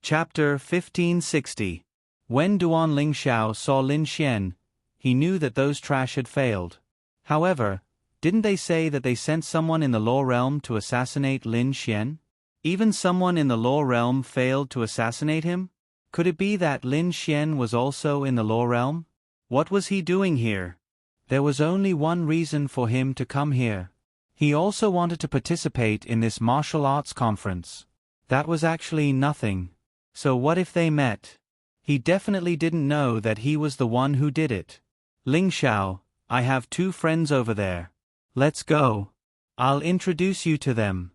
Chapter 1560. When Duan Lingxiao saw Lin Xian, he knew that those trash had failed. However, didn't they say that they sent someone in the law realm to assassinate Lin Xian? Even someone in the law realm failed to assassinate him? Could it be that Lin Xian was also in the law realm? What was he doing here? There was only one reason for him to come here. He also wanted to participate in this martial arts conference. That was actually nothing. So what if they met? He definitely didn't know that he was the one who did it. Lingxiao, I have 2 friends over there. Let's go. I'll introduce you to them.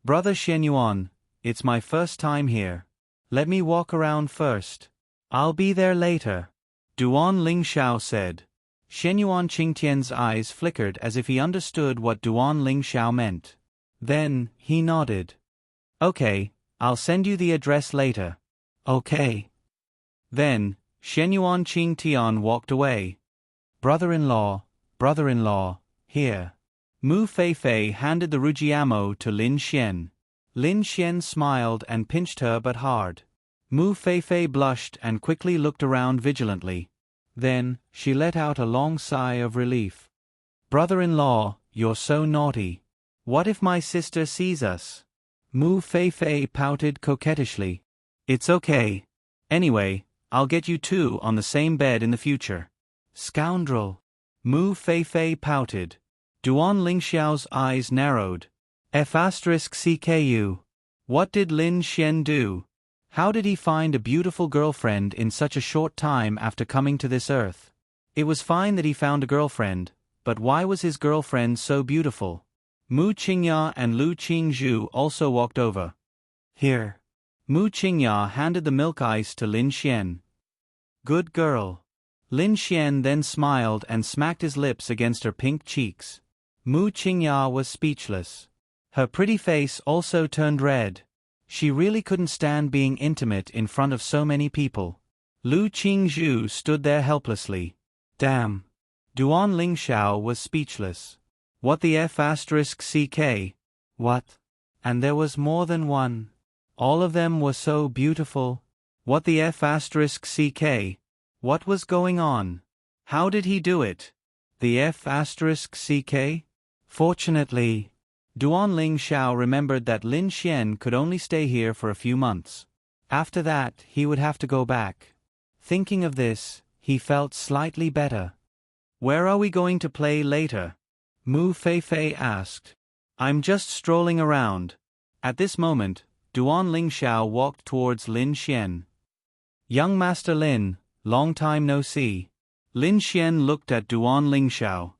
Brother Shenyuan, it's my first time here. Let me walk around first. I'll be there later. Duan Lingxiao said. Shenyuan Qingtian's eyes flickered as if he understood what Duan Lingxiao meant. Then, he nodded. Okay, I'll send you the address later. Okay. Then, Shenyuan Qingtian walked away. Brother-in-law, here. Mu Feifei handed the Rujiamo to Lin Xian. Lin Xian smiled and pinched her but hard. Mu Feifei blushed and quickly looked around vigilantly. Then, she let out a long sigh of relief. Brother-in-law, you're so naughty. What if my sister sees us? Mu Feifei pouted coquettishly. It's okay. Anyway, I'll get you 2 on the same bed in the future. Scoundrel. Mu Feifei pouted. Duan Lingxiao's eyes narrowed. F*CKU. What did Lin Xian do? How did he find a beautiful girlfriend in such a short time after coming to this earth? It was fine that he found a girlfriend, but why was his girlfriend so beautiful? Mu Qingya and Lu Qingzhu also walked over. Here. Mu Qingya handed the milk ice to Lin Xian. Good girl. Lin Xian then smiled and smacked his lips against her pink cheeks. Mu Qingya was speechless. Her pretty face also turned red. She really couldn't stand being intimate in front of so many people. Lu Qingzhu stood there helplessly. Damn. Duan Lingxiao was speechless. What the F*CK? What? And there was more than one. All of them were so beautiful. What the F*CK? What was going on? How did he do it? The F*CK? Fortunately, Duan Lingxiao remembered that Lin Xian could only stay here for a few months. After that, he would have to go back. Thinking of this, he felt slightly better. Where are we going to play later? Mu Feifei asked. I'm just strolling around. At this moment, Duan Lingxiao walked towards Lin Xian. Young Master Lin, long time no see. Lin Xian looked at Duan Lingxiao.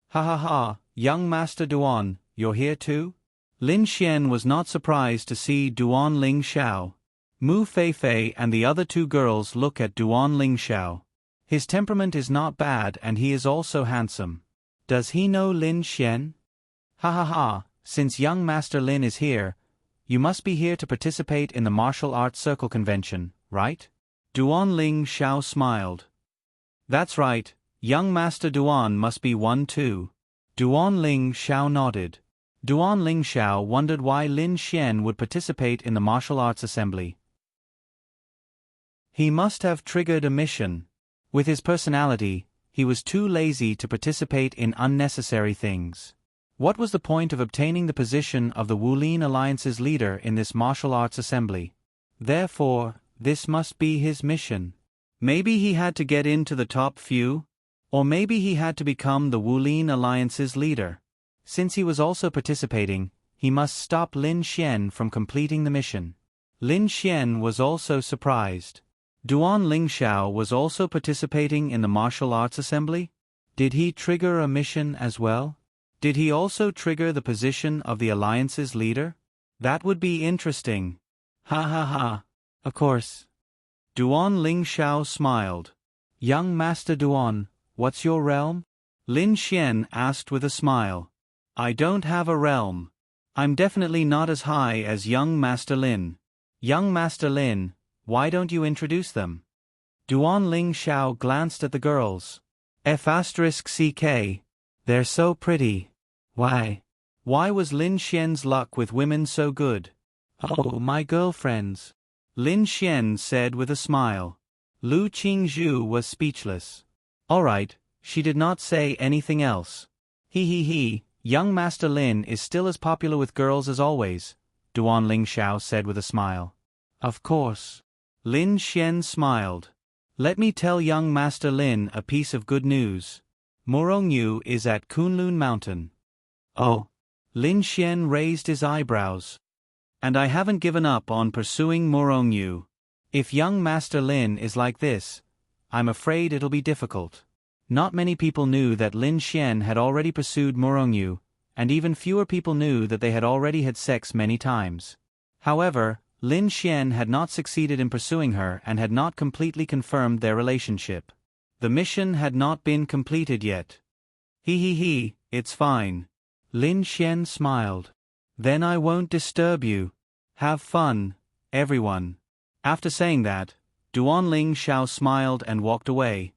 Ha ha ha, young Master Duan, you're here too? Lin Xian was not surprised to see Duan Lingxiao. Mu Feifei and the other 2 girls look at Duan Lingxiao. His temperament is not bad and he is also handsome. Does he know Lin Xian? Ha ha ha, since young Master Lin is here, you must be here to participate in the martial arts circle convention, right? Duan Lingxiao smiled. That's right, young Master Duan must be one too. Duan Lingxiao nodded. Duan Lingxiao wondered why Lin Xian would participate in the martial arts assembly. He must have triggered a mission. With his personality, he was too lazy to participate in unnecessary things. What was the point of obtaining the position of the Wulin Alliance's leader in this martial arts assembly? Therefore, this must be his mission. Maybe he had to get into the top few? Or maybe he had to become the Wulin Alliance's leader. Since he was also participating, he must stop Lin Xian from completing the mission. Lin Xian was also surprised. Duan Lingxiao was also participating in the martial arts assembly? Did he trigger a mission as well? Did he also trigger the position of the Alliance's leader? That would be interesting. Ha ha ha. Of course. Duan Lingxiao smiled. Young Master Duan, what's your realm? Lin Xian asked with a smile. I don't have a realm. I'm definitely not as high as young Master Lin. Young Master Lin, why don't you introduce them? Duan Lingxiao glanced at the girls. F*CK. They're so pretty. Why? Why was Lin Xian's luck with women so good? Oh, my girlfriends. Lin Xian said with a smile. Lu Qingzhu was speechless. All right, she did not say anything else. He, young Master Lin is still as popular with girls as always, Duan Lingxiao said with a smile. Of course. Lin Xian smiled. Let me tell young Master Lin a piece of good news. Morongyu is at Kunlun Mountain. Oh. Lin Xian raised his eyebrows. And I haven't given up on pursuing Morongyu. If young Master Lin is like this, I'm afraid it'll be difficult. Not many people knew that Lin Xian had already pursued Morongyu, and even fewer people knew that they had already had sex many times. However, Lin Xian had not succeeded in pursuing her and had not completely confirmed their relationship. The mission had not been completed yet. It's fine. Lin Xian smiled. Then I won't disturb you. Have fun, everyone. After saying that, Duan Lingxiao smiled and walked away.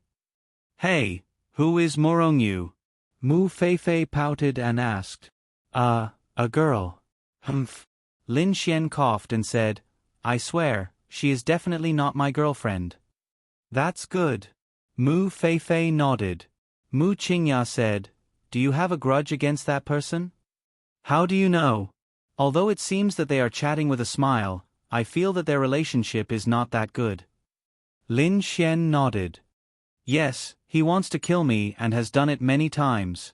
Hey, who is Morongyu? Mu Feifei pouted and asked. A girl. Humph. Lin Xian coughed and said, I swear, she is definitely not my girlfriend. That's good. Mu Feifei nodded. Mu Qingya said, Do you have a grudge against that person? How do you know? Although it seems that they are chatting with a smile, I feel that their relationship is not that good. Lin Xian nodded. Yes, he wants to kill me and has done it many times.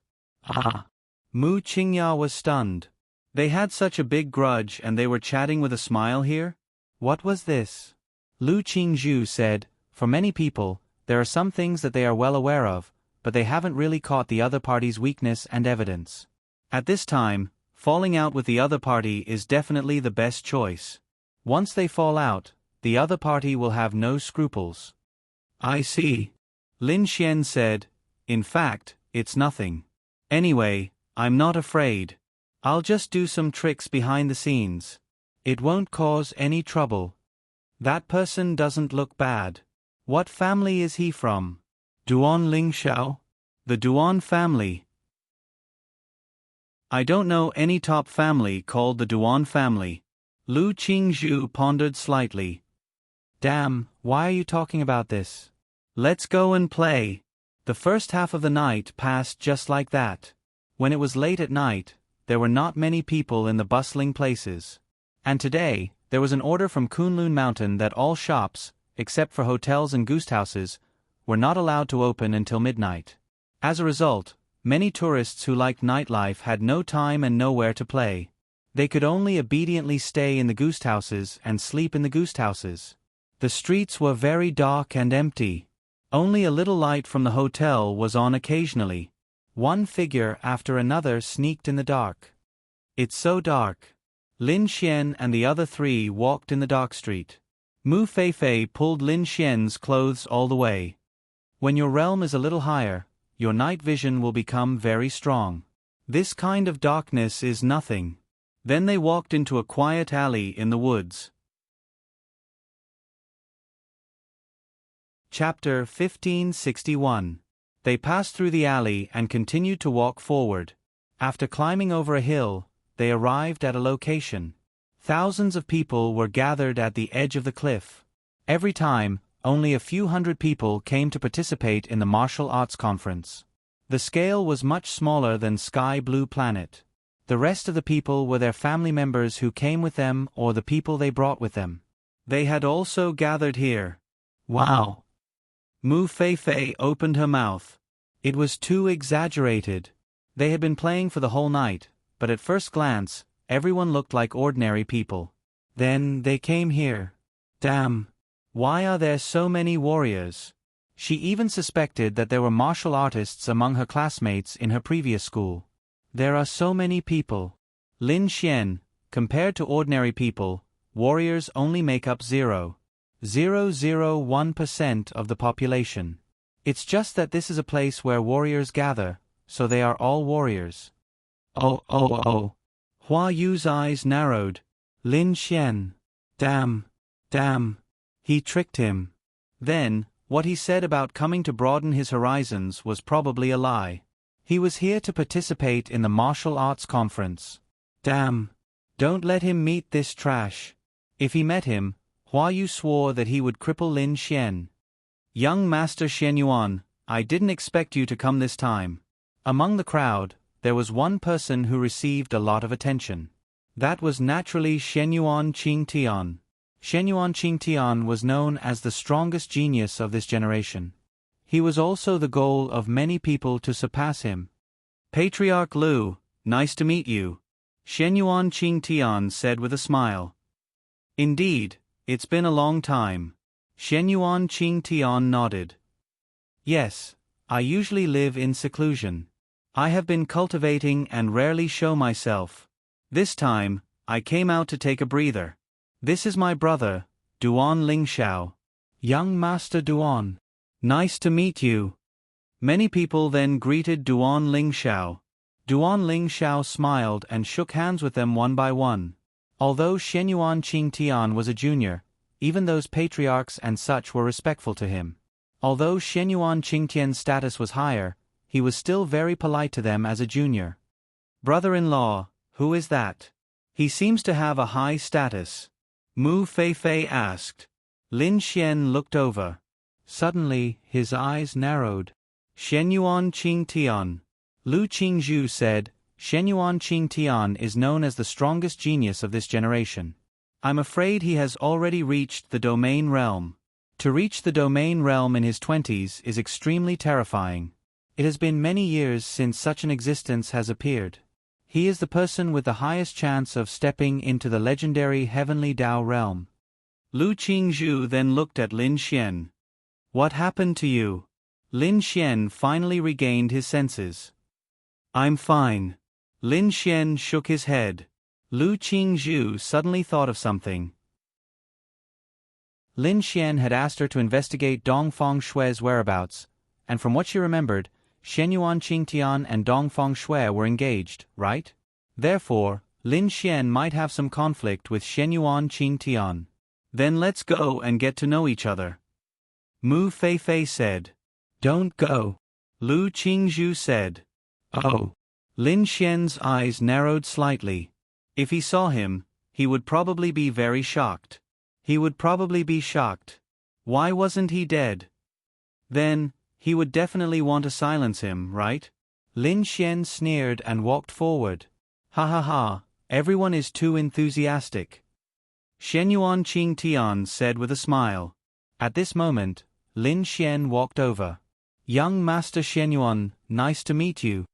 Ah. Mu Qingya was stunned. They had such a big grudge and they were chatting with a smile here? What was this? Lu Qingzhu said, For many people, there are some things that they are well aware of, but they haven't really caught the other party's weakness and evidence. At this time, falling out with the other party is definitely the best choice. Once they fall out, the other party will have no scruples. I see. Lin Xian said, In fact, it's nothing. Anyway, I'm not afraid. I'll just do some tricks behind the scenes. It won't cause any trouble. That person doesn't look bad. What family is he from? Duan Lingxiao? The Duan family. I don't know any top family called the Duan family. Lu Qingzhu pondered slightly. Damn, why are you talking about this? Let's go and play. The first half of the night passed just like that. When it was late at night, there were not many people in the bustling places. And today, there was an order from Kunlun Mountain that all shops, except for hotels and guesthouses, were not allowed to open until midnight. As a result, many tourists who liked nightlife had no time and nowhere to play. They could only obediently stay in the guesthouses and sleep in the guesthouses. The streets were very dark and empty. Only a little light from the hotel was on occasionally. One figure after another sneaked in the dark. It's so dark. Lin Xian and the other three walked in the dark street. Mu Feifei pulled Lin Xian's clothes all the way. When your realm is a little higher, your night vision will become very strong. This kind of darkness is nothing. Then they walked into a quiet alley in the woods. Chapter 1561. They passed through the alley and continued to walk forward. After climbing over a hill, they arrived at a location. Thousands of people were gathered at the edge of the cliff. Every time, only a few hundred people came to participate in the martial arts conference. The scale was much smaller than Sky Blue Planet. The rest of the people were their family members who came with them or the people they brought with them. They had also gathered here. Wow! Mu Feifei opened her mouth. It was too exaggerated. They had been playing for the whole night, but at first glance, everyone looked like ordinary people. Then they came here. Damn! Why are there so many warriors? She even suspected that there were martial artists among her classmates in her previous school. There are so many people. Lin Xian, compared to ordinary people, warriors only make up 0.001% of the population. It's just that this is a place where warriors gather, so they are all warriors. Oh. Hua Yu's eyes narrowed. Lin Xian. Damn. He tricked him. Then, what he said about coming to broaden his horizons was probably a lie. He was here to participate in the martial arts conference. Damn. Don't let him meet this trash. If he met him, Hua Yu swore that he would cripple Lin Xian. Young Master Shen Yuan, I didn't expect you to come this time. Among the crowd, there was one person who received a lot of attention. That was naturally Shen Yuan Qingtian. Shen Yuan Qingtian was known as the strongest genius of this generation. He was also the goal of many people to surpass him. Patriarch Lu, nice to meet you, Shen Yuan Qingtian said with a smile. Indeed, it's been a long time. Shen Yuan Qingtian nodded. Yes, I usually live in seclusion. I have been cultivating and rarely show myself. This time, I came out to take a breather. This is my brother, Duan Lingxiao. Young Master Duan. Nice to meet you. Many people then greeted Duan Lingxiao. Duan Lingxiao smiled and shook hands with them one by one. Although Shen Yuan Qingtian was a junior, even those patriarchs and such were respectful to him. Although Shen Yuan Qingtian's status was higher, he was still very polite to them as a junior. Brother-in-law, who is that? He seems to have a high status. Mu Feifei asked. Lin Xian looked over. Suddenly, his eyes narrowed. Shen Yuan Qingtian. Lu Qingzhu said, Shen Yuan Qingtian is known as the strongest genius of this generation. I'm afraid he has already reached the domain realm. To reach the domain realm in his 20s is extremely terrifying. It has been many years since such an existence has appeared. He is the person with the highest chance of stepping into the legendary heavenly Tao realm. Lu Qingzhu then looked at Lin Xian. What happened to you? Lin Xian finally regained his senses. I'm fine. Lin Xian shook his head. Lu Qingzhu suddenly thought of something. Lin Xian had asked her to investigate Dongfang Shui's whereabouts, and from what she remembered, Shen Yuan Qingtian and Dongfang Shui were engaged, right? Therefore, Lin Xian might have some conflict with Shen Yuan Qingtian. Then let's go and get to know each other. Mu Feifei said. Don't go. Lu Qingzhu said. Oh. Lin Xian's eyes narrowed slightly. If he saw him, he would probably be very shocked. He would probably be shocked. Why wasn't he dead? Then, he would definitely want to silence him, right? Lin Xian sneered and walked forward. Ha ha ha, everyone is too enthusiastic. Shen Yuan Qingtian said with a smile. At this moment, Lin Xian walked over. Young Master Shen Yuan, nice to meet you.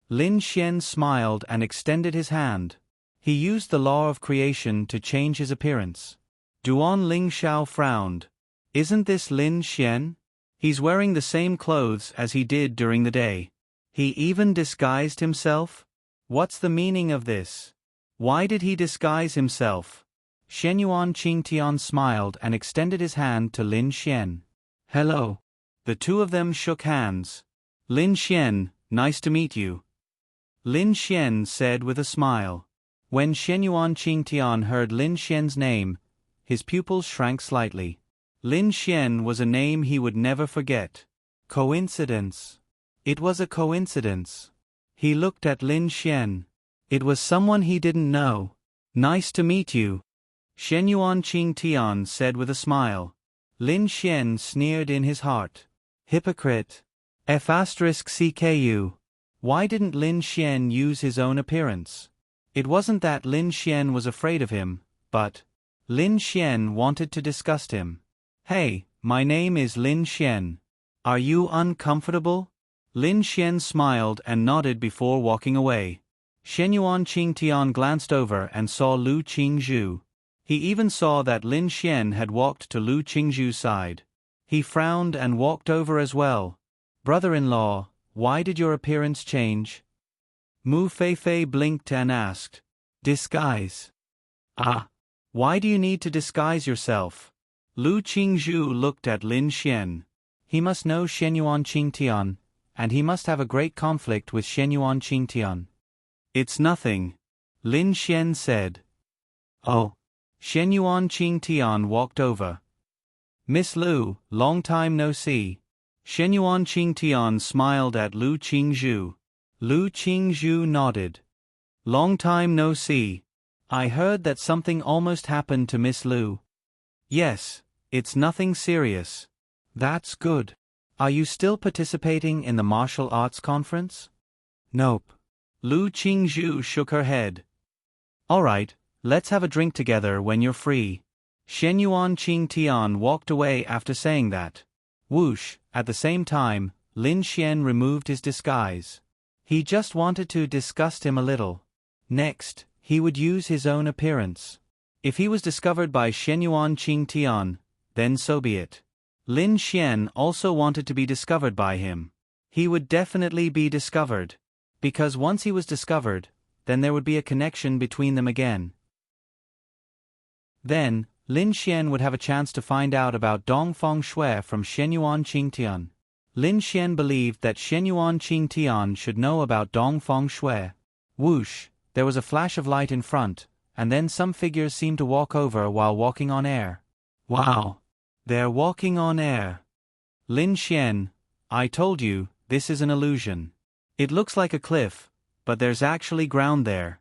Lin Xian smiled and extended his hand. He used the law of creation to change his appearance. Duan Lingxiao frowned. Isn't this Lin Xian? He's wearing the same clothes as he did during the day. He even disguised himself? What's the meaning of this? Why did he disguise himself? Shen Yuan Qingtian smiled and extended his hand to Lin Xian. Hello. The two of them shook hands. Lin Xian, nice to meet you. Lin Xian said with a smile. When Shen Yuan Qingtian heard Lin Xian's name, his pupils shrank slightly. Lin Xian was a name he would never forget. Coincidence. It was a coincidence. He looked at Lin Xian. It was someone he didn't know. Nice to meet you. Shen Yuan Qingtian said with a smile. Lin Xian sneered in his heart. Hypocrite. F*CKU. Why didn't Lin Xian use his own appearance? It wasn't that Lin Xian was afraid of him, but Lin Xian wanted to disgust him. Hey, my name is Lin Xian. Are you uncomfortable? Lin Xian smiled and nodded before walking away. Shen Yuan Qingtian glanced over and saw Lu Qingzhu. He even saw that Lin Xian had walked to Lu Qingzhu's side. He frowned and walked over as well. Brother-in-law, why did your appearance change? Mu Feifei blinked and asked. Disguise. Ah. Why do you need to disguise yourself? Lu Qingzhu looked at Lin Xian. He must know Shen Yuan Qingtian, and he must have a great conflict with Shen Yuan Qingtian. It's nothing. Lin Xian said. Oh. Shen Yuan Qingtian walked over. Miss Lu, long time no see. Shen Yuan Qingtian smiled at Lu Qingzhu. Lu Qingzhu nodded. Long time no see. I heard that something almost happened to Miss Lu. Yes, it's nothing serious. That's good. Are you still participating in the martial arts conference? Nope. Lu Qingzhu shook her head. Alright, let's have a drink together when you're free. Shenyuan Qingtian walked away after saying that. Whoosh, at the same time, Lin Xian removed his disguise. He just wanted to disgust him a little. Next, he would use his own appearance. If he was discovered by Shenyuan Qingtian, then so be it. Lin Xian also wanted to be discovered by him. He would definitely be discovered. Because once he was discovered, then there would be a connection between them again. Then, Lin Xian would have a chance to find out about Dongfeng Shui from Shenyuan Qingtian. Lin Xian believed that Shenyuan Qingtian should know about Dongfeng Shui. Whoosh, there was a flash of light in front, and then some figures seemed to walk over while walking on air. Wow! They're walking on air. Lin Xian, I told you, this is an illusion. It looks like a cliff, but there's actually ground there.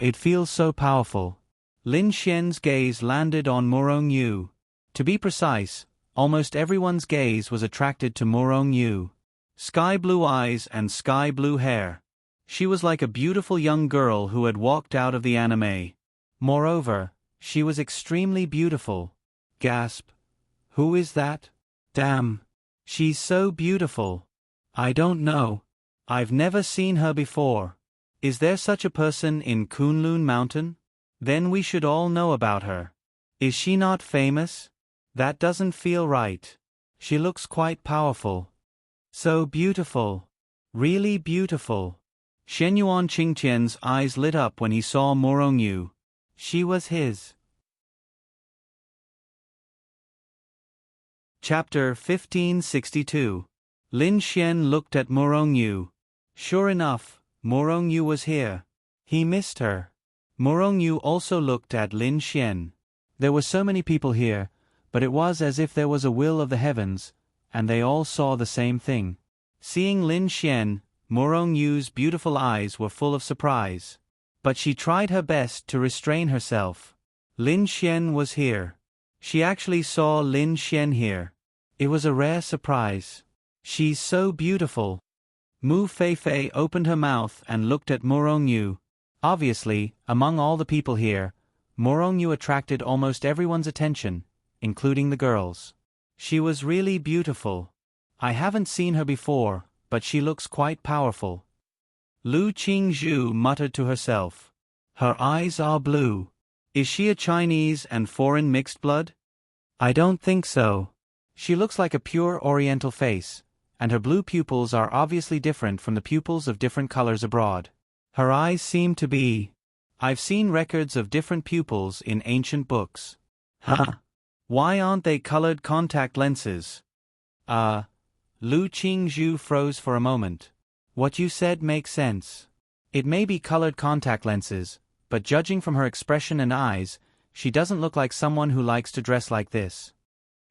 It feels so powerful. Lin Xian's gaze landed on Morong Yu. To be precise, almost everyone's gaze was attracted to Morong Yu. Sky blue eyes and sky blue hair. She was like a beautiful young girl who had walked out of the anime. Moreover, she was extremely beautiful. Gasp. Who is that? Damn. She's so beautiful. I don't know. I've never seen her before. Is there such a person in Kunlun Mountain? Then we should all know about her. Is she not famous? That doesn't feel right. She looks quite powerful. So beautiful. Really beautiful. Shenyuan Qingtian's eyes lit up when he saw Morong Yu. She was his. Chapter 1562. Lin Xian looked at Morong Yu. Sure enough, Morong Yu was here. He missed her. Morong Yu also looked at Lin Xian. There were so many people here, but it was as if there was a will of the heavens, and they all saw the same thing. Seeing Lin Xian, Morong Yu's beautiful eyes were full of surprise. But she tried her best to restrain herself. Lin Xian was here. She actually saw Lin Xian here. It was a rare surprise. She's so beautiful. Mu Feifei opened her mouth and looked at Morong Yu. Obviously, among all the people here, Morong Yu attracted almost everyone's attention, including the girls. She was really beautiful. I haven't seen her before, but she looks quite powerful. Lu Qingzhu muttered to herself. Her eyes are blue. Is she a Chinese and foreign mixed blood? I don't think so. She looks like a pure Oriental face, and her blue pupils are obviously different from the pupils of different colors abroad. Her eyes seem to be. I've seen records of different pupils in ancient books. Huh? Why aren't they colored contact lenses? Lu Qingzhu froze for a moment. What you said makes sense. It may be colored contact lenses, but judging from her expression and eyes, she doesn't look like someone who likes to dress like this.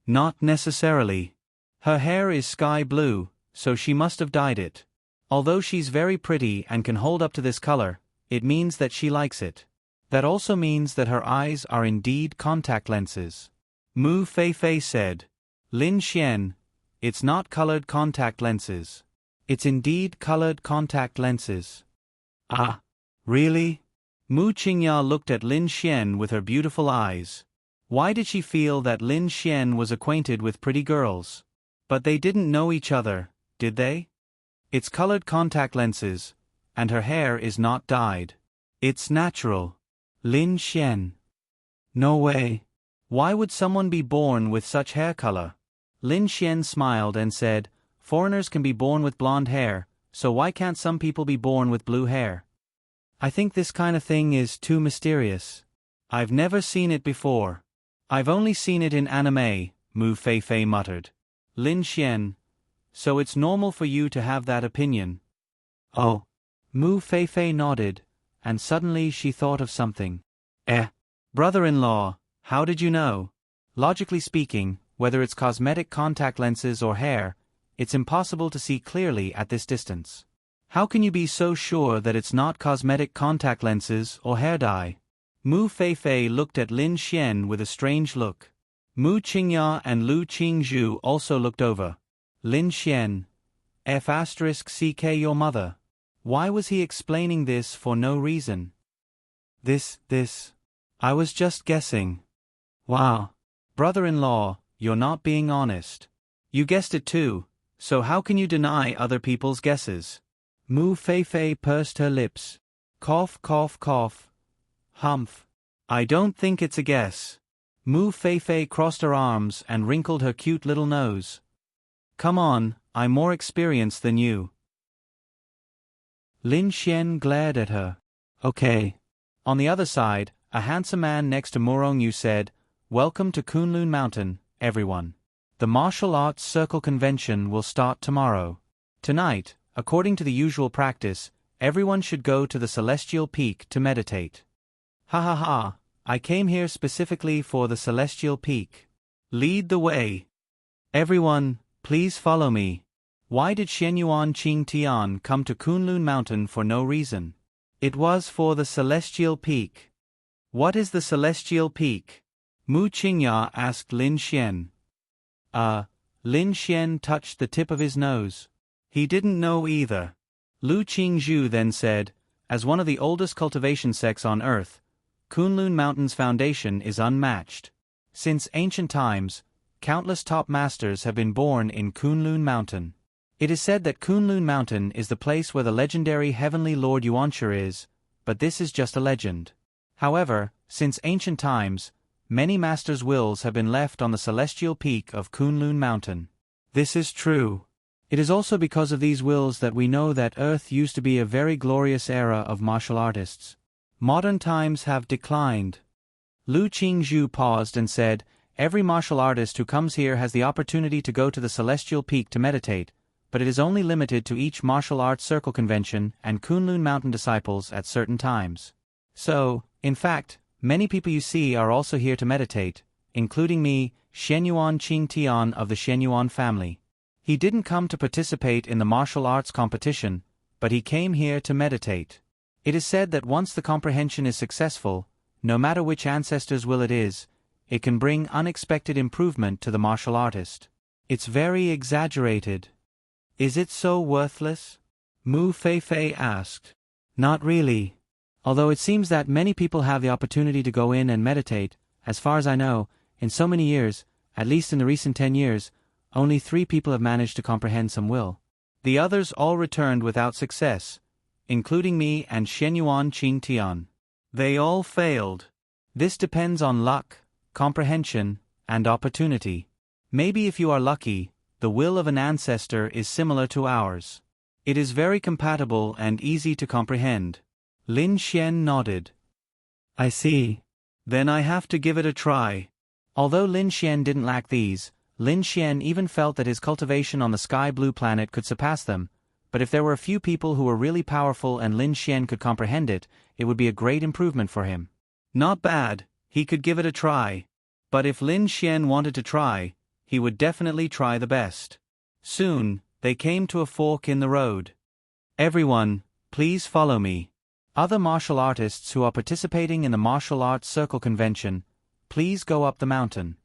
Not necessarily. Her hair is sky blue, so she must have dyed it. Although she's very pretty and can hold up to this color, it means that she likes it. That also means that her eyes are indeed contact lenses. Mu Feifei said. Lin Xian, it's not colored contact lenses. It's indeed colored contact lenses. Ah, really? Mu Qingya looked at Lin Xian with her beautiful eyes. Why did she feel that Lin Xian was acquainted with pretty girls? But they didn't know each other, did they? It's colored contact lenses, and her hair is not dyed. It's natural. Lin Xian. No way. Why would someone be born with such hair color? Lin Xian smiled and said, foreigners can be born with blonde hair, so why can't some people be born with blue hair? I think this kind of thing is too mysterious. I've never seen it before. I've only seen it in anime, Mu Feifei muttered. Lin Xian. So it's normal for you to have that opinion. Oh. Mu Feifei nodded, and suddenly she thought of something. Brother-in-law, how did you know? Logically speaking, whether it's cosmetic contact lenses or hair, it's impossible to see clearly at this distance. How can you be so sure that it's not cosmetic contact lenses or hair dye? Mu Feifei looked at Lin Xian with a strange look. Mu Qingya and Lu Qingzhu also looked over. Lin Xian. *CK your mother. Why was he explaining this for no reason? This. I was just guessing. Wow. Brother-in-law, you're not being honest. You guessed it too, so how can you deny other people's guesses? Mu Feifei pursed her lips. Cough, cough, cough. Humph. I don't think it's a guess. Mu Feifei crossed her arms and wrinkled her cute little nose. Come on, I'm more experienced than you. Lin Xian glared at her. Okay. On the other side, a handsome man next to Morongyu said, Welcome to Kunlun Mountain, everyone. The martial arts circle convention will start tomorrow. Tonight, according to the usual practice, everyone should go to the celestial peak to meditate. Ha ha ha, I came here specifically for the celestial peak. Lead the way. Everyone, please follow me. Why did Shenyuan Qing Tian come to Kunlun Mountain for no reason? It was for the celestial peak. What is the celestial peak? Mu Qingya asked Lin Xian. Lin Xian touched the tip of his nose. He didn't know either. Lu Qingzhu then said, as one of the oldest cultivation sects on earth, Kunlun Mountain's foundation is unmatched. Since ancient times, countless top masters have been born in Kunlun Mountain. It is said that Kunlun Mountain is the place where the legendary heavenly Lord Yuanshi is, but this is just a legend. However, since ancient times, many masters' wills have been left on the celestial peak of Kunlun Mountain. This is true. It is also because of these wills that we know that Earth used to be a very glorious era of martial artists. Modern times have declined. Lu Qingzhu paused and said, Every martial artist who comes here has the opportunity to go to the celestial peak to meditate, but it is only limited to each martial arts circle convention and Kunlun Mountain disciples at certain times. So, in fact, many people you see are also here to meditate, including me, Shenyuan Qing Tian of the Shenyuan family. He didn't come to participate in the martial arts competition, but he came here to meditate. It is said that once the comprehension is successful, no matter which ancestor's will it is, it can bring unexpected improvement to the martial artist. It's very exaggerated. Is it so worthless? Mu Feifei asked. Not really. Although it seems that many people have the opportunity to go in and meditate, as far as I know, in so many years, at least in the recent 10 years, only 3 people have managed to comprehend some will. The others all returned without success, including me and Shenyuan Qing Tian. They all failed. This depends on luck, comprehension, and opportunity. Maybe if you are lucky, the will of an ancestor is similar to ours. It is very compatible and easy to comprehend. Lin Xian nodded. I see. Then I have to give it a try. Although Lin Xian didn't lack these, Lin Xian even felt that his cultivation on the sky blue planet could surpass them, but if there were a few people who were really powerful and Lin Xian could comprehend it, it would be a great improvement for him. Not bad, he could give it a try. But if Lin Xian wanted to try, he would definitely try the best. Soon, they came to a fork in the road. Everyone, please follow me. Other martial artists who are participating in the martial arts circle convention, please go up the mountain.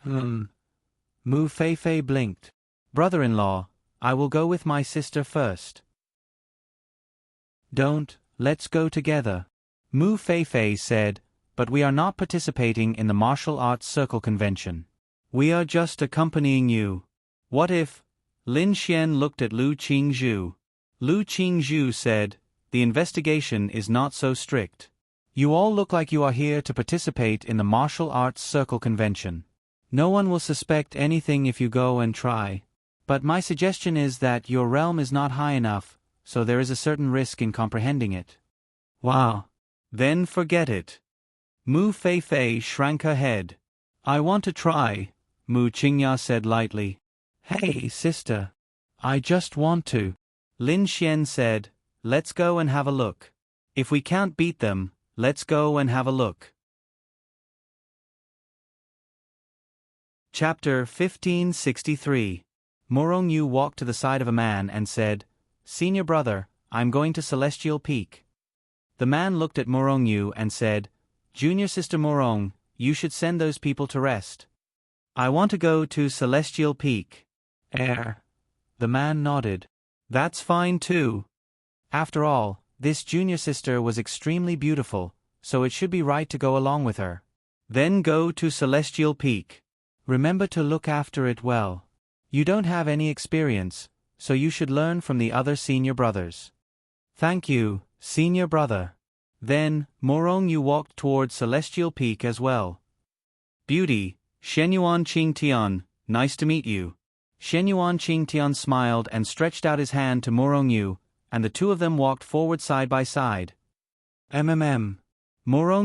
Mu Feifei blinked. Brother-in-law, I will go with my sister first. Don't, let's go together. Mu Feifei said, but we are not participating in the martial arts circle convention. We are just accompanying you. What if? Lin Xian looked at Lu Qingzhu. Lu Qingzhu said, the investigation is not so strict. You all look like you are here to participate in the martial arts circle convention. No one will suspect anything if you go and try. But my suggestion is that your realm is not high enough, so there is a certain risk in comprehending it. Wow. Then forget it. Mu Feifei shrank her head. I want to try, Mu Qingya said lightly. Hey, sister. I just want to. Lin Xian said, let's go and have a look. If we can't beat them, let's go and have a look. Chapter 1563. Morongyu walked to the side of a man and said, Senior brother, I'm going to Celestial Peak. The man looked at Morongyu and said, Junior Sister Morong, you should send those people to rest. I want to go to Celestial Peak. The man nodded. That's fine too. After all, this junior sister was extremely beautiful, so it should be right to go along with her. Then go to Celestial Peak. Remember to look after it well. You don't have any experience, so you should learn from the other senior brothers. Thank you, senior brother. Then, Morong, you walked towards Celestial Peak as well. Beauty, Shenyuan Qingtian, nice to meet you. Shenyuan Qingtian smiled and stretched out his hand to Morong Yu, and the two of them walked forward side by side. Morong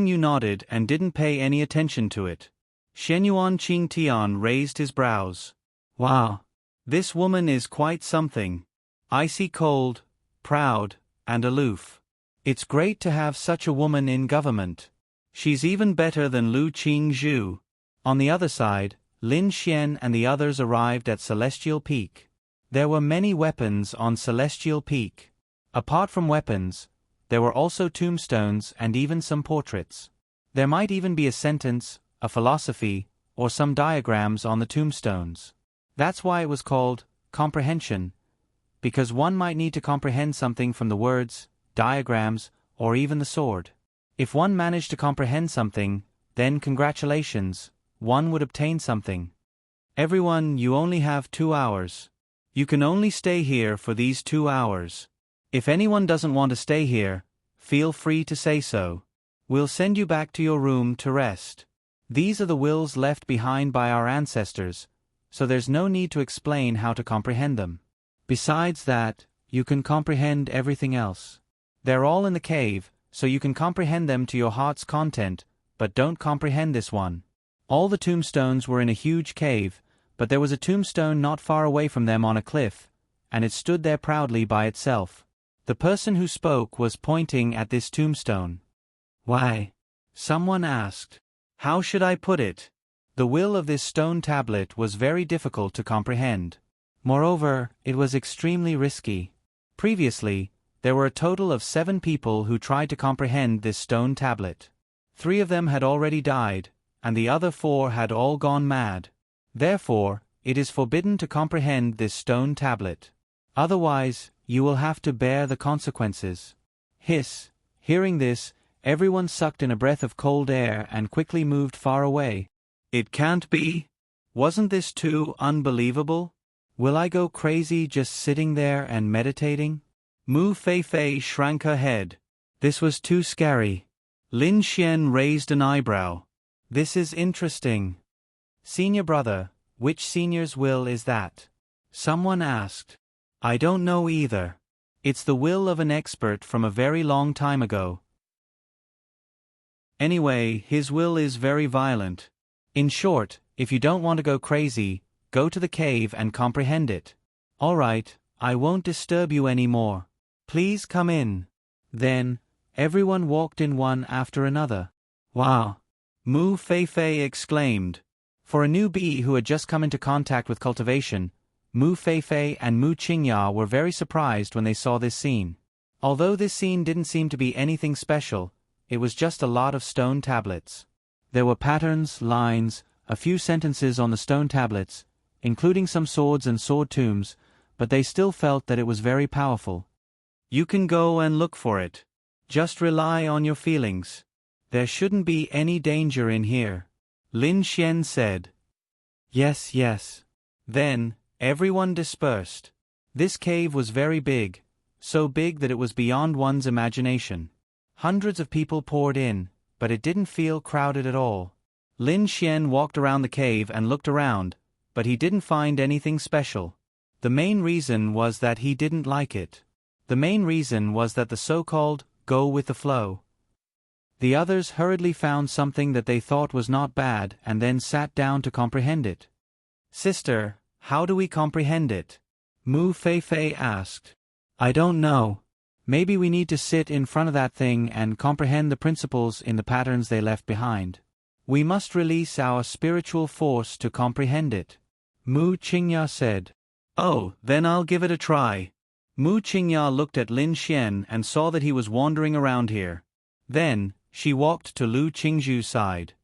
Yu nodded and didn't pay any attention to it. Shenyuan Qingtian raised his brows. Wow. This woman is quite something. Icy cold, proud, and aloof. It's great to have such a woman in government. She's even better than Lu Qingzhu. On the other side, Lin Xian and the others arrived at Celestial Peak. There were many weapons on Celestial Peak. Apart from weapons, there were also tombstones and even some portraits. There might even be a sentence, a philosophy, or some diagrams on the tombstones. That's why it was called comprehension, because one might need to comprehend something from the words, diagrams, or even the sword. If one managed to comprehend something, then congratulations, one would obtain something. Everyone, you only have 2 hours. You can only stay here for these 2 hours. If anyone doesn't want to stay here, feel free to say so. We'll send you back to your room to rest. These are the wills left behind by our ancestors, so there's no need to explain how to comprehend them. Besides that, you can comprehend everything else. They're all in the cave, so you can comprehend them to your heart's content, but don't comprehend this one. All the tombstones were in a huge cave, but there was a tombstone not far away from them on a cliff, and it stood there proudly by itself. The person who spoke was pointing at this tombstone. Why? Someone asked. How should I put it? The will of this stone tablet was very difficult to comprehend. Moreover, it was extremely risky. Previously, there were a total of 7 people who tried to comprehend this stone tablet. 3 of them had already died, and the other 4 had all gone mad. Therefore, it is forbidden to comprehend this stone tablet. Otherwise, you will have to bear the consequences. Hiss. Hearing this, everyone sucked in a breath of cold air and quickly moved far away. It can't be. Wasn't this too unbelievable? Will I go crazy just sitting there and meditating? Mu Feifei shrank her head. This was too scary. Lin Xian raised an eyebrow. This is interesting. Senior brother, which senior's will is that? Someone asked. I don't know either. It's the will of an expert from a very long time ago. Anyway, his will is very violent. In short, if you don't want to go crazy, go to the cave and comprehend it. All right, I won't disturb you anymore. Please come in. Then, everyone walked in one after another. Wow! Mu Feifei exclaimed. For a newbie who had just come into contact with cultivation, Mu Feifei and Mu Qingya were very surprised when they saw this scene. Although this scene didn't seem to be anything special, it was just a lot of stone tablets. There were patterns, lines, a few sentences on the stone tablets, including some swords and sword tombs, but they still felt that it was very powerful. You can go and look for it. Just rely on your feelings. There shouldn't be any danger in here. Lin Xian said. Yes, yes. Then, everyone dispersed. This cave was very big, so big that it was beyond one's imagination. Hundreds of people poured in, but it didn't feel crowded at all. Lin Xian walked around the cave and looked around, but he didn't find anything special. The main reason was that he didn't like it. The main reason was that the so-called go with the flow. The others hurriedly found something that they thought was not bad and then sat down to comprehend it. Sister, how do we comprehend it? Mu Feifei asked. I don't know. Maybe we need to sit in front of that thing and comprehend the principles in the patterns they left behind. We must release our spiritual force to comprehend it. Mu Qingya said. Oh, then I'll give it a try. Mu Qingya looked at Lin Xian and saw that he was wandering around here. Then, She walked to Lu Qingzhu's side.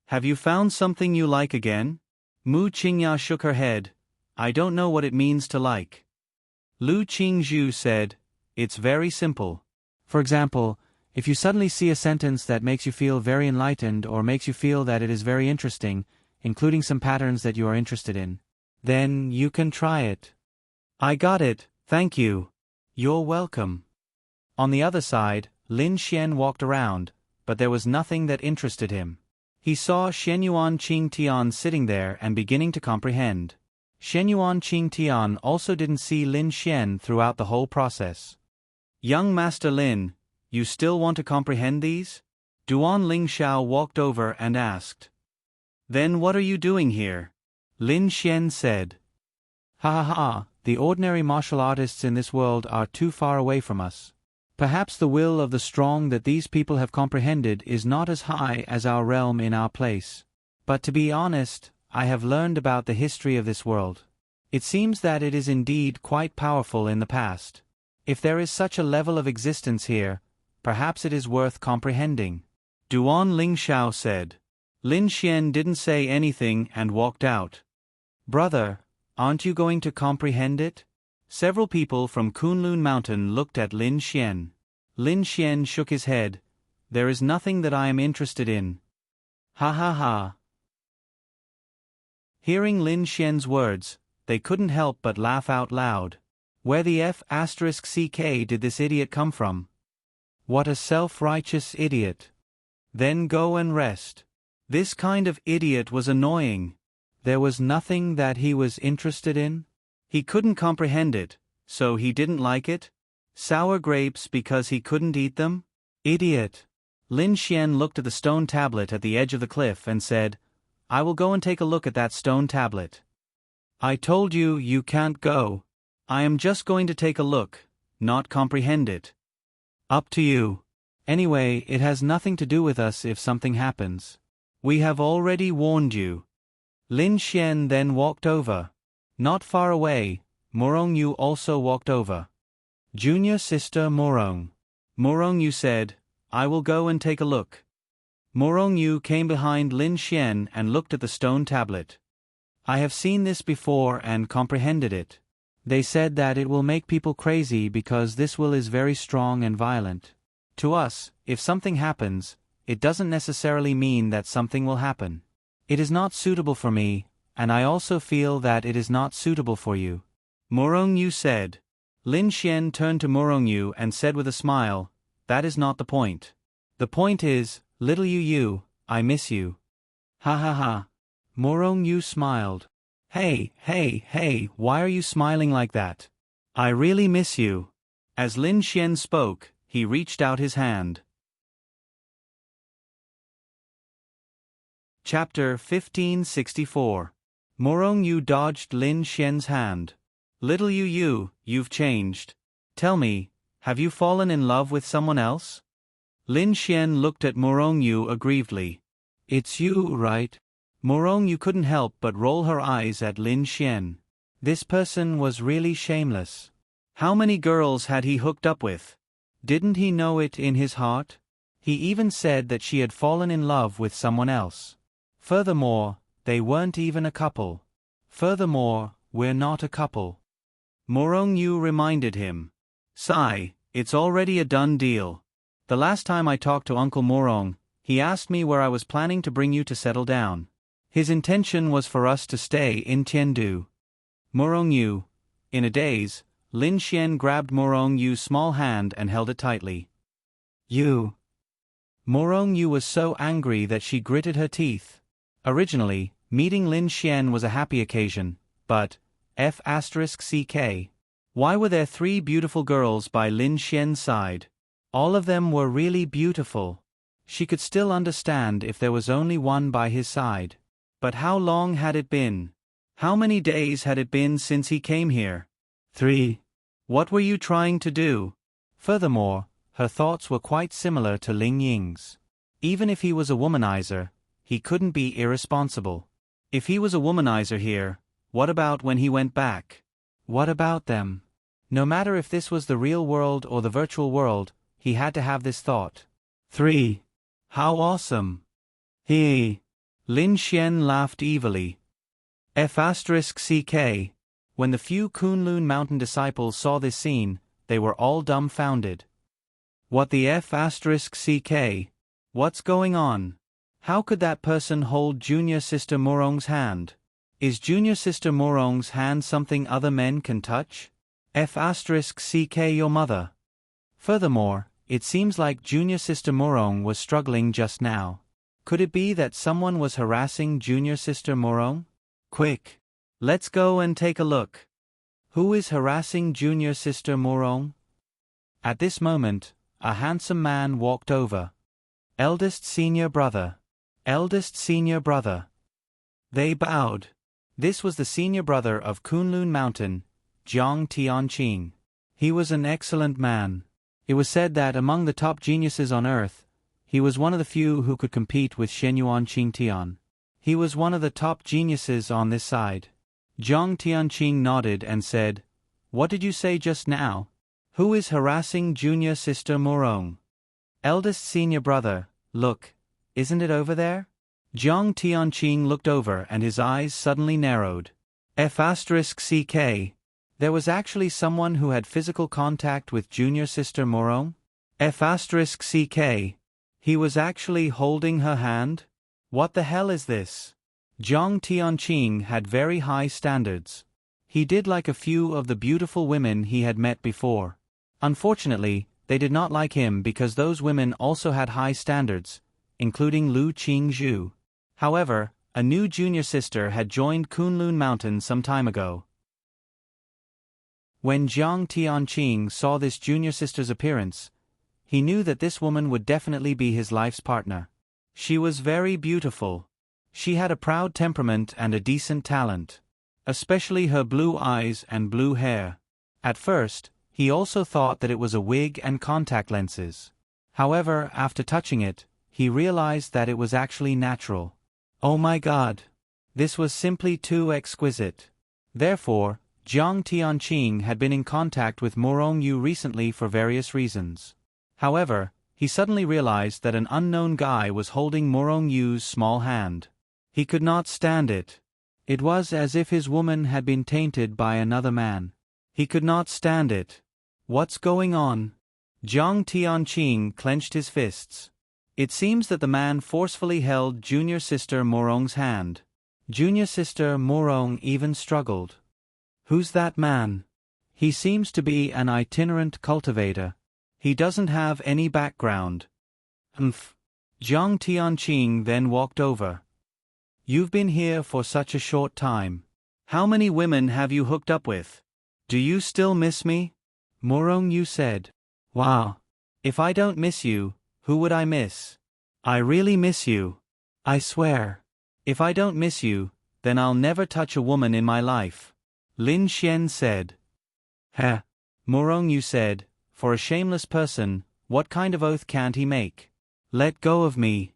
Have you found something you like again? Mu Qingya shook her head. I don't know what it means to like. Lu Qingzhu said, it's very simple. For example, if you suddenly see a sentence that makes you feel very enlightened or makes you feel that it is very interesting, including some patterns that you are interested in, then you can try it. I got it, thank you. You're welcome. On the other side, Lin Xian walked around, but there was nothing that interested him. He saw Shenyuan Qingtian sitting there and beginning to comprehend. Shenyuan Qingtian also didn't see Lin Xian throughout the whole process. Young Master Lin, you still want to comprehend these? Duan Lingxiao walked over and asked. Then what are you doing here? Lin Xian said. Ha ha ha, the ordinary martial artists in this world are too far away from us. Perhaps the will of the strong that these people have comprehended is not as high as our realm in our place. But to be honest, I have learned about the history of this world. It seems that it is indeed quite powerful in the past. If there is such a level of existence here, perhaps it is worth comprehending. Duan Lingxiao said. Lin Xian didn't say anything and walked out. Brother, aren't you going to comprehend it? Several people from Kunlun Mountain looked at Lin Xian. Lin Xian shook his head. There is nothing that I am interested in. Ha ha ha. Hearing Lin Xian's words, they couldn't help but laugh out loud. Where the F***ck did this idiot come from? What a self-righteous idiot. Then go and rest. This kind of idiot was annoying. There was nothing that he was interested in. He couldn't comprehend it, so he didn't like it. Sour grapes because he couldn't eat them? Idiot. Lin Xian looked at the stone tablet at the edge of the cliff and said, I will go and take a look at that stone tablet. I told you you can't go. I am just going to take a look, not comprehend it. Up to you. Anyway, it has nothing to do with us if something happens. We have already warned you. Lin Xian then walked over. Not far away, Morong Yu also walked over. Junior sister Morong. Morong Yu said, I will go and take a look. Morong Yu came behind Lin Xian and looked at the stone tablet. I have seen this before and comprehended it. They said that it will make people crazy because this will is very strong and violent. To us, if something happens, it doesn't necessarily mean that something will happen. It is not suitable for me, and I also feel that it is not suitable for you. Morong Yu said. Lin Xian turned to Morong Yu and said with a smile, that is not the point. The point is, little Yu, I miss you. Ha ha ha. Morong Yu smiled. Hey, why are you smiling like that? I really miss you. As Lin Xian spoke, he reached out his hand. Chapter 1564. Morong Yu dodged Lin Xian's hand. Little Yu, you've changed. Tell me, have you fallen in love with someone else? Lin Xian looked at Morong Yu aggrievedly. It's you, right? Morong Yu couldn't help but roll her eyes at Lin Xian. This person was really shameless. How many girls had he hooked up with? Didn't he know it in his heart? He even said that she had fallen in love with someone else. Furthermore, they weren't even a couple. Furthermore, we're not a couple. Morong Yu reminded him. Sigh, it's already a done deal. The last time I talked to Uncle Morong, he asked me where I was planning to bring you to settle down. His intention was for us to stay in Tiandu. Morong Yu. In a daze, Lin Xian grabbed Morong Yu's small hand and held it tightly. You. Morong Yu was so angry that she gritted her teeth. Originally, meeting Lin Xian was a happy occasion, but, F***ck. Why were there 3 beautiful girls by Lin Xian's side? All of them were really beautiful. She could still understand if there was only one by his side. But how long had it been? How many days had it been since he came here? 3. What were you trying to do? Furthermore, her thoughts were quite similar to Ling Ying's. Even if he was a womanizer, he couldn't be irresponsible. If he was a womanizer here, what about when he went back? What about them? No matter if this was the real world or the virtual world, he had to have this thought. 3. How awesome. He. Lin Xian laughed evilly. F***ck. When the few Kunlun Mountain disciples saw this scene, they were all dumbfounded. What the F***ck? What's going on? How could that person hold Junior Sister Morong's hand? Is Junior Sister Morong's hand something other men can touch? F***ck your mother. Furthermore, it seems like Junior Sister Morong was struggling just now. Could it be that someone was harassing Junior Sister Morong? Quick! Let's go and take a look. Who is harassing Junior Sister Morong? At this moment, a handsome man walked over. Eldest senior brother. Eldest senior brother. They bowed. This was the senior brother of Kunlun Mountain, Jiang Tianqing. He was an excellent man. It was said that among the top geniuses on earth, he was one of the few who could compete with Shenyuan Qingtian. He was one of the top geniuses on this side. Jiang Tianqing nodded and said, "What did you say just now? Who is harassing Junior Sister Morong?" "Eldest senior brother, look, isn't it over there?" Jiang Tianqing looked over and his eyes suddenly narrowed. F***ck. There was actually someone who had physical contact with Junior Sister Morong? F***ck. He was actually holding her hand? What the hell is this? Jiang Tianqing had very high standards. He did like a few of the beautiful women he had met before. Unfortunately, they did not like him because those women also had high standards, including Lu Qingzhu. However, a new junior sister had joined Kunlun Mountain some time ago. When Jiang Tianqing saw this junior sister's appearance, he knew that this woman would definitely be his life's partner. She was very beautiful. She had a proud temperament and a decent talent. Especially her blue eyes and blue hair. At first, he also thought that it was a wig and contact lenses. However, after touching it, he realized that it was actually natural. Oh my God! This was simply too exquisite. Therefore, Jiang Tianqing had been in contact with Morong Yu recently for various reasons. However, he suddenly realized that an unknown guy was holding Morong Yu's small hand. He could not stand it. It was as if his woman had been tainted by another man. He could not stand it. What's going on? Jiang Tianqing clenched his fists. It seems that the man forcefully held Junior Sister Morong's hand. Junior Sister Morong even struggled. Who's that man? He seems to be an itinerant cultivator. He doesn't have any background. Jiang Tianqing then walked over. You've been here for such a short time. How many women have you hooked up with? Do you still miss me? Morong Yu said. Wow. If I don't miss you, who would I miss? I really miss you. I swear. If I don't miss you, then I'll never touch a woman in my life. Lin Xian said. Heh. Morong Yu said, for a shameless person, what kind of oath can't he make? Let go of me.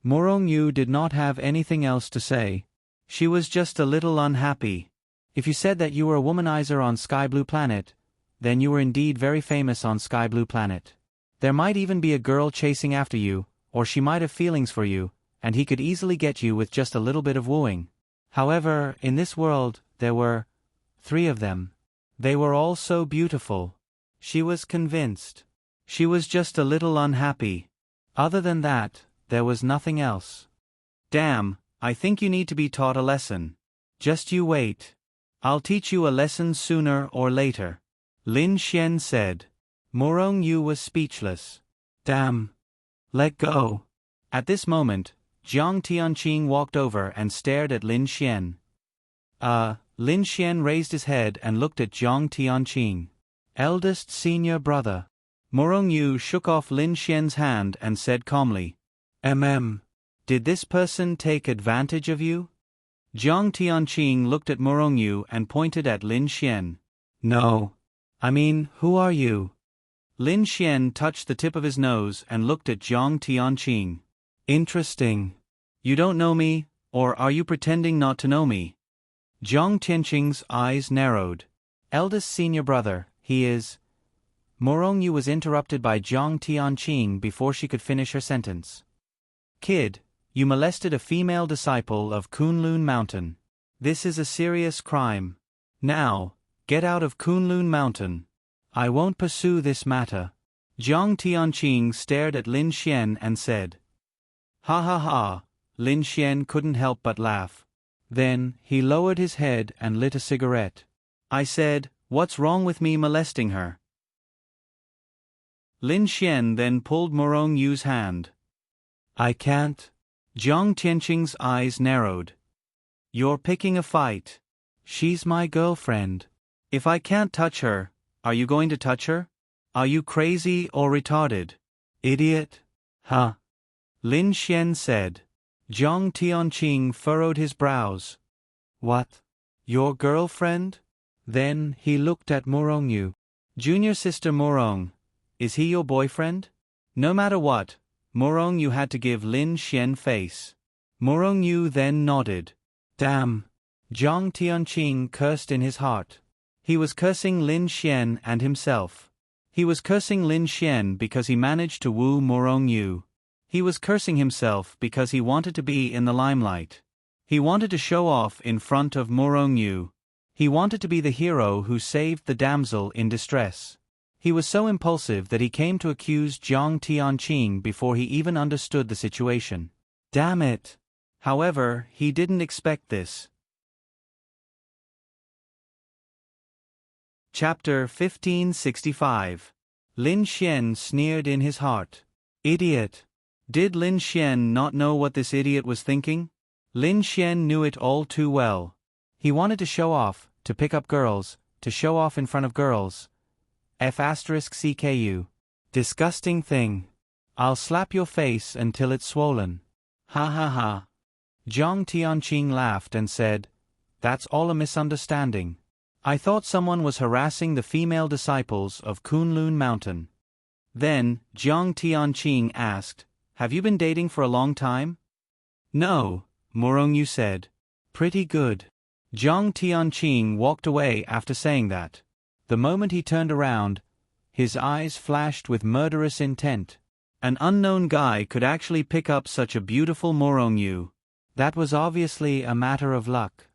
Morong Yu did not have anything else to say. She was just a little unhappy. If you said that you were a womanizer on Sky Blue Planet, then you were indeed very famous on Sky Blue Planet. There might even be a girl chasing after you, or she might have feelings for you, and he could easily get you with just a little bit of wooing. However, in this world, there were 3 of them. They were all so beautiful. She was convinced. She was just a little unhappy. Other than that, there was nothing else. Damn, I think you need to be taught a lesson. Just you wait. I'll teach you a lesson sooner or later. Lin Xian said. Morong Yu was speechless. Damn. Let go. At this moment, Jiang Tianqing walked over and stared at Lin Xian. Lin Xian raised his head and looked at Jiang Tianqing. Eldest senior brother. Morong Yu shook off Lin Xian's hand and said calmly. Did this person take advantage of you? Jiang Tianqing looked at Morong Yu and pointed at Lin Xian. No. I mean, who are you? Lin Xian touched the tip of his nose and looked at Jiang Tianqing. Interesting. You don't know me, or are you pretending not to know me? Jiang Tianqing's eyes narrowed. Eldest senior brother, he is. Morong Yu was interrupted by Jiang Tianqing before she could finish her sentence. Kid, you molested a female disciple of Kunlun Mountain. This is a serious crime. Now, get out of Kunlun Mountain. I won't pursue this matter. Jiang Tianqing stared at Lin Xian and said. Ha ha ha. Lin Xian couldn't help but laugh. Then, he lowered his head and lit a cigarette. I said, what's wrong with me molesting her? Lin Xian then pulled Morong Yu's hand. I can't. Jiang Tianqing's eyes narrowed. You're picking a fight. She's my girlfriend. If I can't touch her, are you going to touch her? Are you crazy or retarded? Idiot. Huh? Lin Xian said. Jiang Tianqing furrowed his brows. What? Your girlfriend? Then he looked at Morong Yu. Junior sister Morong, is he your boyfriend? No matter what, Morong Yu had to give Lin Xian face. Morong Yu then nodded. Damn. Jiang Tianqing cursed in his heart. He was cursing Lin Xian and himself. He was cursing Lin Xian because he managed to woo Morong Yu. He was cursing himself because he wanted to be in the limelight. He wanted to show off in front of Morong Yu. He wanted to be the hero who saved the damsel in distress. He was so impulsive that he came to accuse Jiang Tianqing before he even understood the situation. Damn it! However, he didn't expect this. Chapter 1565. Lin Xian sneered in his heart. Idiot! Did Lin Xian not know what this idiot was thinking? Lin Xian knew it all too well. He wanted to show off, to pick up girls, to show off in front of girls. F***CKU. Disgusting thing. I'll slap your face until it's swollen. Ha ha ha. Jiang Tianqing laughed and said, That's all a misunderstanding. I thought someone was harassing the female disciples of Kunlun Mountain. Then, Jiang Tianqing asked, Have you been dating for a long time? No, Morong Yu said. Pretty good. Jiang Tianqing walked away after saying that. The moment he turned around, his eyes flashed with murderous intent. An unknown guy could actually pick up such a beautiful Morong Yu. That was obviously a matter of luck.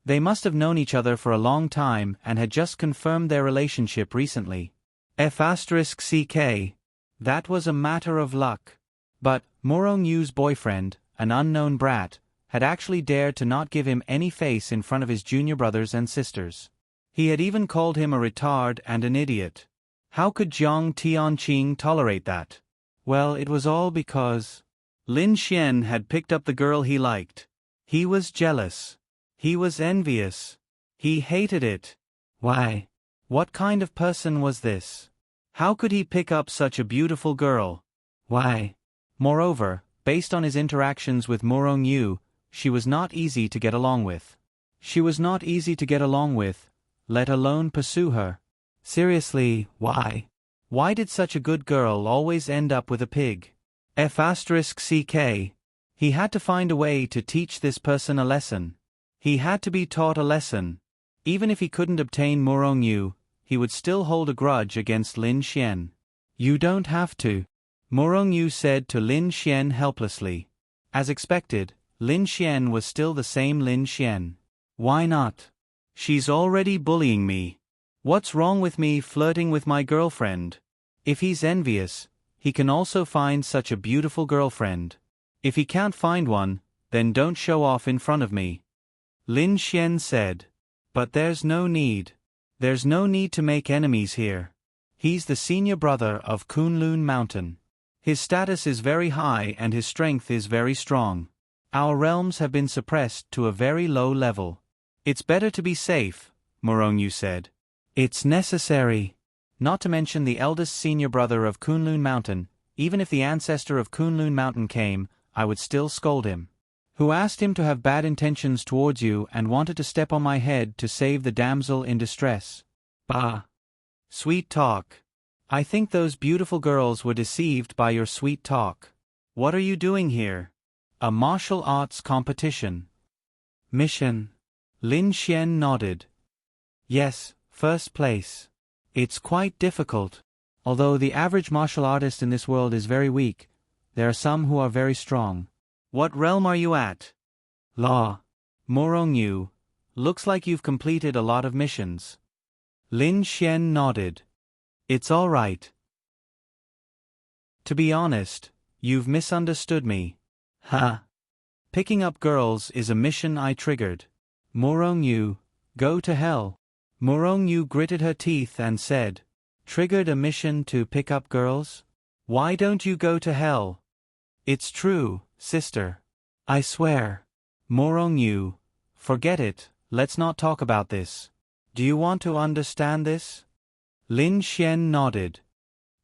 They must have known each other for a long time and had just confirmed their relationship recently. F***CK. That was a matter of luck. But Morong Yu's boyfriend, an unknown brat, had actually dared to not give him any face in front of his junior brothers and sisters. He had even called him a retard and an idiot. How could Jiang Tianqing tolerate that? Well, it was all because Lin Xian had picked up the girl he liked. He was jealous. He was envious. He hated it. Why? What kind of person was this? How could he pick up such a beautiful girl? Why? Moreover, based on his interactions with Morong Yu, she was not easy to get along with. She was not easy to get along with, let alone pursue her. Seriously, why? Why did such a good girl always end up with a pig? F***CK. He had to find a way to teach this person a lesson. He had to be taught a lesson. Even if he couldn't obtain Morong Yu, he would still hold a grudge against Lin Xian. You don't have to, Morong Yu said to Lin Xian helplessly. As expected, Lin Xian was still the same Lin Xian. Why not? She's already bullying me. What's wrong with me flirting with my girlfriend? If he's envious, he can also find such a beautiful girlfriend. If he can't find one, then don't show off in front of me. Lin Xian said. But there's no need. There's no need to make enemies here. He's the senior brother of Kunlun Mountain. His status is very high and his strength is very strong. Our realms have been suppressed to a very low level. It's better to be safe, Morong Yu said. It's necessary. Not to mention the eldest senior brother of Kunlun Mountain, even if the ancestor of Kunlun Mountain came, I would still scold him. Who asked him to have bad intentions towards you and wanted to step on my head to save the damsel in distress. Bah! Sweet talk. I think those beautiful girls were deceived by your sweet talk. What are you doing here? A martial arts competition. Mission. Lin Xian nodded. Yes, first place. It's quite difficult. Although the average martial artist in this world is very weak, there are some who are very strong. What realm are you at? Law. Morongyu. Looks like you've completed a lot of missions. Lin Xian nodded. It's all right. To be honest, you've misunderstood me. Ha. Picking up girls is a mission I triggered. Morongyu, go to hell. Morongyu gritted her teeth and said, triggered a mission to pick up girls? Why don't you go to hell? It's true, sister. I swear. Morongyu, forget it, let's not talk about this. Do you want to understand this? Lin Xian nodded.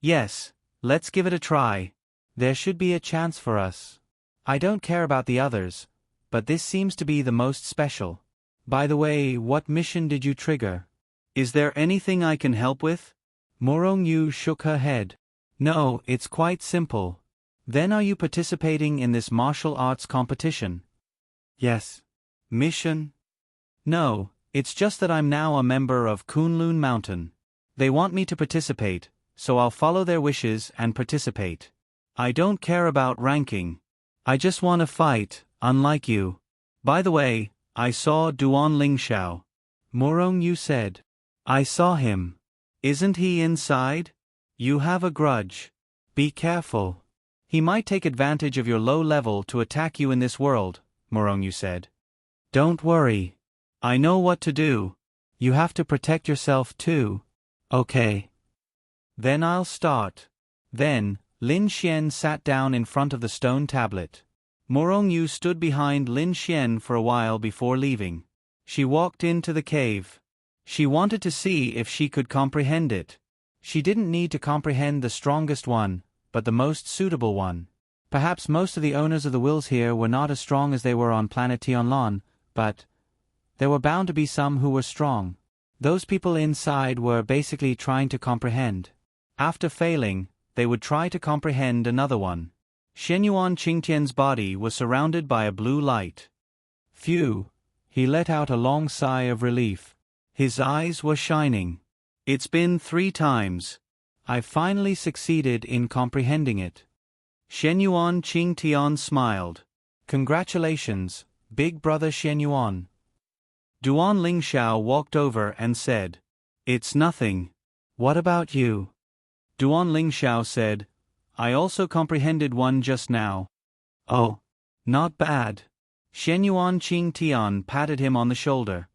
Yes, let's give it a try. There should be a chance for us. I don't care about the others, but this seems to be the most special. By the way, what mission did you trigger? Is there anything I can help with? Morongyu shook her head. No, it's quite simple. Then are you participating in this martial arts competition? Yes. Mission? No, it's just that I'm now a member of Kunlun Mountain. They want me to participate, so I'll follow their wishes and participate. I don't care about ranking. I just want to fight, unlike you. By the way, I saw Duan Lingxiao. Morongyu said. I saw him. Isn't he inside? You have a grudge. Be careful. He might take advantage of your low level to attack you in this world, Morongyu said. Don't worry. I know what to do. You have to protect yourself too. Okay. Then I'll start. Then, Lin Xian sat down in front of the stone tablet. Morongyu stood behind Lin Xian for a while before leaving. She walked into the cave. She wanted to see if she could comprehend it. She didn't need to comprehend the strongest one, but the most suitable one. Perhaps most of the owners of the wills here were not as strong as they were on planet Tianlon, but there were bound to be some who were strong. Those people inside were basically trying to comprehend. After failing, they would try to comprehend another one. Shenyuan Qingtian's body was surrounded by a blue light. Phew! He let out a long sigh of relief. His eyes were shining. It's been 3 times. I finally succeeded in comprehending it. Shenyuan Qingtian smiled. Congratulations, big brother Shenyuan. Duan Lingxiao walked over and said, It's nothing. What about you? Duan Lingxiao said, I also comprehended one just now. Oh. Not bad. Shenyuan Qingtian patted him on the shoulder.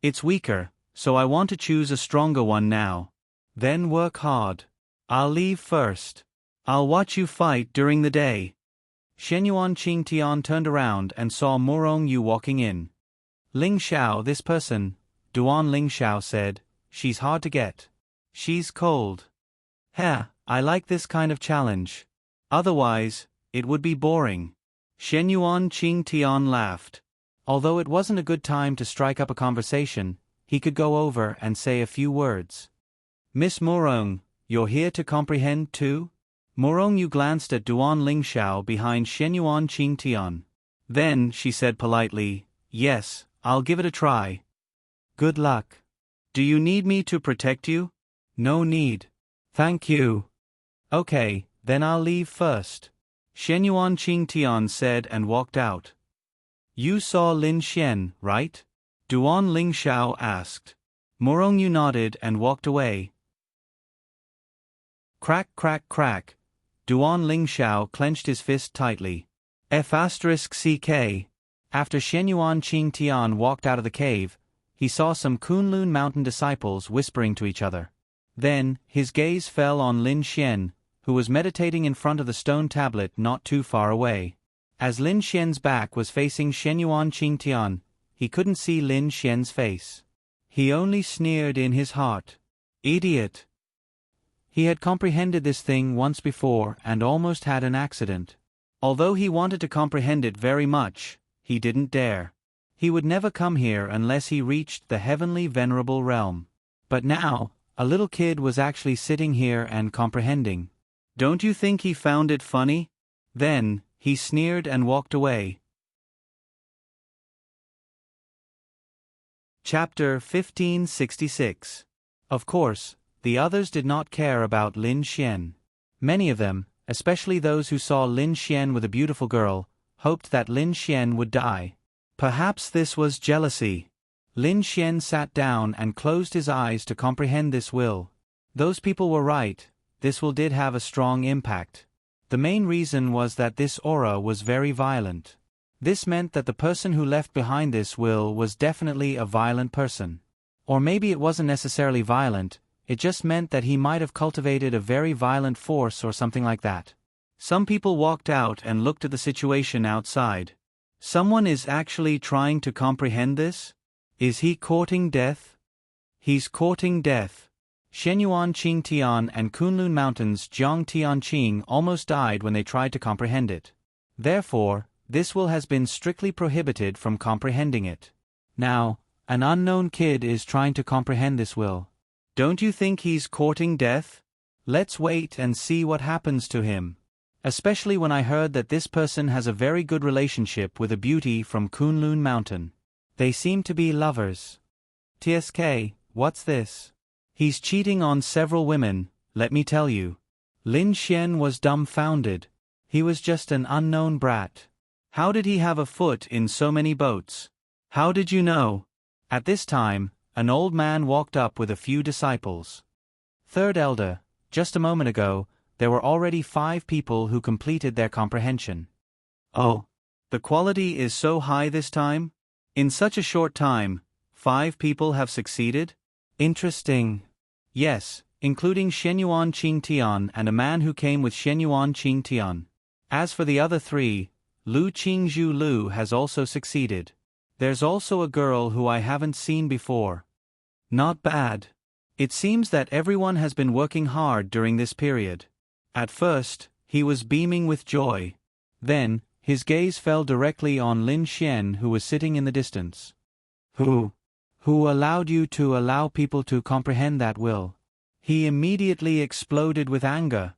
It's weaker, so I want to choose a stronger one now. Then work hard. I'll leave first. I'll watch you fight during the day. Shenyuan Qingtian turned around and saw Morongyu walking in. Ling Xiao, this person, Duan Lingxiao said, she's hard to get. She's cold. Heh, I like this kind of challenge. Otherwise, it would be boring. Shenyuan Qingtian laughed. Although it wasn't a good time to strike up a conversation, he could go over and say a few words. Miss Morong, you're here to comprehend too? Morongyu glanced at Duan Lingxiao behind Shenyuan Qingtian. Then, she said politely, Yes, I'll give it a try. Good luck. Do you need me to protect you? No need. Thank you. Okay, then I'll leave first. Shenyuan Qingtian said and walked out. You saw Lin Xian, right? Duan Lingxiao asked. Morongyu nodded and walked away. Crack, crack, crack. Duan Lingxiao clenched his fist tightly. F***CK. After Shenyuan Qingtian walked out of the cave, he saw some Kunlun Mountain disciples whispering to each other. Then, his gaze fell on Lin Xian, who was meditating in front of the stone tablet not too far away. As Lin Xian's back was facing Shenyuan Qingtian, he couldn't see Lin Xian's face. He only sneered in his heart. Idiot! He had comprehended this thing once before and almost had an accident. Although he wanted to comprehend it very much, he didn't dare. He would never come here unless he reached the heavenly venerable realm. But now, a little kid was actually sitting here and comprehending. Don't you think he found it funny? Then, he sneered and walked away. Chapter 1566. Of course, the others did not care about Lin Xian. Many of them, especially those who saw Lin Xian with a beautiful girl, hoped that Lin Xian would die. Perhaps this was jealousy. Lin Xian sat down and closed his eyes to comprehend this will. Those people were right, this will did have a strong impact. The main reason was that this aura was very violent. This meant that the person who left behind this will was definitely a violent person. Or maybe it wasn't necessarily violent, it just meant that he might have cultivated a very violent force or something like that. Some people walked out and looked at the situation outside. Someone is actually trying to comprehend this? Is he courting death? He's courting death. Shenyuan Qingtian and Kunlun Mountains Jiang Tianqing almost died when they tried to comprehend it. Therefore, this will has been strictly prohibited from comprehending it. Now, an unknown kid is trying to comprehend this will. Don't you think he's courting death? Let's wait and see what happens to him. Especially when I heard that this person has a very good relationship with a beauty from Kunlun Mountain. They seem to be lovers. TSK, what's this? He's cheating on several women, let me tell you. Lin Xian was dumbfounded. He was just an unknown brat. How did he have a foot in so many boats? How did you know? At this time, an old man walked up with a few disciples. Third elder, just a moment ago, there were already 5 people who completed their comprehension. Oh, the quality is so high this time? In such a short time, 5 people have succeeded? Interesting. Yes, including Shenyuan Qingtian and a man who came with Shenyuan Qingtian. As for the other 3, Lu Qingzhu Lu has also succeeded. There's also a girl who I haven't seen before. Not bad. It seems that everyone has been working hard during this period. At first, he was beaming with joy. Then, his gaze fell directly on Lin Xian, who was sitting in the distance. Who allowed you to allow people to comprehend that will? He immediately exploded with anger.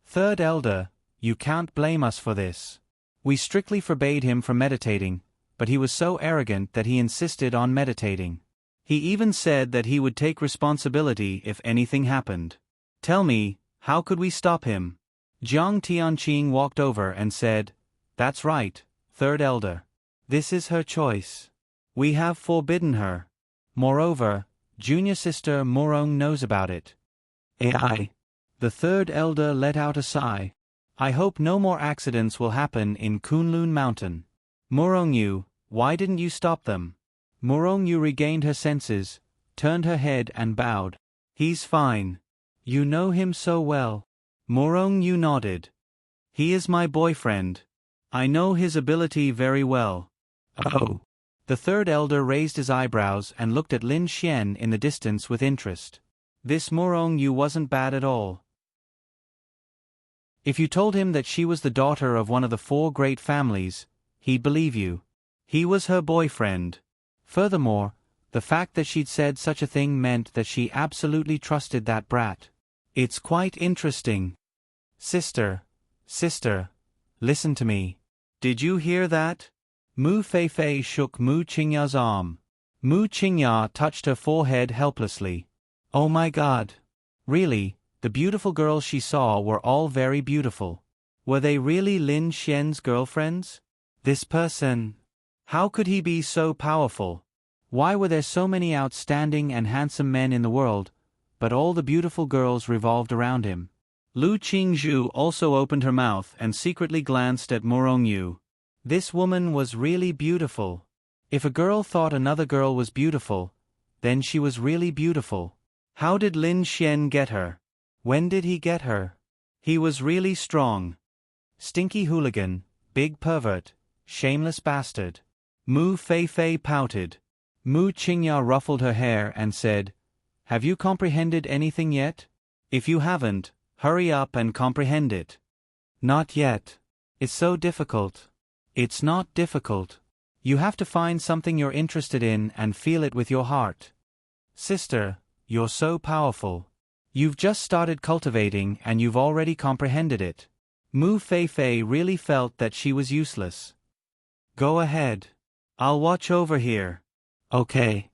Third elder, you can't blame us for this. We strictly forbade him from meditating, but he was so arrogant that he insisted on meditating. He even said that he would take responsibility if anything happened. Tell me, how could we stop him? Jiang Tianqing walked over and said, That's right, third elder. This is her choice. We have forbidden her. Moreover, junior sister Morong knows about it. AI. The third elder let out a sigh. I hope no more accidents will happen in Kunlun Mountain. Morongyu, why didn't you stop them? Morongyu regained her senses, turned her head and bowed. He's fine. You know him so well. Morongyu nodded. He is my boyfriend. I know his ability very well. Oh. The third elder raised his eyebrows and looked at Lin Xian in the distance with interest. This Morongyu wasn't bad at all. If you told him that she was the daughter of one of the 4 great families, he'd believe you. He was her boyfriend. Furthermore, the fact that she'd said such a thing meant that she absolutely trusted that brat. It's quite interesting. Sister, listen to me. Did you hear that? Mu Feifei shook Mu Qingya's arm. Mu Qingya touched her forehead helplessly. Oh my God. Really, the beautiful girls she saw were all very beautiful. Were they really Lin Xian's girlfriends? This person. How could he be so powerful? Why were there so many outstanding and handsome men in the world, but all the beautiful girls revolved around him? Lu Qingzhu also opened her mouth and secretly glanced at Morongyu. This woman was really beautiful. If a girl thought another girl was beautiful, then she was really beautiful. How did Lin Xian get her? When did he get her? He was really strong. Stinky hooligan, big pervert, shameless bastard. Mu Feifei pouted. Mu Qingya ruffled her hair and said, Have you comprehended anything yet? If you haven't, hurry up and comprehend it. Not yet. It's so difficult. It's not difficult. You have to find something you're interested in and feel it with your heart. Sister, you're so powerful. You've just started cultivating and you've already comprehended it. Mu Feifei really felt that she was useless. Go ahead. I'll watch over here. Okay.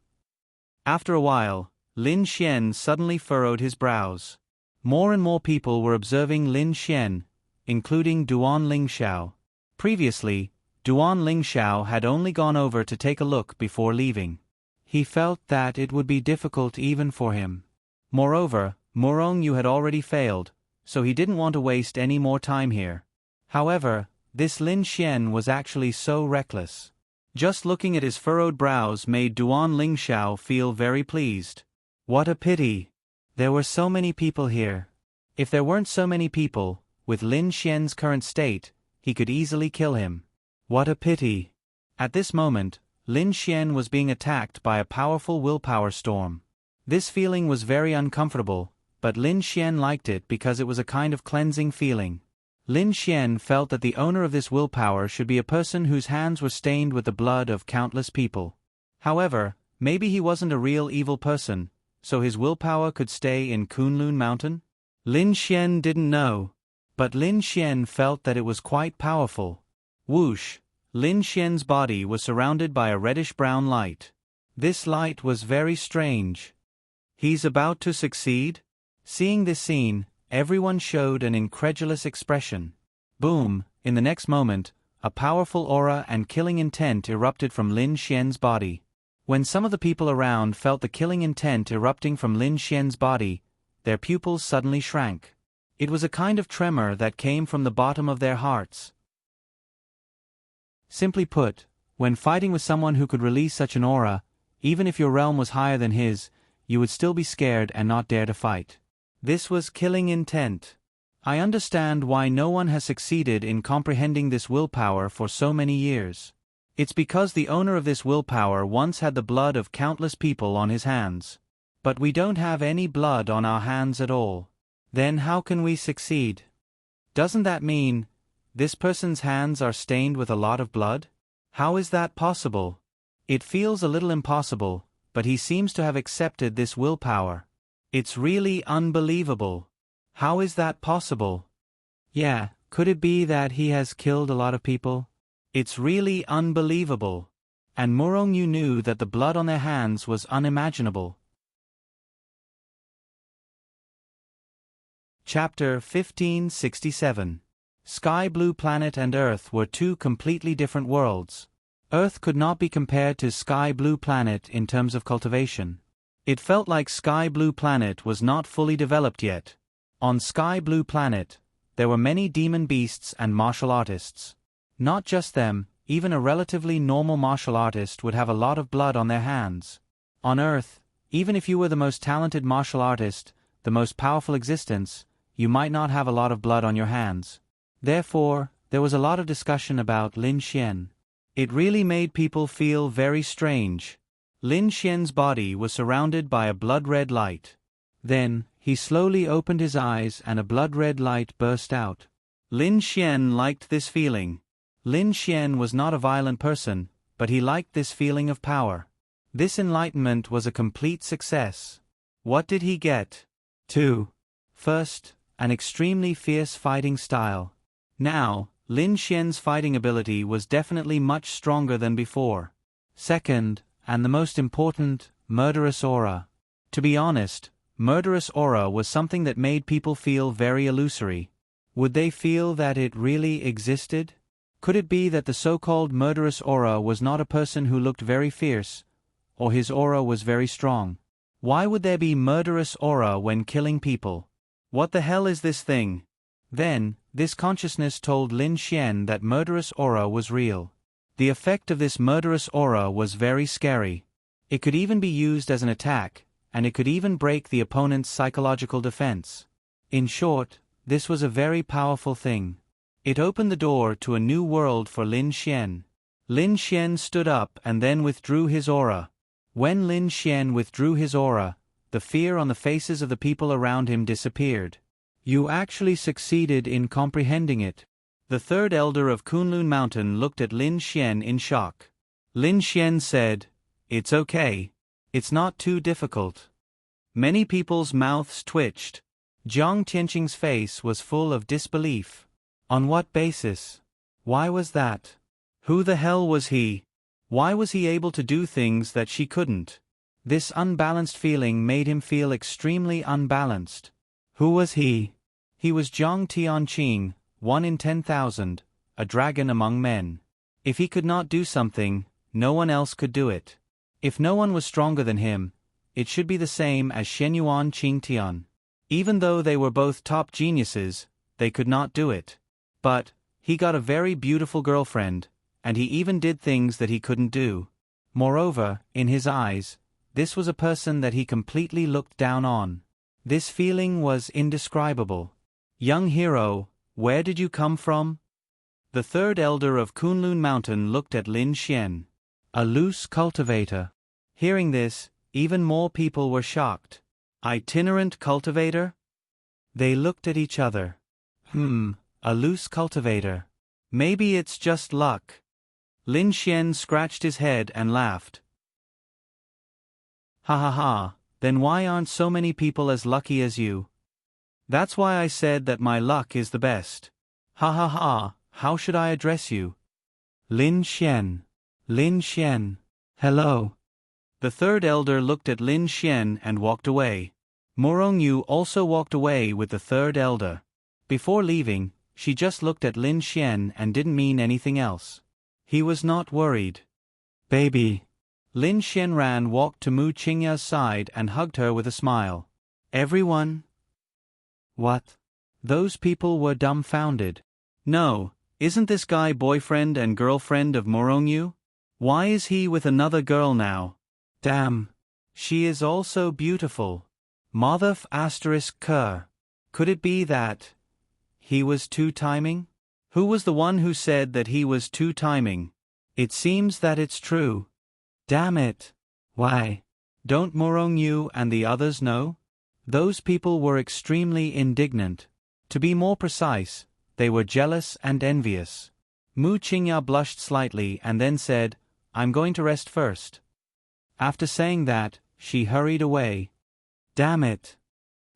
After a while, Lin Xian suddenly furrowed his brows. More and more people were observing Lin Xian, including Duan Lingxiao. Previously, Duan Lingxiao had only gone over to take a look before leaving. He felt that it would be difficult even for him. Moreover, Murong Yu had already failed, so he didn't want to waste any more time here. However, this Lin Xian was actually so reckless. Just looking at his furrowed brows made Duan Lingxiao feel very pleased. What a pity! There were so many people here. If there weren't so many people, with Lin Xian's current state, he could easily kill him. What a pity! At this moment, Lin Xian was being attacked by a powerful willpower storm. This feeling was very uncomfortable, but Lin Xian liked it because it was a kind of cleansing feeling. Lin Xian felt that the owner of this willpower should be a person whose hands were stained with the blood of countless people. However, maybe he wasn't a real evil person, so his willpower could stay in Kunlun Mountain? Lin Xian didn't know. But Lin Xian felt that it was quite powerful. Whoosh! Lin Xian's body was surrounded by a reddish-brown light. This light was very strange. He's about to succeed? Seeing this scene, everyone showed an incredulous expression. Boom! In the next moment, a powerful aura and killing intent erupted from Lin Xian's body. When some of the people around felt the killing intent erupting from Lin Xian's body, their pupils suddenly shrank. It was a kind of tremor that came from the bottom of their hearts. Simply put, when fighting with someone who could release such an aura, even if your realm was higher than his, you would still be scared and not dare to fight. This was killing intent. I understand why no one has succeeded in comprehending this willpower for so many years. It's because the owner of this willpower once had the blood of countless people on his hands. But we don't have any blood on our hands at all. Then how can we succeed? Doesn't that mean this person's hands are stained with a lot of blood? How is that possible? It feels a little impossible, but he seems to have accepted this willpower. It's really unbelievable. How is that possible? Yeah, could it be that he has killed a lot of people? It's really unbelievable. And Murong Yu knew that the blood on their hands was unimaginable. Chapter 1567. Sky Blue Planet and Earth were two completely different worlds. Earth could not be compared to Sky Blue Planet in terms of cultivation. It felt like Sky Blue Planet was not fully developed yet. On Sky Blue Planet, there were many demon beasts and martial artists. Not just them, even a relatively normal martial artist would have a lot of blood on their hands. On Earth, even if you were the most talented martial artist, the most powerful existence, you might not have a lot of blood on your hands. Therefore, there was a lot of discussion about Lin Xian. It really made people feel very strange. Lin Xian's body was surrounded by a blood-red light. Then, he slowly opened his eyes and a blood-red light burst out. Lin Xian liked this feeling. Lin Xian was not a violent person, but he liked this feeling of power. This enlightenment was a complete success. What did he get? 2. First, an extremely fierce fighting style. Now, Lin Xian's fighting ability was definitely much stronger than before. Second, and the most important, murderous aura. To be honest, murderous aura was something that made people feel very illusory. Would they feel that it really existed? Could it be that the so-called murderous aura was not a person who looked very fierce, or his aura was very strong? Why would there be murderous aura when killing people? What the hell is this thing? Then, this consciousness told Lin Xian that murderous aura was real. The effect of this murderous aura was very scary. It could even be used as an attack, and it could even break the opponent's psychological defense. In short, this was a very powerful thing. It opened the door to a new world for Lin Xian. Lin Xian stood up and then withdrew his aura. When Lin Xian withdrew his aura, the fear on the faces of the people around him disappeared. You actually succeeded in comprehending it. The third elder of Kunlun Mountain looked at Lin Xian in shock. Lin Xian said, "It's okay. It's not too difficult." Many people's mouths twitched. Jiang Tianqing's face was full of disbelief. On what basis? Why was that? Who the hell was he? Why was he able to do things that she couldn't? This unbalanced feeling made him feel extremely unbalanced. Who was he? He was Jiang Tianqing, 1 in 10,000, a dragon among men. If he could not do something, no one else could do it. If no one was stronger than him, it should be the same as Shenyuan Qingtian. Even though they were both top geniuses, they could not do it. But he got a very beautiful girlfriend, and he even did things that he couldn't do. Moreover, in his eyes, this was a person that he completely looked down on. This feeling was indescribable. Young hero, where did you come from? The third elder of Kunlun Mountain looked at Lin Xian, a loose cultivator. Hearing this, even more people were shocked. Itinerant cultivator? They looked at each other. A loose cultivator. Maybe it's just luck. Lin Xian scratched his head and laughed. Ha ha ha, then why aren't so many people as lucky as you? That's why I said that my luck is the best. Ha ha ha, how should I address you? Lin Xian. Lin Xian. Hello. The third elder looked at Lin Xian and walked away. Morongyu also walked away with the third elder. Before leaving, she just looked at Lin Xian and didn't mean anything else. He was not worried. Baby. Lin Xianran walked to Mu Qingya's side and hugged her with a smile. Everyone? What? Those people were dumbfounded. No, isn't this guy boyfriend and girlfriend of Morongyu? Why is he with another girl now? Damn. She is also beautiful. Madhav ***. Could it be that he was two-timing? Who was the one who said that he was two-timing? It seems that it's true. Damn it. Why? Don't Morongyu and the others know? Those people were extremely indignant. To be more precise, they were jealous and envious. Mu Qingya blushed slightly and then said, I'm going to rest first. After saying that, she hurried away. Damn it.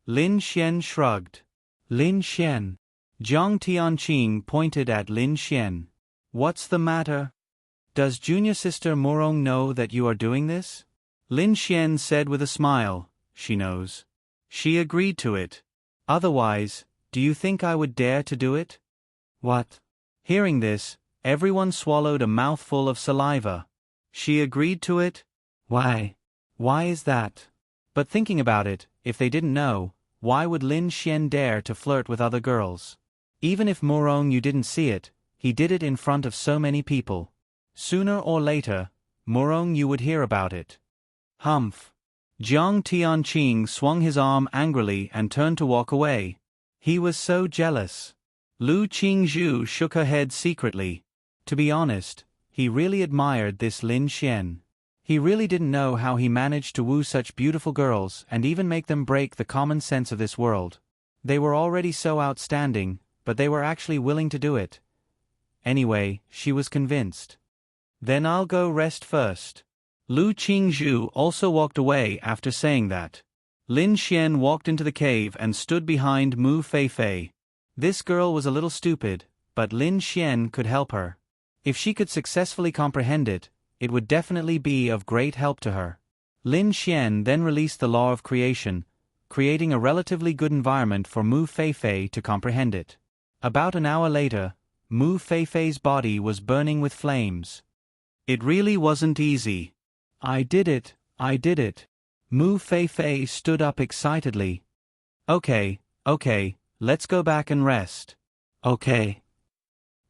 Lin Xian shrugged. Lin Xian. Jiang Tianqing pointed at Lin Xian. What's the matter? Does junior sister Morong know that you are doing this? Lin Xian said with a smile, she knows. She agreed to it. Otherwise, do you think I would dare to do it? What? Hearing this, everyone swallowed a mouthful of saliva. She agreed to it? Why? Why is that? But thinking about it, if they didn't know, why would Lin Xian dare to flirt with other girls? Even if Morongyu didn't see it, he did it in front of so many people. Sooner or later, Morongyu would hear about it. Humph. Jiang Tianqing swung his arm angrily and turned to walk away. He was so jealous. Lu Qingzhu shook her head secretly. To be honest, he really admired this Lin Xian. He really didn't know how he managed to woo such beautiful girls and even make them break the common sense of this world. They were already so outstanding, but they were actually willing to do it. Anyway, she was convinced. Then I'll go rest first. Lu Qingzhu also walked away after saying that. Lin Xian walked into the cave and stood behind Mu Feifei. This girl was a little stupid, but Lin Xian could help her. If she could successfully comprehend it, it would definitely be of great help to her. Lin Xian then released the law of creation, creating a relatively good environment for Mu Feifei to comprehend it. About an hour later, Mu Feifei's body was burning with flames. It really wasn't easy. I did it, I did it. Mu Feifei stood up excitedly. Okay, let's go back and rest. Okay.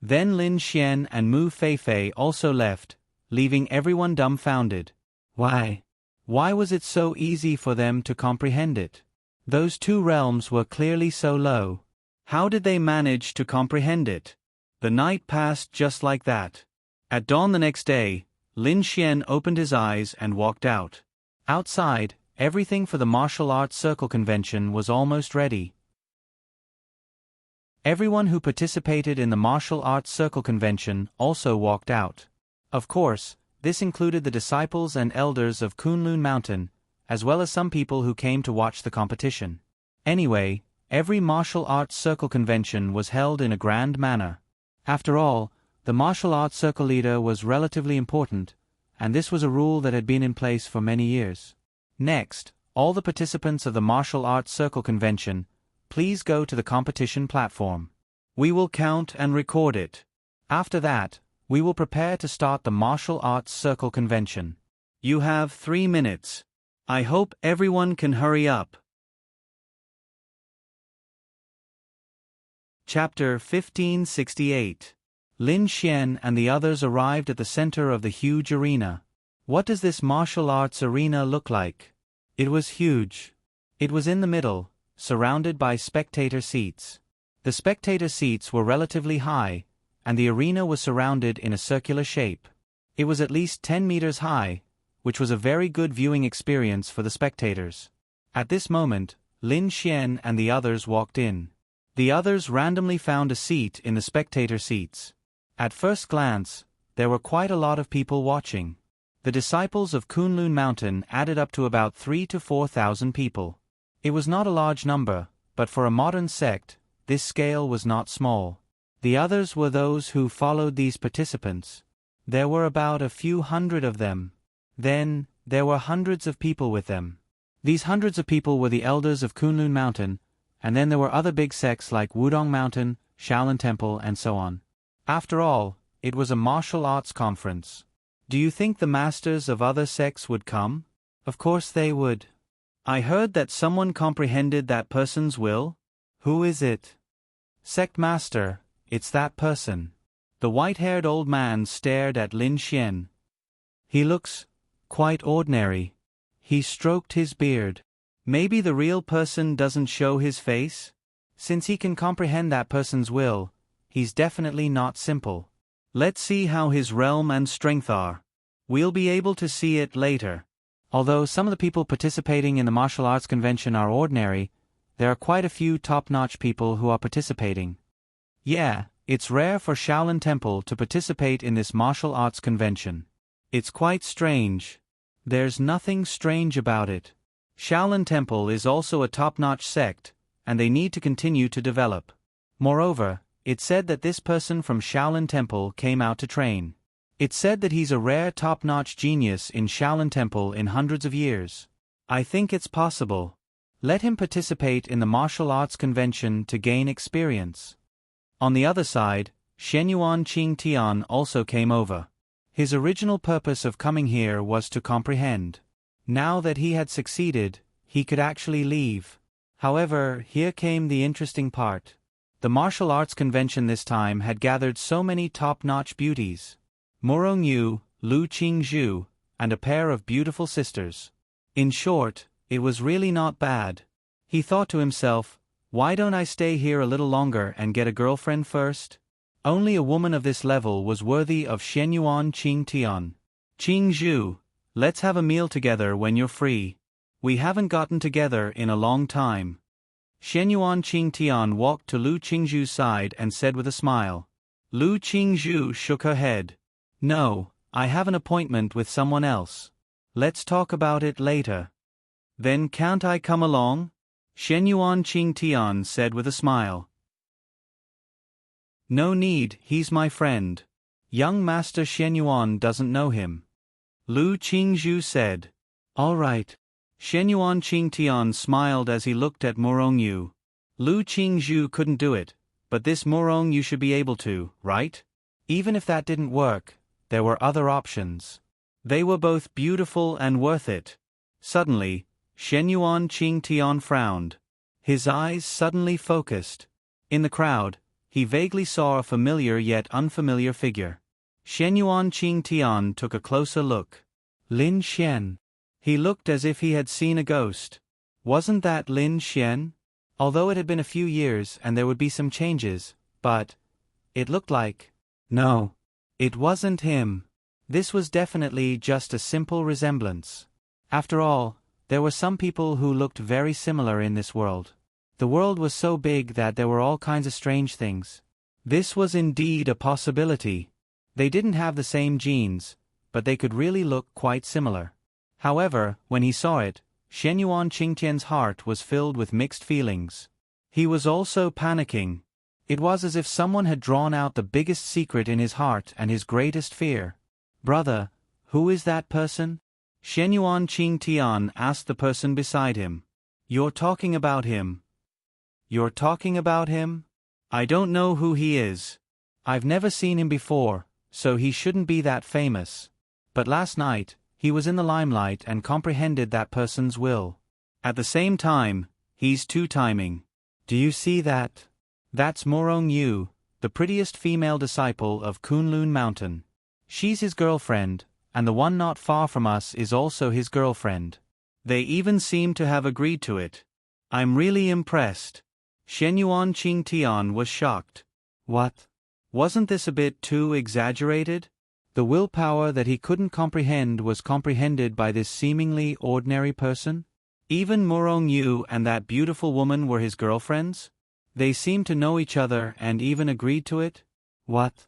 Then Lin Xian and Mu Feifei also left, leaving everyone dumbfounded. Why? Why was it so easy for them to comprehend it? Those two realms were clearly so low. How did they manage to comprehend it? The night passed just like that. At dawn the next day, Lin Xian opened his eyes and walked out. Outside, everything for the martial arts circle convention was almost ready. Everyone who participated in the martial arts circle convention also walked out. Of course, this included the disciples and elders of Kunlun Mountain, as well as some people who came to watch the competition. Anyway, every martial arts circle convention was held in a grand manner. After all, the martial arts circle leader was relatively important, and this was a rule that had been in place for many years. Next, all the participants of the martial arts circle convention, please go to the competition platform. We will count and record it. After that, We will prepare to start the martial arts circle convention. You have 3 minutes. I hope everyone can hurry up. Chapter 1568. Lin Xian and the others arrived at the center of the huge arena. What does this martial arts arena look like? It was huge. It was in the middle, surrounded by spectator seats. The spectator seats were relatively high, and the arena was surrounded in a circular shape. It was at least 10 meters high, which was a very good viewing experience for the spectators. At this moment, Lin Xian and the others walked in. The others randomly found a seat in the spectator seats. At first glance, there were quite a lot of people watching. The disciples of Kunlun Mountain added up to about 3,000 to 4,000 people. It was not a large number, but for a modern sect, this scale was not small. The others were those who followed these participants. There were about a few hundred of them. Then, there were hundreds of people with them. These hundreds of people were the elders of Kunlun Mountain, and then there were other big sects like Wudong Mountain, Shaolin Temple, and so on. After all, it was a martial arts conference. Do you think the masters of other sects would come? Of course they would. I heard that someone comprehended that person's will. Who is it? Sect master, it's that person. The white-haired old man stared at Lin Xian. He looks quite ordinary. He stroked his beard. Maybe the real person doesn't show his face? Since he can comprehend that person's will, he's definitely not simple. Let's see how his realm and strength are. We'll be able to see it later. Although some of the people participating in the martial arts convention are ordinary, there are quite a few top-notch people who are participating. Yeah, it's rare for Shaolin Temple to participate in this martial arts convention. It's quite strange. There's nothing strange about it. Shaolin Temple is also a top-notch sect, and they need to continue to develop. Moreover, it's said that this person from Shaolin Temple came out to train. It's said that he's a rare top-notch genius in Shaolin Temple in hundreds of years. I think it's possible. Let him participate in the martial arts convention to gain experience. On the other side, Shenyuan Qingtian also came over. His original purpose of coming here was to comprehend. Now that he had succeeded, he could actually leave. However, here came the interesting part. The martial arts convention this time had gathered so many top-notch beauties. Murong Yu, Lu Qingzhu, and a pair of beautiful sisters. In short, it was really not bad. He thought to himself, why don't I stay here a little longer and get a girlfriend first? Only a woman of this level was worthy of Shenyuan Qingtian. Qingzhu, let's have a meal together when you're free. We haven't gotten together in a long time. Shenyuan Qingtian walked to Lu Qingzhu's side and said with a smile. Lu Qingzhu shook her head. No, I have an appointment with someone else. Let's talk about it later. Then can't I come along? Shenyuan Qingtian said with a smile. No need, he's my friend. Young Master Shenyuan doesn't know him. Lu Qingzhu said. All right. Shenyuan Qingtian smiled as he looked at Murong Yu. Lu Qingzhu couldn't do it, but this Murong Yu should be able to, right? Even if that didn't work, there were other options. They were both beautiful and worth it. Suddenly, Shenyuan Qingtian frowned. His eyes suddenly focused. In the crowd, he vaguely saw a familiar yet unfamiliar figure. Shenyuan Qingtian took a closer look. Lin Xian. He looked as if he had seen a ghost. Wasn't that Lin Xian? Although it had been a few years and there would be some changes, but it looked like... No. It wasn't him. This was definitely just a simple resemblance. After all, there were some people who looked very similar in this world. The world was so big that there were all kinds of strange things. This was indeed a possibility. They didn't have the same genes, but they could really look quite similar. However, when he saw it, Shenyuan Qingtian's heart was filled with mixed feelings. He was also panicking. It was as if someone had drawn out the biggest secret in his heart and his greatest fear. Brother, who is that person? Shenyuan Qingtian asked the person beside him. You're talking about him. You're talking about him? I don't know who he is. I've never seen him before, so he shouldn't be that famous. But last night, he was in the limelight and comprehended that person's will. At the same time, he's two-timing. Do you see that? That's Morong Yu, the prettiest female disciple of Kunlun Mountain. She's his girlfriend, and the one not far from us is also his girlfriend. They even seem to have agreed to it. I'm really impressed. Shenyuan Qingtian was shocked. What? Wasn't this a bit too exaggerated? The willpower that he couldn't comprehend was comprehended by this seemingly ordinary person? Even Morong Yu and that beautiful woman were his girlfriends? They seemed to know each other and even agreed to it? What?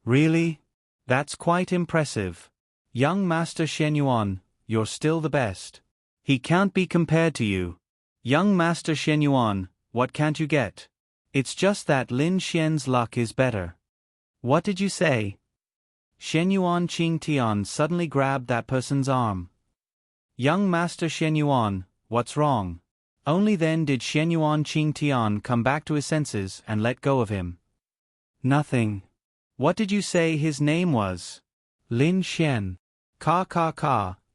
Really? That's quite impressive. Young Master Shenyuan, you're still the best. He can't be compared to you. Young Master Shenyuan, what can't you get? It's just that Lin Xian's luck is better. What did you say? Shenyuan Qingtian suddenly grabbed that person's arm. Young Master Shenyuan, what's wrong? Only then did Shenyuan Qingtian come back to his senses and let go of him. Nothing. What did you say his name was? Lin Xian. Ka.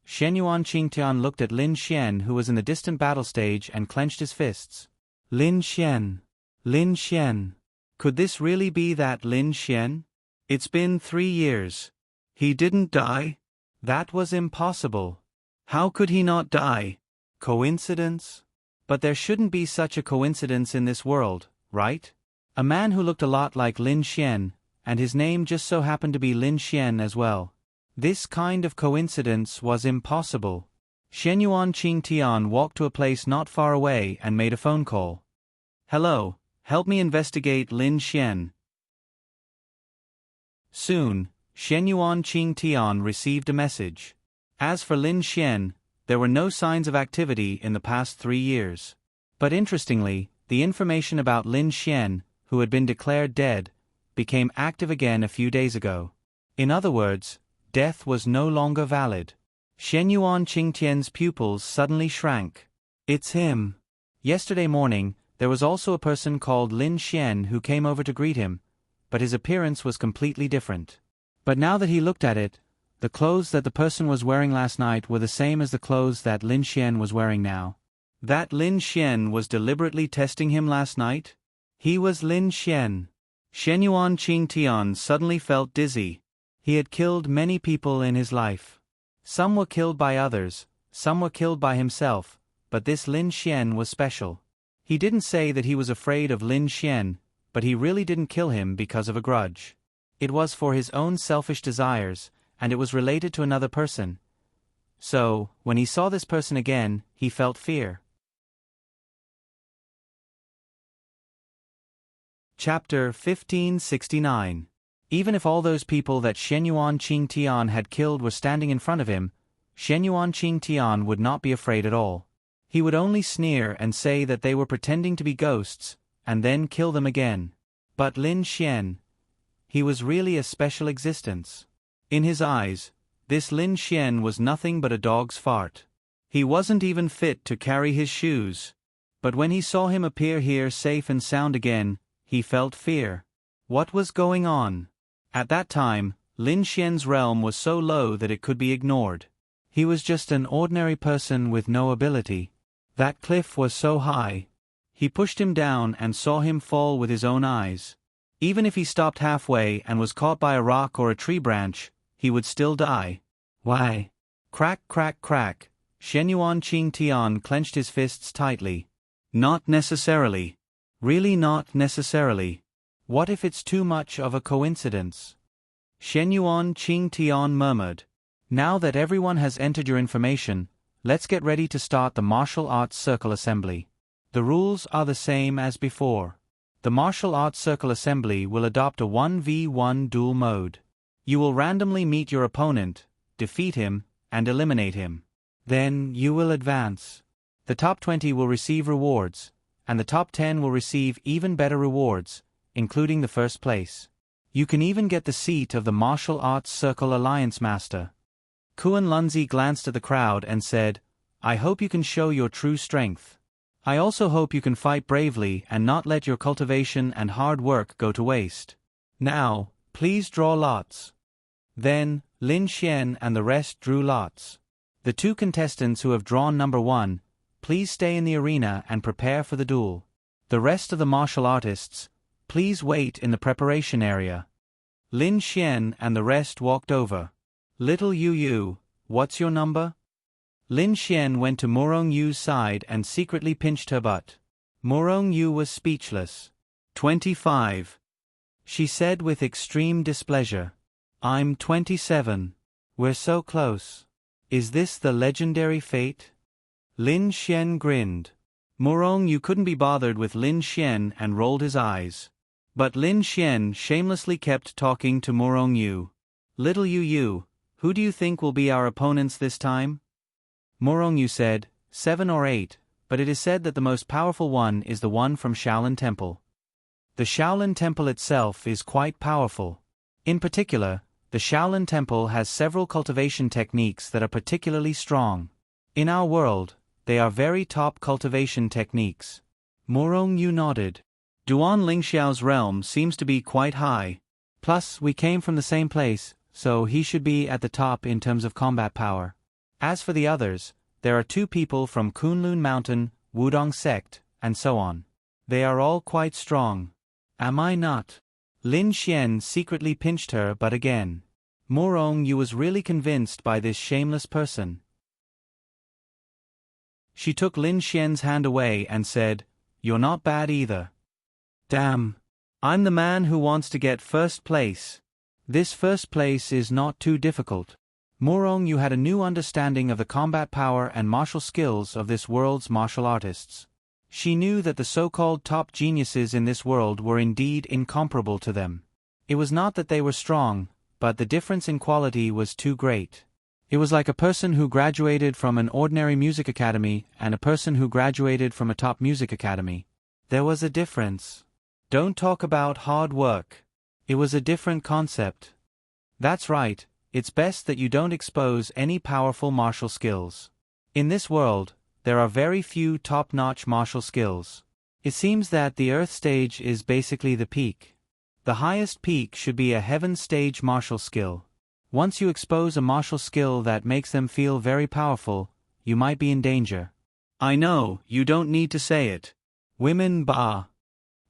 Shenyuan Qingtian looked at Lin Xian, who was in the distant battle stage, and clenched his fists. Lin Xian. Lin Xian. Could this really be that Lin Xian? It's been 3 years. He didn't die? That was impossible. How could he not die? Coincidence? But there shouldn't be such a coincidence in this world, right? A man who looked a lot like Lin Xian, and his name just so happened to be Lin Xian as well. This kind of coincidence was impossible. Shenyuan Qingtian walked to a place not far away and made a phone call. Hello, help me investigate Lin Xian. Soon, Shenyuan Qingtian received a message. As for Lin Xian, there were no signs of activity in the past 3 years. But interestingly, the information about Lin Xian, who had been declared dead, became active again a few days ago. In other words, death was no longer valid. Shenyuan Qingtian's pupils suddenly shrank. It's him. Yesterday morning, there was also a person called Lin Xian who came over to greet him, but his appearance was completely different. But now that he looked at it, the clothes that the person was wearing last night were the same as the clothes that Lin Xian was wearing now. That Lin Xian was deliberately testing him last night? He was Lin Xian. Shenyuan Qingtian suddenly felt dizzy. He had killed many people in his life. Some were killed by others, some were killed by himself, but this Lin Xian was special. He didn't say that he was afraid of Lin Xian, but he really didn't kill him because of a grudge. It was for his own selfish desires, and it was related to another person. So, when he saw this person again, he felt fear. Chapter 1569. Even if all those people that Shenyuan Qingtian had killed were standing in front of him, Shenyuan Qingtian would not be afraid at all. He would only sneer and say that they were pretending to be ghosts, and then kill them again. But Lin Xian, he was really a special existence. In his eyes, this Lin Xian was nothing but a dog's fart. He wasn't even fit to carry his shoes. But when he saw him appear here safe and sound again, he felt fear. What was going on? At that time, Lin Xian's realm was so low that it could be ignored. He was just an ordinary person with no ability. That cliff was so high. He pushed him down and saw him fall with his own eyes. Even if he stopped halfway and was caught by a rock or a tree branch, he would still die. Why? Crack, crack, crack. Shenyuan Qingtian clenched his fists tightly. Not necessarily. Really not necessarily. What if it's too much of a coincidence? Shenyuan Qingtian murmured. Now that everyone has entered your information, let's get ready to start the martial arts circle assembly. The rules are the same as before. The martial arts circle assembly will adopt a 1v1 duel mode. You will randomly meet your opponent, defeat him, and eliminate him. Then you will advance. The top 20 will receive rewards, and the top 10 will receive even better rewards, including the first place. You can even get the seat of the Martial Arts Circle Alliance Master. Kuan Lunzi glanced at the crowd and said, I hope you can show your true strength. I also hope you can fight bravely and not let your cultivation and hard work go to waste. Now, please draw lots. Then, Lin Xian and the rest drew lots. The 2 contestants who have drawn number 1, please stay in the arena and prepare for the duel. The rest of the martial artists, please wait in the preparation area. Lin Xian and the rest walked over. Little Yu, what's your number? Lin Xian went to Morong Yu's side and secretly pinched her butt. Morong Yu was speechless. 25. She said with extreme displeasure. I'm 27. We're so close. Is this the legendary fate? Lin Xian grinned. Morong Yu couldn't be bothered with Lin Xian and rolled his eyes. But Lin Xian shamelessly kept talking to Morong Yu. Little Yu, who do you think will be our opponents this time? Morong Yu said, 7 or 8, but it is said that the most powerful one is the one from Shaolin Temple. The Shaolin Temple itself is quite powerful. In particular, the Shaolin Temple has several cultivation techniques that are particularly strong. In our world, they are very top cultivation techniques. Morong Yu nodded. Duan Lingxiao's realm seems to be quite high. Plus, we came from the same place, so he should be at the top in terms of combat power. As for the others, there are 2 people from Kunlun Mountain, Wudong Sect, and so on. They are all quite strong. Am I not? Lin Xian secretly pinched her butt again. Morong Yu was really convinced by this shameless person. She took Lin Xian's hand away and said, You're not bad either. Damn. I'm the man who wants to get first place. This first place is not too difficult. Morong Yu had a new understanding of the combat power and martial skills of this world's martial artists. She knew that the so-called top geniuses in this world were indeed incomparable to them. It was not that they were strong, but the difference in quality was too great. It was like a person who graduated from an ordinary music academy and a person who graduated from a top music academy. There was a difference. Don't talk about hard work. It was a different concept. That's right, it's best that you don't expose any powerful martial skills. In this world, there are very few top-notch martial skills. It seems that the Earth stage is basically the peak. The highest peak should be a heaven stage martial skill. Once you expose a martial skill that makes them feel very powerful, you might be in danger. I know, you don't need to say it. Women bah.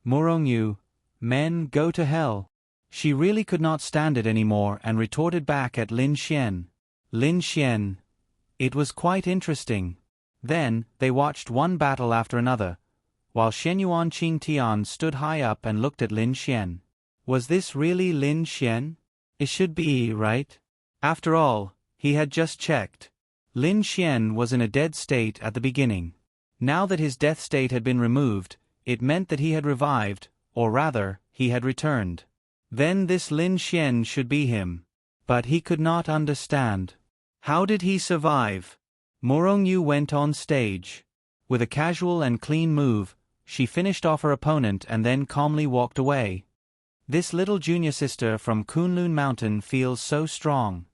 Morong Yu, men go to hell. She really could not stand it anymore and retorted back at Lin Xian. Lin Xian. It was quite interesting. Then, they watched one battle after another, while Shenyuan Qingtian stood high up and looked at Lin Xian. Was this really Lin Xian? It should be, right? After all, he had just checked. Lin Xian was in a dead state at the beginning. Now that his death state had been removed, it meant that he had revived, or rather, he had returned. Then this Lin Xian should be him. But he could not understand. How did he survive? Morong Yu went on stage. With a casual and clean move, she finished off her opponent and then calmly walked away. This little junior sister from Kunlun Mountain feels so strong.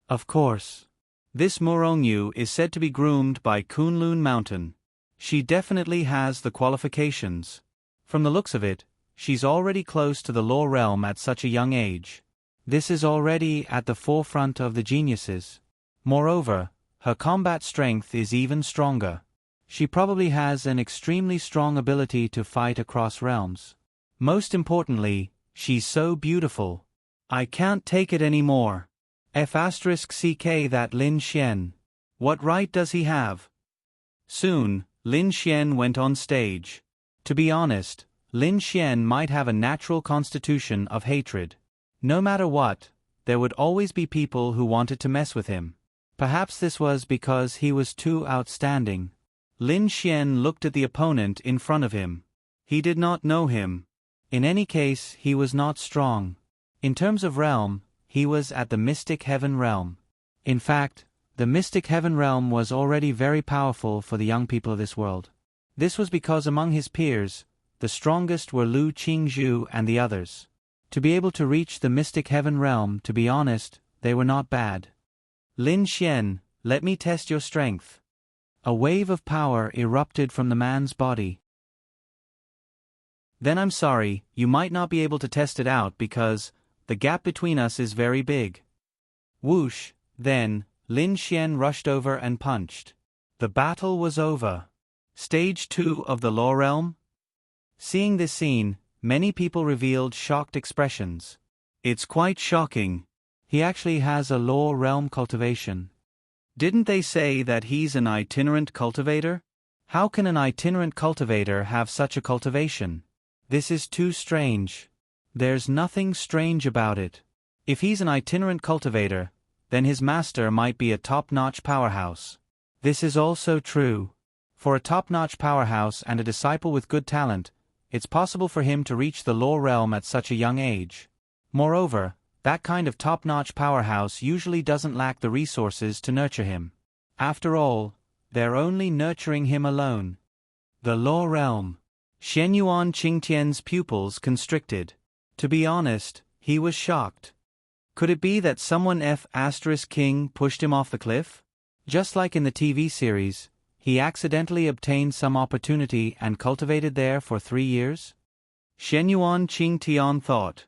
Of course. This Morong Yu is said to be groomed by Kunlun Mountain. She definitely has the qualifications. From the looks of it, she's already close to the law realm at such a young age. This is already at the forefront of the geniuses. Moreover, her combat strength is even stronger. She probably has an extremely strong ability to fight across realms. Most importantly, she's so beautiful. I can't take it anymore. F***ck that Lin Xian. What right does he have? Soon, Lin Xian went on stage. To be honest, Lin Xian might have a natural constitution of hatred. No matter what, there would always be people who wanted to mess with him. Perhaps this was because he was too outstanding. Lin Xian looked at the opponent in front of him. He did not know him. In any case, he was not strong. In terms of realm, he was at the Mystic Heaven realm. In fact, the Mystic Heaven realm was already very powerful for the young people of this world. This was because among his peers, the strongest were Lu Qingzhu and the others. To be able to reach the Mystic Heaven realm, to be honest, they were not bad. Lin Xian, let me test your strength. A wave of power erupted from the man's body. Then I'm sorry, you might not be able to test it out because the gap between us is very big. Whoosh, then, Lin Xian rushed over and punched. The battle was over. Stage 2 of the Law Realm? Seeing this scene, many people revealed shocked expressions. It's quite shocking. He actually has a Law Realm cultivation. Didn't they say that he's an itinerant cultivator? How can an itinerant cultivator have such a cultivation? This is too strange. There's nothing strange about it. If he's an itinerant cultivator, then his master might be a top-notch powerhouse. This is also true. For a top-notch powerhouse and a disciple with good talent, it's possible for him to reach the Law Realm at such a young age. Moreover, that kind of top-notch powerhouse usually doesn't lack the resources to nurture him. After all, they're only nurturing him alone. The Law Realm. Shenyuan Qingtian's pupils constricted. To be honest, he was shocked. Could it be that someone King pushed him off the cliff? Just like in the TV series, he accidentally obtained some opportunity and cultivated there for 3 years? Shenyuan Qingtian thought.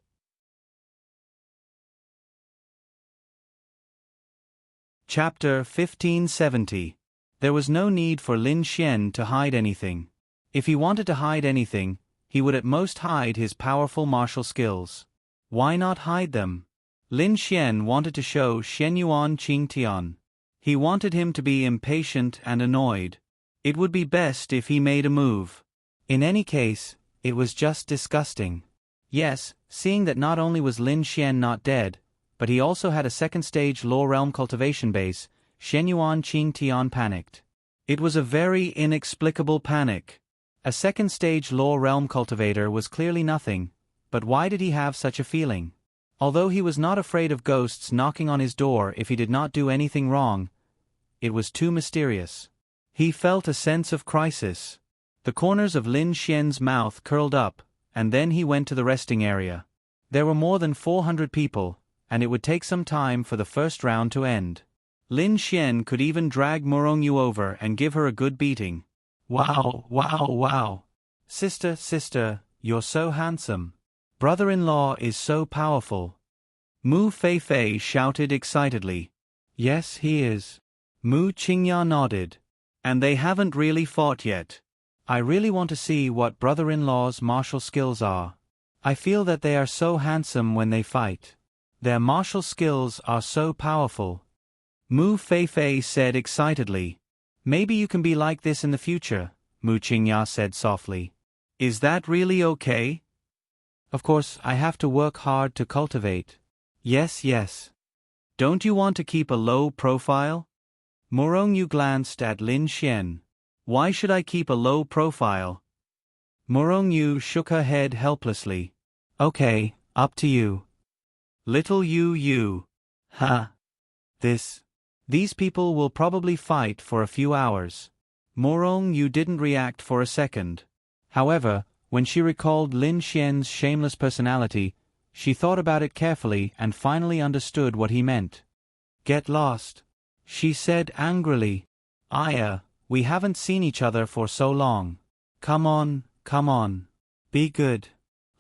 Chapter 1570. There was no need for Lin Xian to hide anything. If he wanted to hide anything, he would at most hide his powerful martial skills. Why not hide them? Lin Xian wanted to show Shenyuan Qingtian. He wanted him to be impatient and annoyed. It would be best if he made a move. In any case, it was just disgusting. Yes, seeing that not only was Lin Xian not dead, but he also had a second-stage Law Realm cultivation base, Shenyuan Qingtian panicked. It was a very inexplicable panic. A second-stage Law Realm cultivator was clearly nothing, but why did he have such a feeling? Although he was not afraid of ghosts knocking on his door if he did not do anything wrong, it was too mysterious. He felt a sense of crisis. The corners of Lin Xian's mouth curled up, and then he went to the resting area. There were more than 400 people, and it would take some time for the first round to end. Lin Xian could even drag Morongyu over and give her a good beating. Wow, wow, wow. Sister, you're so handsome. Brother-in-law is so powerful. Mu Feifei shouted excitedly. Yes, he is. Mu Qingya nodded. And they haven't really fought yet. I really want to see what brother-in-law's martial skills are. I feel that they are so handsome when they fight. Their martial skills are so powerful. Mu Feifei said excitedly. Maybe you can be like this in the future, Mu Qingya said softly. Is that really okay? Of course, I have to work hard to cultivate. Yes. Don't you want to keep a low profile? Morongyu glanced at Lin Xian. Why should I keep a low profile? Morongyu shook her head helplessly. Okay, up to you. Little you. Ha. These people will probably fight for a few hours. Morongyu didn't react for a second. However, when she recalled Lin Xian's shameless personality, she thought about it carefully and finally understood what he meant. Get lost, she said angrily. Aya, we haven't seen each other for so long. Come on. Be good.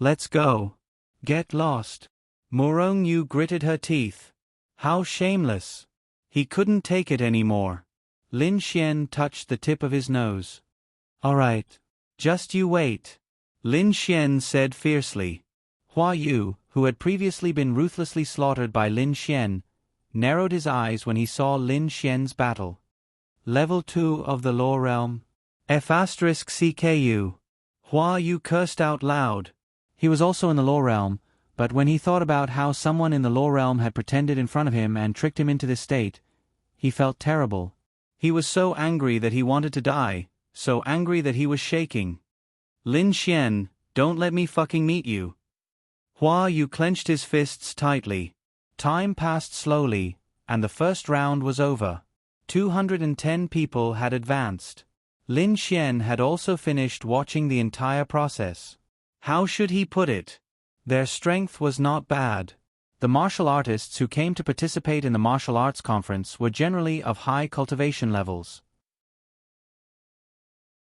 Let's go. Get lost. Morongyu gritted her teeth. How shameless. He couldn't take it anymore. Lin Xian touched the tip of his nose. All right. Just you wait. Lin Xian said fiercely. Hua Yu, who had previously been ruthlessly slaughtered by Lin Xian, narrowed his eyes when he saw Lin Xian's battle. Level 2 of the Law Realm. F*CKU. Hua Yu cursed out loud. He was also in the Law Realm, but when he thought about how someone in the Law Realm had pretended in front of him and tricked him into this state, he felt terrible. He was so angry that he wanted to die, so angry that he was shaking. Lin Xian, don't let me fucking meet you. Hua Yu clenched his fists tightly. Time passed slowly, and the first round was over. 210 people had advanced. Lin Xian had also finished watching the entire process. How should he put it? Their strength was not bad. The martial artists who came to participate in the martial arts conference were generally of high cultivation levels.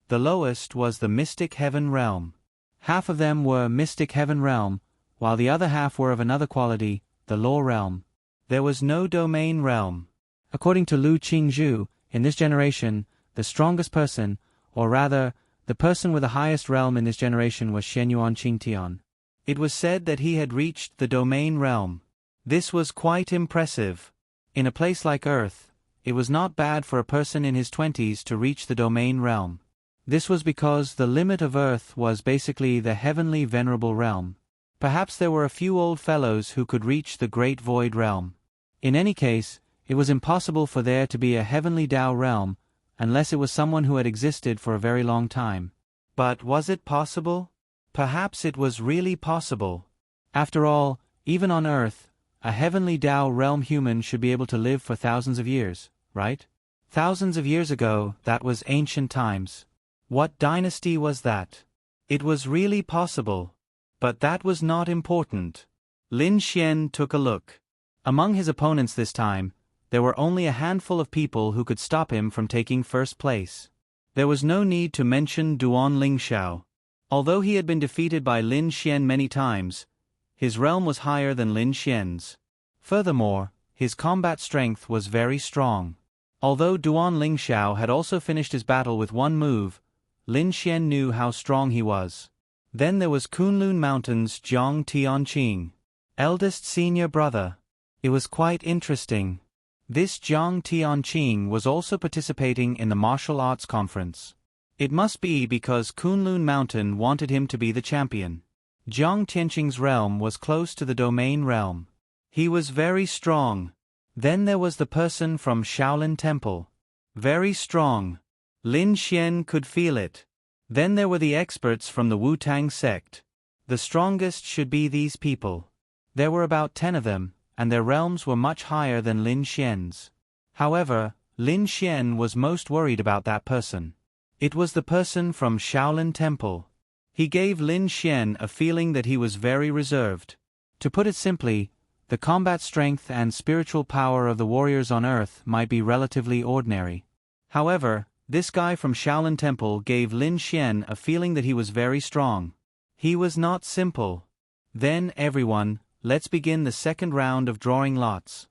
The lowest was the Mystic Heaven Realm. Half of them were Mystic Heaven Realm, while the other half were of another quality, the Law Realm. There was no domain realm. According to Lu Qingzhu, in this generation, the strongest person, or rather, the person with the highest realm in this generation was Shenyuan Qingtian. It was said that he had reached the domain realm. This was quite impressive. In a place like Earth, it was not bad for a person in his 20s to reach the domain realm. This was because the limit of Earth was basically the heavenly venerable realm. Perhaps there were a few old fellows who could reach the great void realm. In any case, it was impossible for there to be a heavenly Tao realm, unless it was someone who had existed for a very long time. But was it possible? Perhaps it was really possible. After all, even on Earth, a heavenly Tao realm human should be able to live for thousands of years, right? Thousands of years ago, that was ancient times. What dynasty was that? It was really possible. But that was not important. Lin Xian took a look. Among his opponents this time, there were only a handful of people who could stop him from taking first place. There was no need to mention Duan Lingxiao. Although he had been defeated by Lin Xian many times, his realm was higher than Lin Xian's. Furthermore, his combat strength was very strong. Although Duan Lingxiao had also finished his battle with one move, Lin Xian knew how strong he was. Then there was Kunlun Mountain's Jiang Tianqing, eldest senior brother. It was quite interesting. This Jiang Tianqing was also participating in the martial arts conference. It must be because Kunlun Mountain wanted him to be the champion. Jiang Tianqing's realm was close to the domain realm. He was very strong. Then there was the person from Shaolin Temple. Very strong. Lin Xian could feel it. Then there were the experts from the Wu-Tang sect. The strongest should be these people. There were about 10 of them, and their realms were much higher than Lin Xian's. However, Lin Xian was most worried about that person. It was the person from Shaolin Temple. He gave Lin Xian a feeling that he was very reserved. To put it simply, the combat strength and spiritual power of the warriors on Earth might be relatively ordinary. However, this guy from Shaolin Temple gave Lin Xian a feeling that he was very strong. He was not simple. Then everyone, let's begin the second round of drawing lots.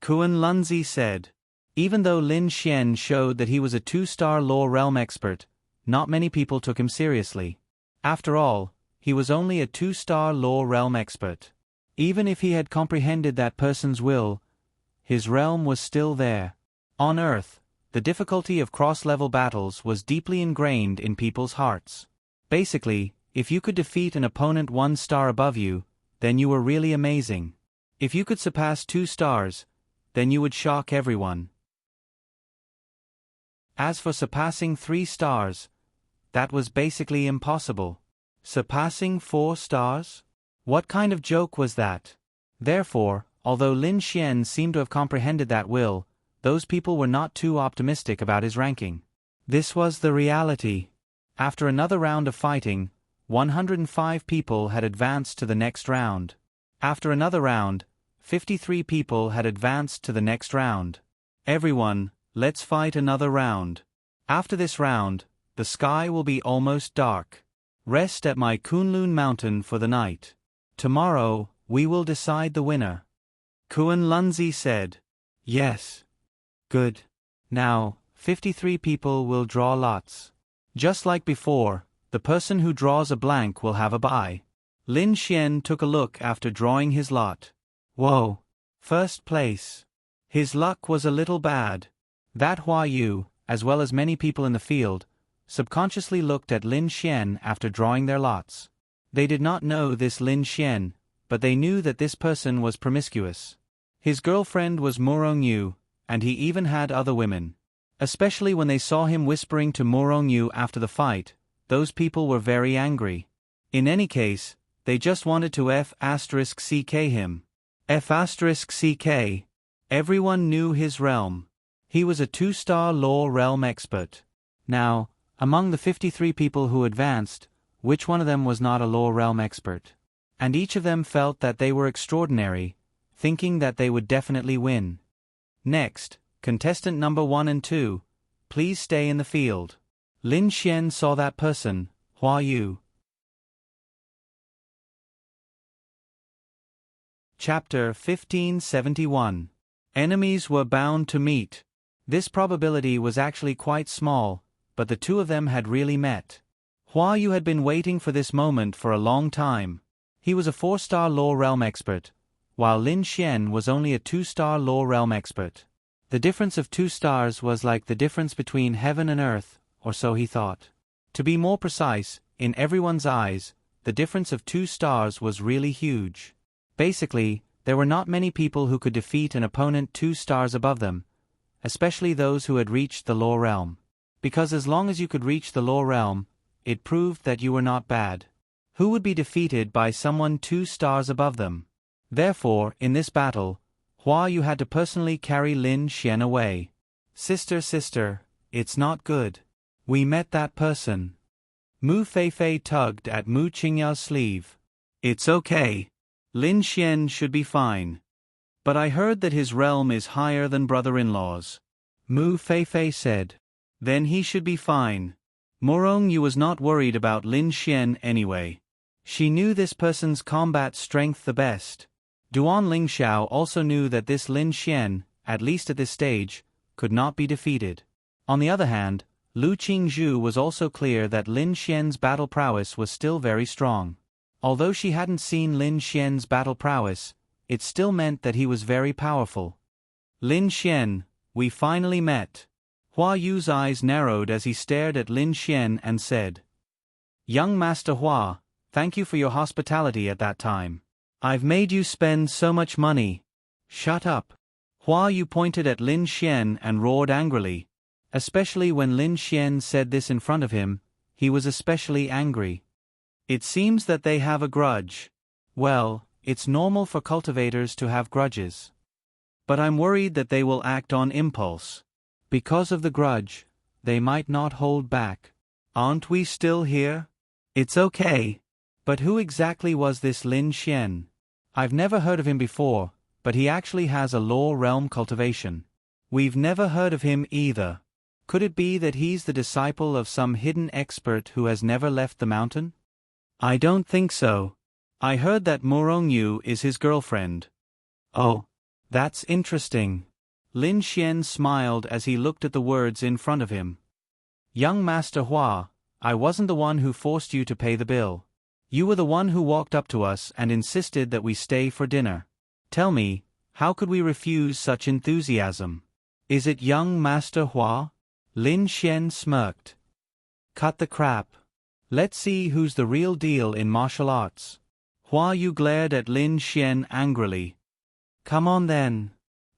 Kuan Lunzi said. Even though Lin Xian showed that he was a 2-star law realm expert, not many people took him seriously. After all, he was only a 2-star law realm expert. Even if he had comprehended that person's will, his realm was still there. On Earth, the difficulty of cross-level battles was deeply ingrained in people's hearts. Basically, if you could defeat an opponent 1 star above you, then you were really amazing. If you could surpass 2 stars, then you would shock everyone. As for surpassing 3 stars, that was basically impossible. Surpassing 4 stars? What kind of joke was that? Therefore, although Lin Xian seemed to have comprehended that will, those people were not too optimistic about his ranking. This was the reality. After another round of fighting, 105 people had advanced to the next round. After another round, 53 people had advanced to the next round. Everyone, let's fight another round. After this round, the sky will be almost dark. Rest at my Kunlun Mountain for the night. Tomorrow, we will decide the winner. Kuan Lunzi said. Yes. Good. Now, 53 people will draw lots. Just like before, the person who draws a blank will have a bye. Lin Xian took a look after drawing his lot. Whoa. First place. His luck was a little bad. That Hua Yu, as well as many people in the field, subconsciously looked at Lin Xian after drawing their lots. They did not know this Lin Xian, but they knew that this person was promiscuous. His girlfriend was Murong Yu, and he even had other women. Especially when they saw him whispering to Murong Yu after the fight, those people were very angry. In any case, they just wanted to F***ck him. F***ck. Everyone knew his realm. He was a 2-star law realm expert. Now, among the 53 people who advanced, which one of them was not a law realm expert? And each of them felt that they were extraordinary, thinking that they would definitely win. Next, contestant number 1 and 2, please stay in the field. Lin Xian saw that person, Hua Yu. Chapter 1571. Enemies were bound to meet. This probability was actually quite small, but the two of them had really met. Hua Yu had been waiting for this moment for a long time. He was a 4-star Law Realm expert, while Lin Xian was only a 2-star Law Realm expert. The difference of 2 stars was like the difference between heaven and earth, or so he thought. To be more precise, in everyone's eyes, the difference of 2 stars was really huge. Basically, there were not many people who could defeat an opponent 2 stars above them, especially those who had reached the Law Realm. Because as long as you could reach the Law Realm, it proved that you were not bad. Who would be defeated by someone 2 stars above them? Therefore, in this battle, Hua Yu had to personally carry Lin Xian away. Sister, it's not good. We met that person. Mu Feifei tugged at Mu Qingyao's sleeve. It's okay. Lin Xian should be fine. But I heard that his realm is higher than brother-in-law's. Mu Feifei said. Then he should be fine. Morong Yu was not worried about Lin Xian anyway. She knew this person's combat strength the best. Duan Lingxiao also knew that this Lin Xian, at least at this stage, could not be defeated. On the other hand, Lu Qingzhu was also clear that Lin Xian's battle prowess was still very strong. Although she hadn't seen Lin Xian's battle prowess, it still meant that he was very powerful. Lin Xian, we finally met. Hua Yu's eyes narrowed as he stared at Lin Xian and said, Young Master Hua, thank you for your hospitality at that time. I've made you spend so much money. Shut up. Hua Yu pointed at Lin Xian and roared angrily. Especially when Lin Xian said this in front of him, he was especially angry. It seems that they have a grudge. Well, it's normal for cultivators to have grudges. But I'm worried that they will act on impulse. Because of the grudge, they might not hold back. Aren't we still here? It's okay. But who exactly was this Lin Xian? I've never heard of him before, but he actually has a Law Realm cultivation. We've never heard of him either. Could it be that he's the disciple of some hidden expert who has never left the mountain? I don't think so. I heard that Morong Yu is his girlfriend. Oh, that's interesting. Lin Xian smiled as he looked at the words in front of him. Young Master Hua, I wasn't the one who forced you to pay the bill. You were the one who walked up to us and insisted that we stay for dinner. Tell me, how could we refuse such enthusiasm? Is it young Master Hua? Lin Xian smirked. Cut the crap. Let's see who's the real deal in martial arts. Hua Yu glared at Lin Xian angrily. Come on then.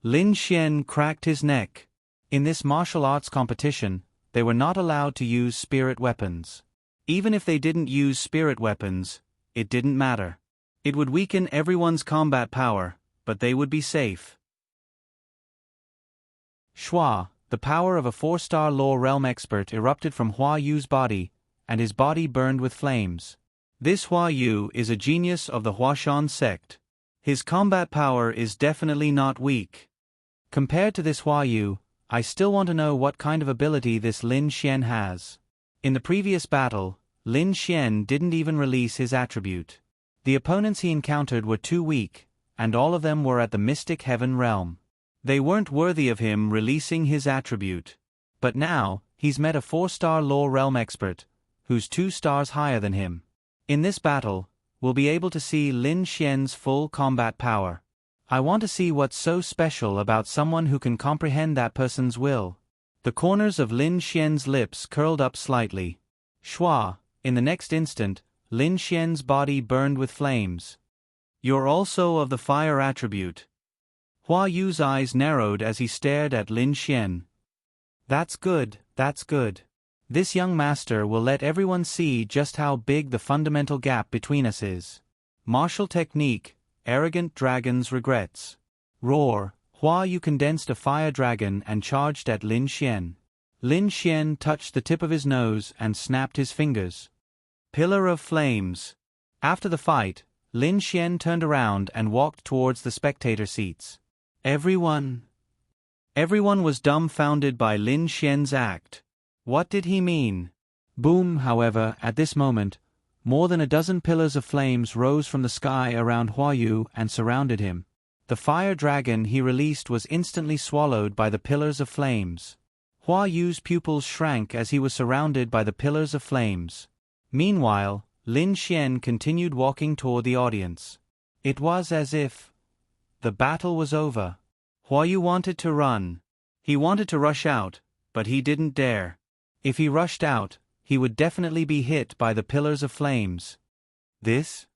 Lin Xian cracked his neck. In this martial arts competition, they were not allowed to use spirit weapons. Even if they didn't use spirit weapons, it didn't matter. It would weaken everyone's combat power, but they would be safe. Shua, the power of a 4-star Law Realm expert, erupted from Hua Yu's body, and his body burned with flames. This Hua Yu is a genius of the Huashan sect. His combat power is definitely not weak. Compared to this Hua Yu, I still want to know what kind of ability this Lin Xian has. In the previous battle, Lin Xian didn't even release his attribute. The opponents he encountered were too weak, and all of them were at the Mystic Heaven realm. They weren't worthy of him releasing his attribute. But now, he's met a 4-star Law Realm expert, who's 2 stars higher than him. In this battle, we'll be able to see Lin Xian's full combat power. I want to see what's so special about someone who can comprehend that person's will. The corners of Lin Xian's lips curled up slightly. Shua, in the next instant, Lin Xian's body burned with flames. You're also of the fire attribute. Hua Yu's eyes narrowed as he stared at Lin Xian. That's good, that's good. This young master will let everyone see just how big the fundamental gap between us is. Martial technique, arrogant dragon's regrets. Roar. Hua Yu condensed a fire dragon and charged at Lin Xian. Lin Xian touched the tip of his nose and snapped his fingers. Pillar of flames. After the fight, Lin Xian turned around and walked towards the spectator seats. Everyone was dumbfounded by Lin Xian's act. What did he mean? Boom, however, at this moment, More than a dozen pillars of flames rose from the sky around Hua Yu and surrounded him. The fire dragon he released was instantly swallowed by the pillars of flames. Hua Yu's pupils shrank as he was surrounded by the pillars of flames. Meanwhile, Lin Xian continued walking toward the audience. It was as if the battle was over. Hua Yu wanted to run. He wanted to rush out, but he didn't dare. If he rushed out, he would definitely be hit by the pillars of flames. This?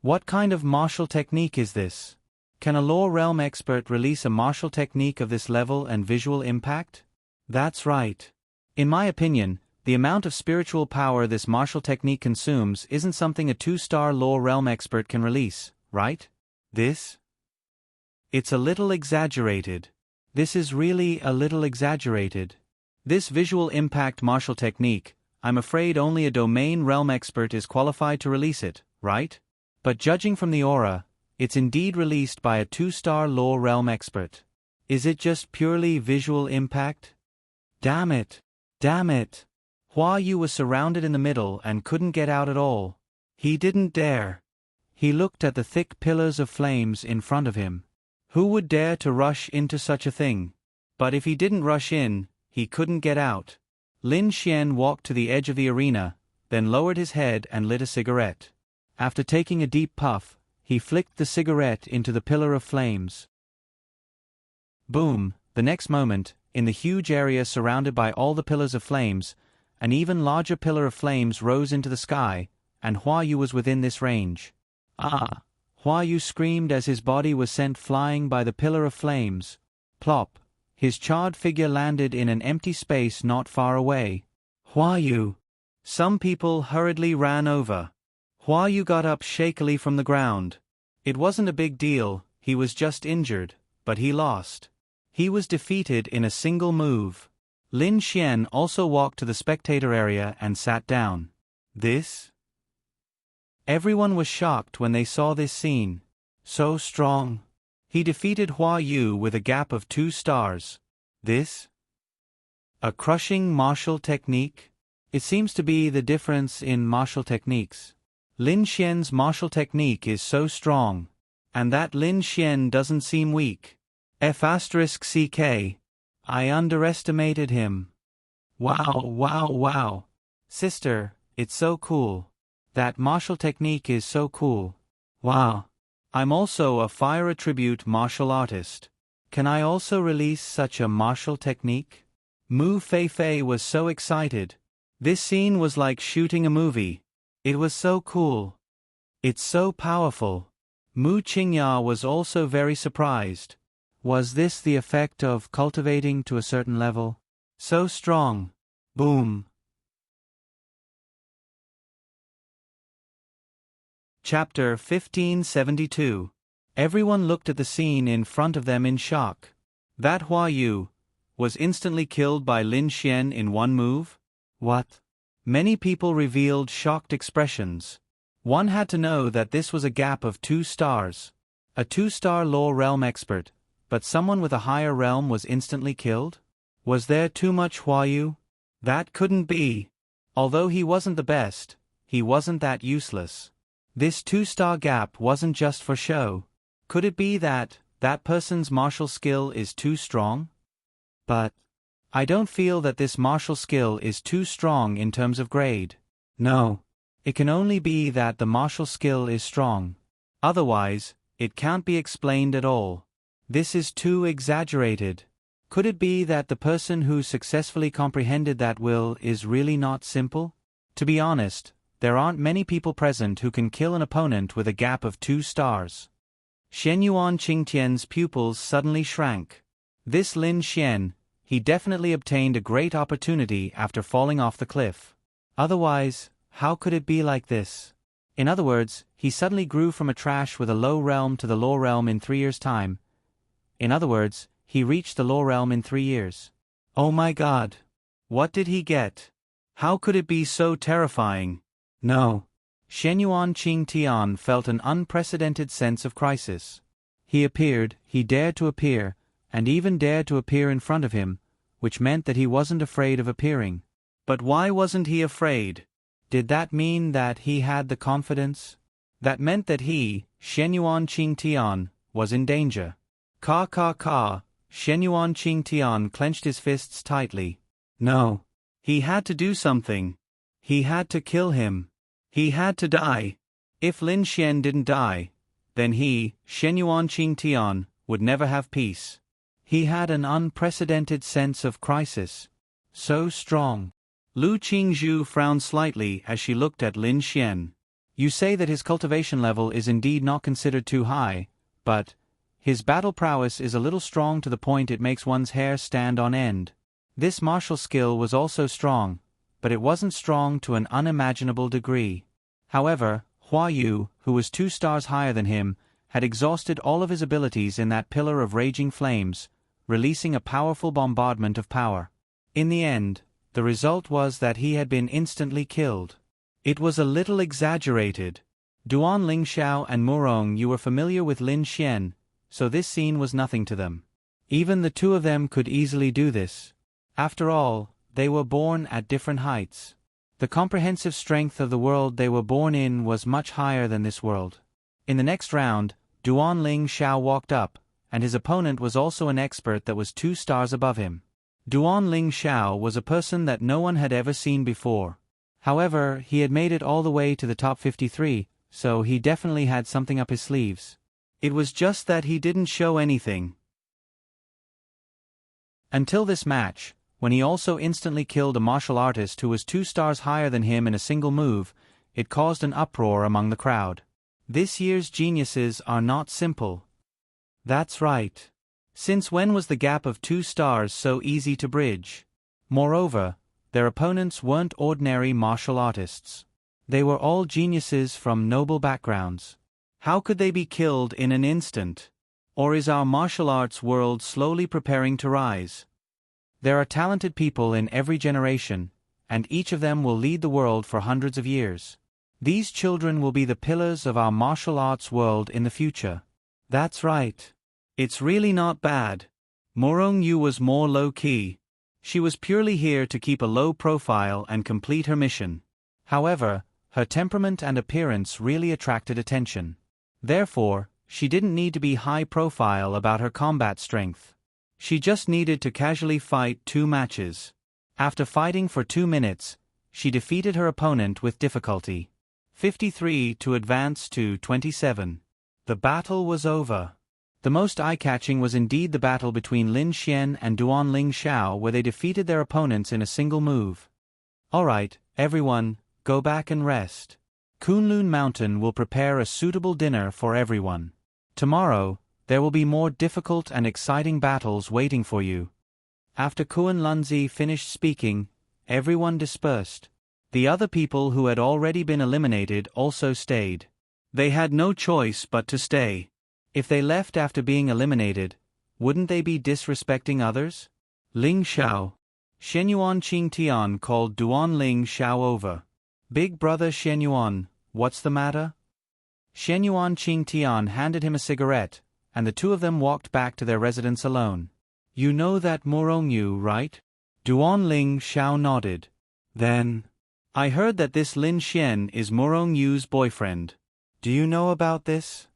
What kind of martial technique is this? Can a Law Realm expert release a martial technique of this level and visual impact? That's right. In my opinion, the amount of spiritual power this martial technique consumes isn't something a 2-star Law Realm expert can release, right? This? It's a little exaggerated. This is really a little exaggerated. This visual impact martial technique, I'm afraid only a domain realm expert is qualified to release it, right? But judging from the aura, it's indeed released by a 2-star Law Realm expert. Is it just purely visual impact? Damn it! Damn it! Hua Yu was surrounded in the middle and couldn't get out at all. He didn't dare. He looked at the thick pillars of flames in front of him. Who would dare to rush into such a thing? But if he didn't rush in, he couldn't get out. Lin Xian walked to the edge of the arena, then lowered his head and lit a cigarette. After taking a deep puff, he flicked the cigarette into the pillar of flames. Boom! The next moment, in the huge area surrounded by all the pillars of flames, an even larger pillar of flames rose into the sky, and Hua Yu was within this range. Ah! Hua Yu screamed as his body was sent flying by the pillar of flames. Plop! His charred figure landed in an empty space not far away. Hua Yu! Some people hurriedly ran over. Hua Yu got up shakily from the ground. It wasn't a big deal, he was just injured, but he lost. He was defeated in a single move. Lin Xian also walked to the spectator area and sat down. This? Everyone was shocked when they saw this scene. So strong. He defeated Hua Yu with a gap of 2 stars. This? A crushing martial technique? It seems to be the difference in martial techniques. Lin Xian's martial technique is so strong. And that Lin Xian doesn't seem weak. F***ck. I underestimated him. Wow, wow, wow. Sister, it's so cool. That martial technique is so cool. Wow. I'm also a fire attribute martial artist. Can I also release such a martial technique? Mu Feifei was so excited. This scene was like shooting a movie. It was so cool. It's so powerful. Mu Qingya was also very surprised. Was this the effect of cultivating to a certain level? So strong. Boom. Chapter 1572. Everyone looked at the scene in front of them in shock. That Hua Yu was instantly killed by Lin Xian in one move? What? Many people revealed shocked expressions. One had to know that this was a gap of 2 stars. A 2-star Law Realm expert, but someone with a higher realm was instantly killed? Was there too much Hua Yu? That couldn't be. Although he wasn't the best, he wasn't that useless. This 2-star gap wasn't just for show. Could it be that that person's martial skill is too strong? But I don't feel that this martial skill is too strong in terms of grade. No. It can only be that the martial skill is strong. Otherwise, it can't be explained at all. This is too exaggerated. Could it be that the person who successfully comprehended that will is really not simple? To be honest, there aren't many people present who can kill an opponent with a gap of 2 stars. Shenyuan Qingtian's pupils suddenly shrank. This Lin Xian, he definitely obtained a great opportunity after falling off the cliff. Otherwise, how could it be like this? In other words, he suddenly grew from a trash with a low realm to the Law Realm in 3 years' time. In other words, he reached the Law Realm in 3 years. Oh my God! What did he get? How could it be so terrifying? No. Shenyuan Qingtian felt an unprecedented sense of crisis. He dared to appear, and even dared to appear in front of him, which meant that he wasn't afraid of appearing. But why wasn't he afraid? Did that mean that he had the confidence? That meant that he, Shenyuan Qingtian, was in danger. Ka. Shenyuan Qingtian clenched his fists tightly. No. He had to do something. He had to kill him. He had to die. If Lin Xian didn't die, then he, Shenyuan Qingtian, would never have peace. He had an unprecedented sense of crisis. So strong. Lu Qingzhu frowned slightly as she looked at Lin Xian. You say that his cultivation level is indeed not considered too high, but his battle prowess is a little strong to the point it makes one's hair stand on end. This martial skill was also strong, but it wasn't strong to an unimaginable degree. However, Hua Yu, who was 2 stars higher than him, had exhausted all of his abilities in that pillar of raging flames, releasing a powerful bombardment of power. In the end, the result was that he had been instantly killed. It was a little exaggerated. Duan Lingxiao and Murong Yu were familiar with Lin Xian, so this scene was nothing to them. Even the 2 of them could easily do this. After all, they were born at different heights. The comprehensive strength of the world they were born in was much higher than this world. In the next round, Duan Lingxiao walked up, and his opponent was also an expert that was 2 stars above him. Duan Lingxiao was a person that no one had ever seen before. However, he had made it all the way to the top 53, so he definitely had something up his sleeves. It was just that he didn't show anything. Until this match, when he also instantly killed a martial artist who was 2 stars higher than him in a single move, it caused an uproar among the crowd. This year's geniuses are not simple. That's right. Since when was the gap of 2 stars so easy to bridge? Moreover, their opponents weren't ordinary martial artists. They were all geniuses from noble backgrounds. How could they be killed in an instant? Or is our martial arts world slowly preparing to rise? There are talented people in every generation, and each of them will lead the world for hundreds of years. These children will be the pillars of our martial arts world in the future. That's right. It's really not bad. Murong Yu was more low-key. She was purely here to keep a low profile and complete her mission. However, her temperament and appearance really attracted attention. Therefore, she didn't need to be high profile about her combat strength. She just needed to casually fight 2 matches. After fighting for 2 minutes, she defeated her opponent with difficulty. 53 to advance to 27. The battle was over. The most eye-catching was indeed the battle between Lin Xian and Duan Lingxiao, where they defeated their opponents in a single move. Alright, everyone, go back and rest. Kunlun Mountain will prepare a suitable dinner for everyone. Tomorrow, there will be more difficult and exciting battles waiting for you. After Kuan Lunzi finished speaking, everyone dispersed. The other people who had already been eliminated also stayed. They had no choice but to stay. If they left after being eliminated, wouldn't they be disrespecting others? Ling Xiao. Shenyuan Qingtian called Duan Ling Xiao over. Big brother Shenyuan, what's the matter? Shenyuan Qingtian handed him a cigarette, and the 2 of them walked back to their residence alone. You know that Murong Yu, right? Duan Ling Xiao nodded. Then, I heard that this Lin Xian is Murong Yu's boyfriend. Do you know about this?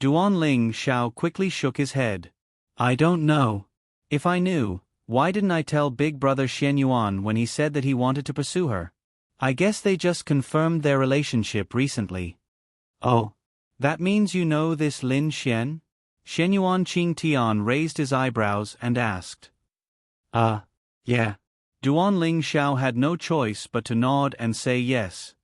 Duan Ling Xiao quickly shook his head. I don't know. If I knew, why didn't I tell big brother Shenyuan when he said that he wanted to pursue her? I guess they just confirmed their relationship recently. Oh. That means you know this Lin Xian? Shenyuan Qingtian raised his eyebrows and asked. Yeah. Duan Ling Xiao had no choice but to nod and say yes.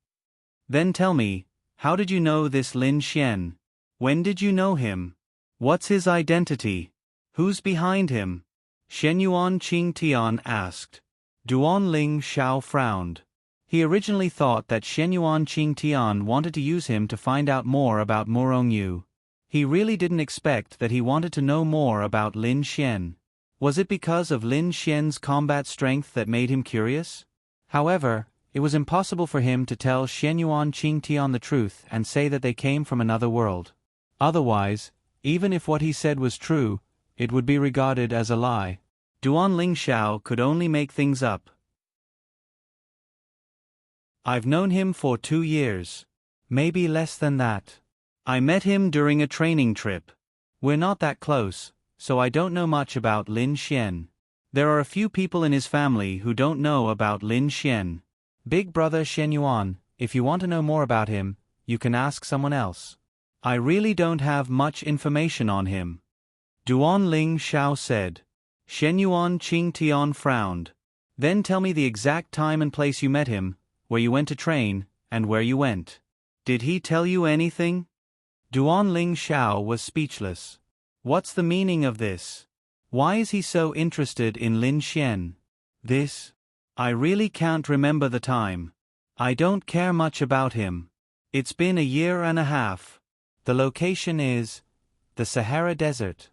Then tell me, how did you know this Lin Xian? When did you know him? What's his identity? Who's behind him? Shenyuan Qingtian asked. Duan Ling Xiao frowned. He originally thought that Shenyuan Qingtian wanted to use him to find out more about Murong Yu. He really didn't expect that he wanted to know more about Lin Xian. Was it because of Lin Xian's combat strength that made him curious? However, it was impossible for him to tell Shenyuan Qingtian the truth and say that they came from another world. Otherwise, even if what he said was true, it would be regarded as a lie. Duan Lingxiao could only make things up. I've known him for 2 years. Maybe less than that. I met him during a training trip. We're not that close, so I don't know much about Lin Xian. There are a few people in his family who don't know about Lin Xian. Big brother Shen Yuan, if you want to know more about him, you can ask someone else. I really don't have much information on him. Duan Ling Xiao said. Shen Yuan Qing Tian frowned. Then tell me the exact time and place you met him, where you went to train, and where you went. Did he tell you anything? Duan Ling Xiao was speechless. What's the meaning of this? Why is he so interested in Lin Xian? This? I really can't remember the time. I don't care much about him. It's been a year and a half. The location is the Sahara Desert.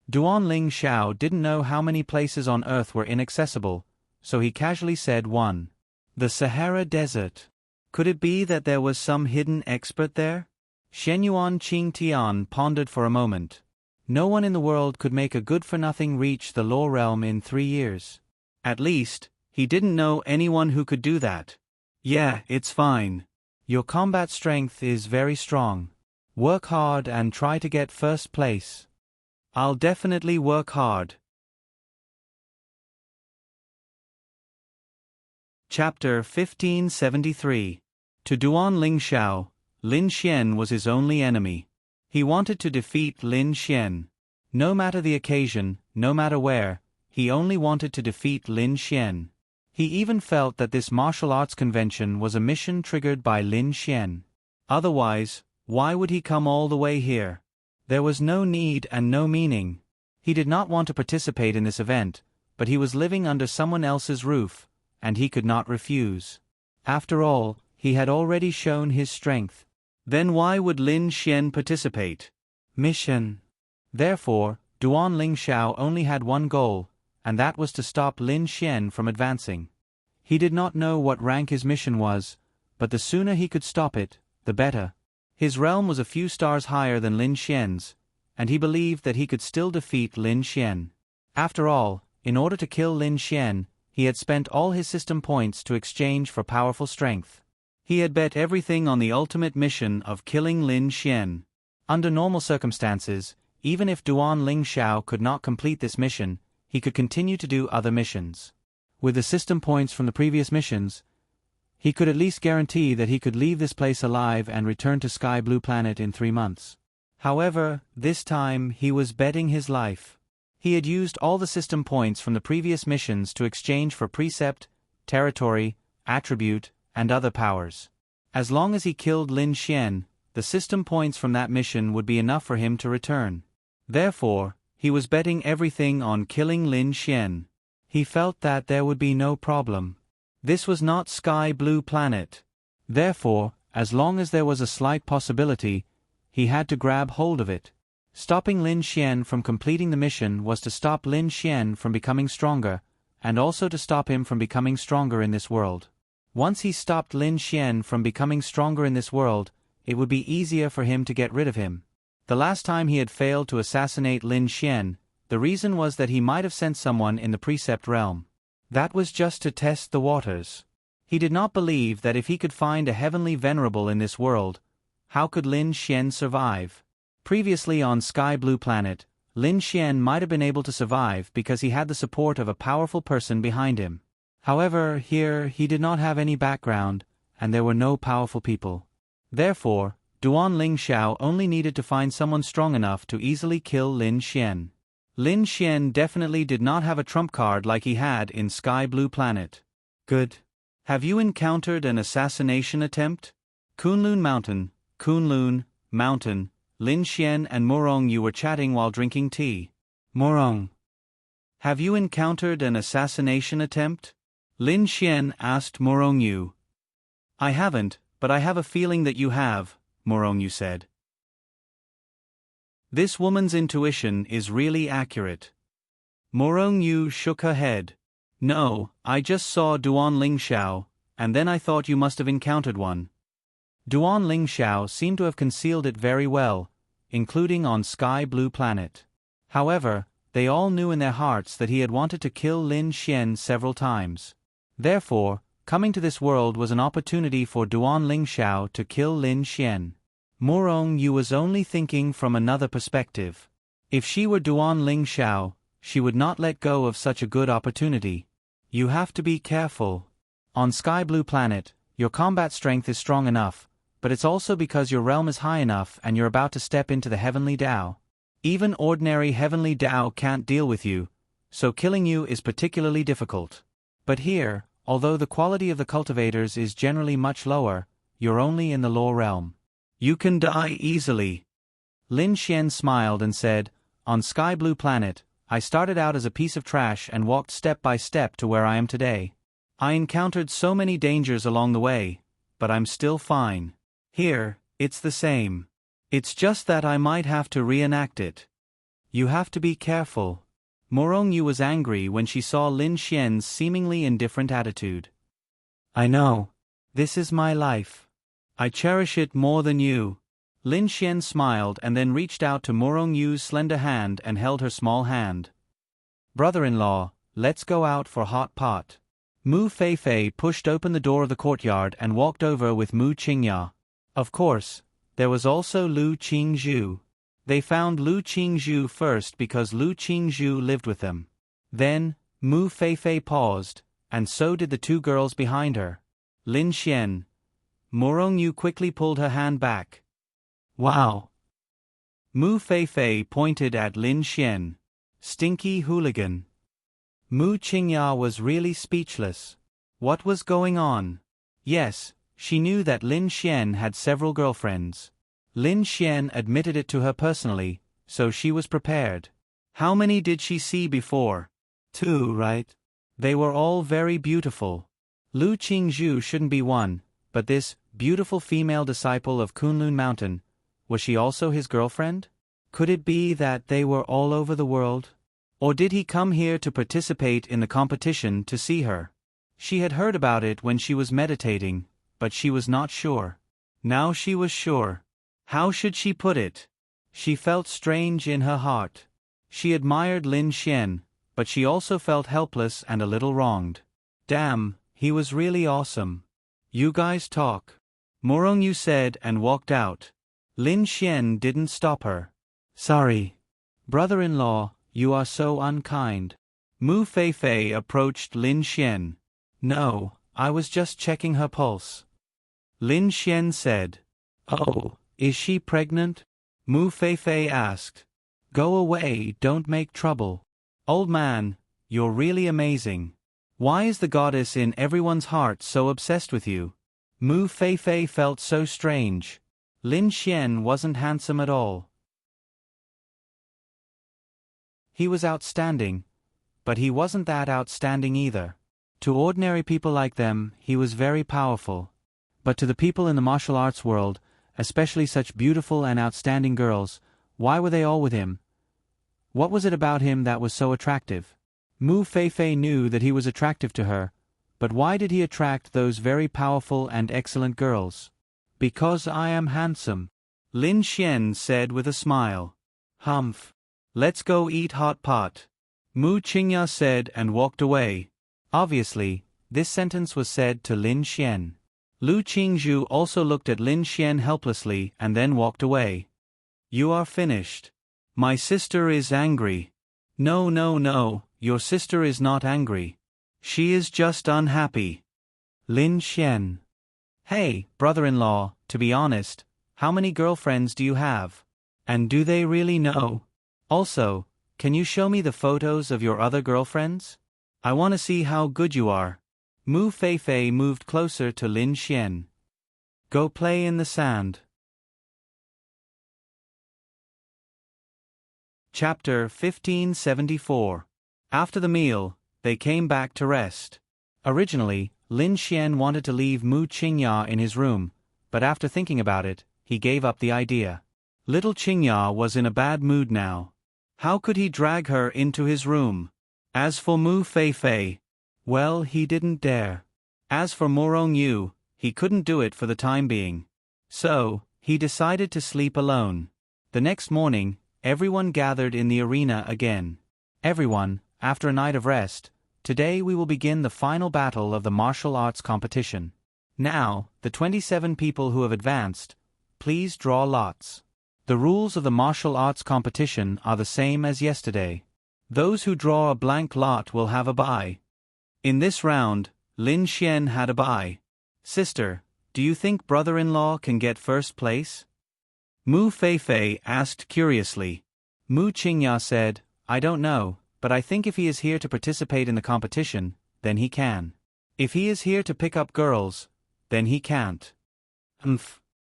Duan Ling Xiao didn't know how many places on Earth were inaccessible, so he casually said one. The Sahara Desert. Could it be that there was some hidden expert there? Shen Yuan Qing Tian pondered for a moment. No one in the world could make a good-for-nothing reach the Law Realm in 3 years. At least, he didn't know anyone who could do that. Yeah, it's fine. Your combat strength is very strong. Work hard and try to get first place. I'll definitely work hard. Chapter 1573. To Duan Ling Xiao, Lin Xian was his only enemy. He wanted to defeat Lin Xian. No matter the occasion, no matter where, he only wanted to defeat Lin Xian. He even felt that this martial arts convention was a mission triggered by Lin Xian. Otherwise, why would he come all the way here? There was no need and no meaning. He did not want to participate in this event, but he was living under someone else's roof, and he could not refuse. After all, he had already shown his strength. Then why would Lin Xian participate? Mission. Therefore, Duan Ling Xiao only had one goal, and that was to stop Lin Xian from advancing. He did not know what rank his mission was, but the sooner he could stop it, the better. His realm was a few stars higher than Lin Xian's, and he believed that he could still defeat Lin Xian. After all, in order to kill Lin Xian, he had spent all his system points to exchange for powerful strength. He had bet everything on the ultimate mission of killing Lin Xian. Under normal circumstances, even if Duan Ling Xiao could not complete this mission, he could continue to do other missions. With the system points from the previous missions, he could at least guarantee that he could leave this place alive and return to Sky Blue Planet in 3 months. However, this time he was betting his life. He had used all the system points from the previous missions to exchange for precept, territory, attribute, and other powers. As long as he killed Lin Xian, the system points from that mission would be enough for him to return. Therefore, he was betting everything on killing Lin Xian. He felt that there would be no problem. This was not Sky Blue Planet. Therefore, as long as there was a slight possibility, he had to grab hold of it. Stopping Lin Xian from completing the mission was to stop Lin Xian from becoming stronger, and also to stop him from becoming stronger in this world. Once he stopped Lin Xian from becoming stronger in this world, it would be easier for him to get rid of him. The last time he had failed to assassinate Lin Xian, the reason was that he might have sent someone in the Precept realm. That was just to test the waters. He did not believe that if he could find a heavenly venerable in this world, how could Lin Xian survive? Previously on Sky Blue Planet, Lin Xian might have been able to survive because he had the support of a powerful person behind him. However, here he did not have any background, and there were no powerful people. Therefore, Duan Ling Xiao only needed to find someone strong enough to easily kill Lin Xian. Lin Xian definitely did not have a trump card like he had in Sky Blue Planet. Good. Have you encountered an assassination attempt? Kunlun Mountain, Lin Xian and Morong Yu were chatting while drinking tea. Morong. Have you encountered an assassination attempt? Lin Xian asked Morong Yu. I haven't, but I have a feeling that you have, Morong Yu said. This woman's intuition is really accurate. Morong Yu shook her head. No, I just saw Duan Ling Xiao, and then I thought you must have encountered one. Duan Ling Xiao seemed to have concealed it very well, including on Sky Blue Planet. However, they all knew in their hearts that he had wanted to kill Lin Xian several times. Therefore, Coming to this world was an opportunity for Duan Lingxiao to kill Lin Xian. Morong Yu was only thinking from another perspective. If she were Duan Lingxiao, she would not let go of such a good opportunity. You have to be careful. On Sky Blue Planet, your combat strength is strong enough, but it's also because your realm is high enough and you're about to step into the Heavenly Dao. Even ordinary Heavenly Dao can't deal with you, so killing you is particularly difficult. But here, although the quality of the cultivators is generally much lower, you're only in the lower realm. You can die easily. Lin Xian smiled and said, on Sky Blue Planet, I started out as a piece of trash and walked step by step to where I am today. I encountered so many dangers along the way, but I'm still fine. Here, it's the same. It's just that I might have to reenact it. You have to be careful. Morong Yu was angry when she saw Lin Xian's seemingly indifferent attitude. I know. This is my life. I cherish it more than you. Lin Xian smiled and then reached out to Morong Yu's slender hand and held her small hand. Brother-in-law, let's go out for hot pot. Mu Feifei pushed open the door of the courtyard and walked over with Mu Qingya. Of course, there was also Lu Qingzhu. They found Lu Qingzhu first because Lu Qingzhu lived with them. Then, Mu Feifei paused, and so did the two girls behind her. Lin Xian. Morong Yu quickly pulled her hand back. Wow. Mu Feifei pointed at Lin Xian. Stinky hooligan. Mu Qingya was really speechless. What was going on? Yes, she knew that Lin Xian had several girlfriends. Lin Xian admitted it to her personally, so she was prepared. How many did she see before? 2, right? They were all very beautiful. Lu Qingzhu shouldn't be one, but this beautiful female disciple of Kunlun Mountain, was she also his girlfriend? Could it be that they were all over the world? Or did he come here to participate in the competition to see her? She had heard about it when she was meditating, but she was not sure. Now she was sure. How should she put it? She felt strange in her heart. She admired Lin Xian, but she also felt helpless and a little wronged. Damn, he was really awesome. You guys talk. Morong Yu said and walked out. Lin Xian didn't stop her. Sorry. Brother-in-law, you are so unkind. Mu Feifei approached Lin Xian. No, I was just checking her pulse. Lin Xian said. Oh, is she pregnant? Mu Feifei asked. Go away, don't make trouble. Old man, you're really amazing. Why is the goddess in everyone's heart so obsessed with you? Mu Feifei felt so strange. Lin Xian wasn't handsome at all. He was outstanding, but he wasn't that outstanding either. To ordinary people like them, he was very powerful. But to the people in the martial arts world, especially such beautiful and outstanding girls, why were they all with him? What was it about him that was so attractive? Mu Feifei knew that he was attractive to her, but why did he attract those very powerful and excellent girls? Because I am handsome, Lin Xian said with a smile. Humph. Let's go eat hot pot. Mu Qingya said and walked away. Obviously, this sentence was said to Lin Xian. Lu Qingzhu also looked at Lin Xian helplessly and then walked away. You are finished. My sister is angry. No, no, no, your sister is not angry. She is just unhappy. Lin Xian. Hey, brother-in-law, to be honest, how many girlfriends do you have? And do they really know? Also, can you show me the photos of your other girlfriends? I want to see how good you are. Mu Feifei moved closer to Lin Xian. Go play in the sand. Chapter 1574. After the meal, they came back to rest. Originally, Lin Xian wanted to leave Mu Qingya in his room, but after thinking about it, he gave up the idea. Little Qingya was in a bad mood now. How could he drag her into his room? As for Mu Feifei, well, he didn't dare. As for Morong Yu, he couldn't do it for the time being. So, he decided to sleep alone. The next morning, everyone gathered in the arena again. Everyone, after a night of rest, Today we will begin the final battle of the martial arts competition. Now, the 27 people who have advanced, please draw lots. The rules of the martial arts competition are the same as yesterday. Those who draw a blank lot will have a bye. In this round, Lin Xian had a bye. Sister, do you think brother-in-law can get first place? Mu Feifei asked curiously. Mu Qingya said, I don't know, but I think if he is here to participate in the competition, then he can. If he is here to pick up girls, then he can't.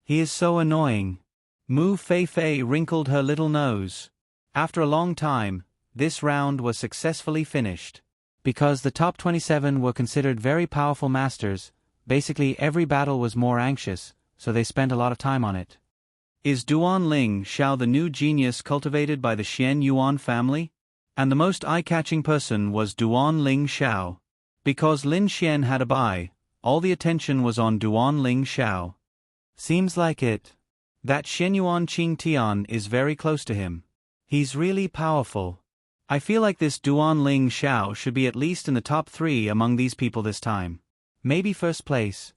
He is so annoying. Mu Feifei wrinkled her little nose. After a long time, this round was successfully finished. Because the top 27 were considered very powerful masters, basically every battle was more anxious, so they spent a lot of time on it. Is Duan Ling Xiao the new genius cultivated by the Xian Yuan family? And the most eye-catching person was Duan Ling Xiao. Because Lin Xian had a bye, all the attention was on Duan Ling Xiao. Seems like it. That Shenyuan Qing Tian is very close to him. He's really powerful. I feel like this Duan Ling Xiao should be at least in the top 3 among these people this time. Maybe first place.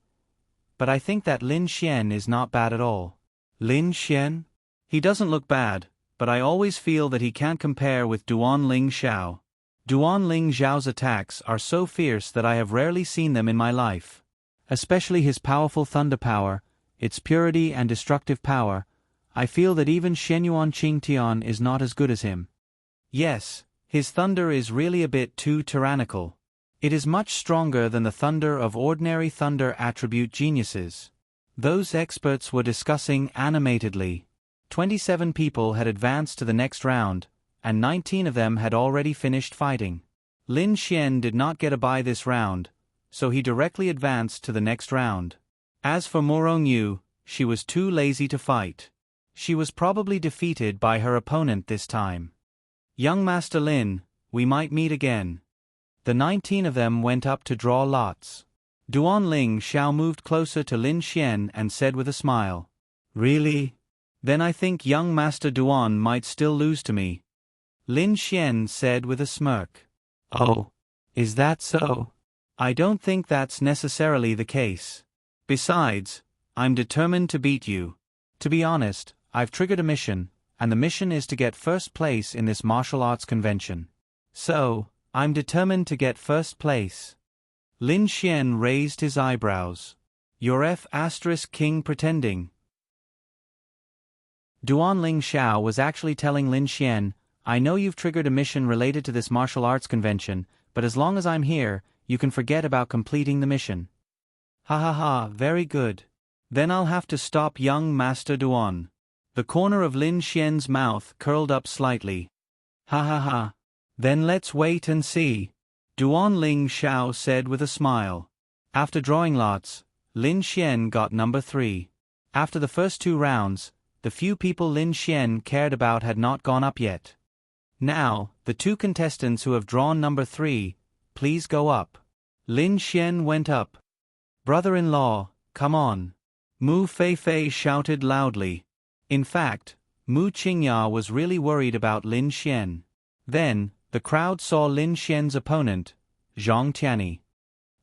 But I think that Lin Xian is not bad at all. Lin Xian? He doesn't look bad, but I always feel that he can't compare with Duan Ling Xiao. Duan Ling Xiao's attacks are so fierce that I have rarely seen them in my life. Especially his powerful thunder power, its purity and destructive power. I feel that even Shenyuan Qing Tian is not as good as him. Yes, his thunder is really a bit too tyrannical. It is much stronger than the thunder of ordinary thunder attribute geniuses. Those experts were discussing animatedly. 27 people had advanced to the next round, and 19 of them had already finished fighting. Lin Xian did not get a bye this round, so he directly advanced to the next round. As for Morong Yu, she was too lazy to fight. She was probably defeated by her opponent this time. Young Master Lin, we might meet again. The 19 of them went up to draw lots. Duan Ling Xiao moved closer to Lin Xian and said with a smile, Really? Then I think young Master Duan might still lose to me. Lin Xian said with a smirk. Oh, is that so? I don't think that's necessarily the case. Besides, I'm determined to beat you. To be honest, I've triggered a mission, and the mission is to get first place in this martial arts convention. So, I'm determined to get first place. Lin Xian raised his eyebrows. You're King pretending. Duan Ling Xiao was actually telling Lin Xian, I know you've triggered a mission related to this martial arts convention, but as long as I'm here, you can forget about completing the mission. Ha ha ha, very good. Then I'll have to stop young Master Duan. The corner of Lin Xian's mouth curled up slightly. Ha ha ha. Then let's wait and see. Duan Ling Xiao said with a smile. After drawing lots, Lin Xian got number 3. After the first 2 rounds, the few people Lin Xian cared about had not gone up yet. Now, the 2 contestants who have drawn number 3, please go up. Lin Xian went up. Brother-in-law, come on. Mu Feifei shouted loudly. In fact, Mu Qingya was really worried about Lin Xian. Then, the crowd saw Lin Xian's opponent, Zhang Tianyi.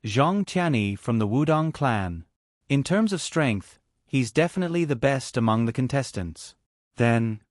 Zhang Tianyi from the Wudong clan. In terms of strength, he's definitely the best among the contestants. Then,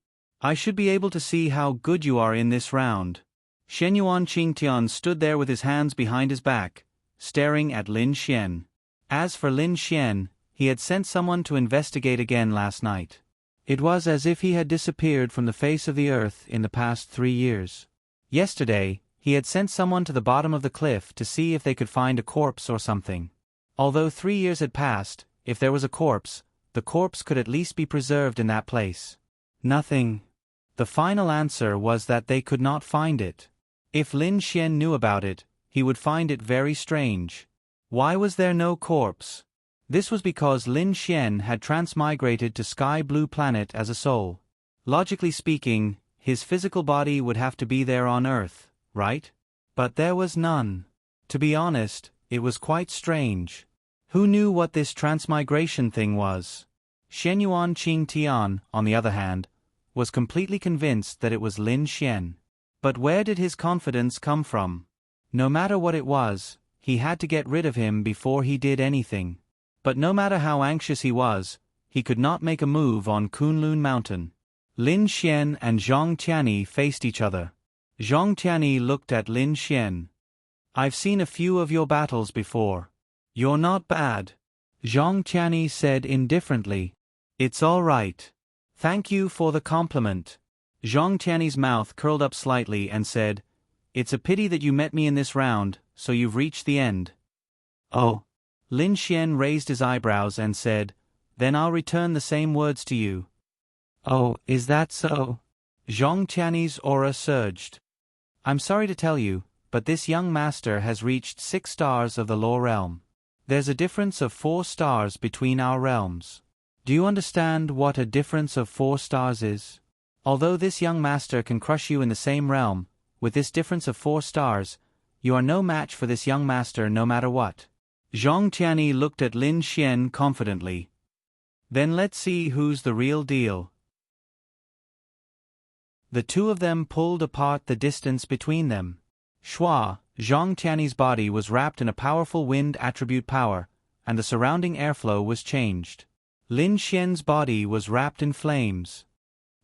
I should be able to see how good you are in this round. Shenyuan Qingtian stood there with his hands behind his back, staring at Lin Xian. As for Lin Xian, he had sent someone to investigate again last night. It was as if he had disappeared from the face of the earth in the past 3 years. Yesterday, he had sent someone to the bottom of the cliff to see if they could find a corpse or something. Although 3 years had passed, if there was a corpse, the corpse could at least be preserved in that place. Nothing. The final answer was that they could not find it. If Lin Xian knew about it, he would find it very strange. Why was there no corpse? This was because Lin Xian had transmigrated to Sky Blue Planet as a soul. Logically speaking, his physical body would have to be there on Earth, right? But there was none. To be honest, it was quite strange. Who knew what this transmigration thing was? Shenyuan Qing Tian, on the other hand, was completely convinced that it was Lin Xian. But where did his confidence come from? No matter what it was, he had to get rid of him before he did anything. But no matter how anxious he was, he could not make a move on Kunlun Mountain. Lin Xian and Zhang Tianyi faced each other. Zhang Tianyi looked at Lin Xian. "I've seen a few of your battles before. You're not bad," Zhang Tianyi said indifferently. "It's all right. Thank you for the compliment." Zhang Tianyi's mouth curled up slightly and said, "It's a pity that you met me in this round, so you've reached the end." "Oh." Lin Xian raised his eyebrows and said, "Then I'll return the same words to you." "Oh, is that so?" Zhang Tianyi's aura surged. "I'm sorry to tell you, but this young master has reached 6 stars of the Law Realm. There's a difference of 4 stars between our realms. Do you understand what a difference of 4 stars is? Although this young master can crush you in the same realm, with this difference of 4 stars, you are no match for this young master no matter what." Zhang Tianyi looked at Lin Xian confidently. "Then let's see who's the real deal." The two of them pulled apart the distance between them. Shua, Zhang Tianyi's body was wrapped in a powerful wind attribute power, and the surrounding airflow was changed. Lin Xian's body was wrapped in flames.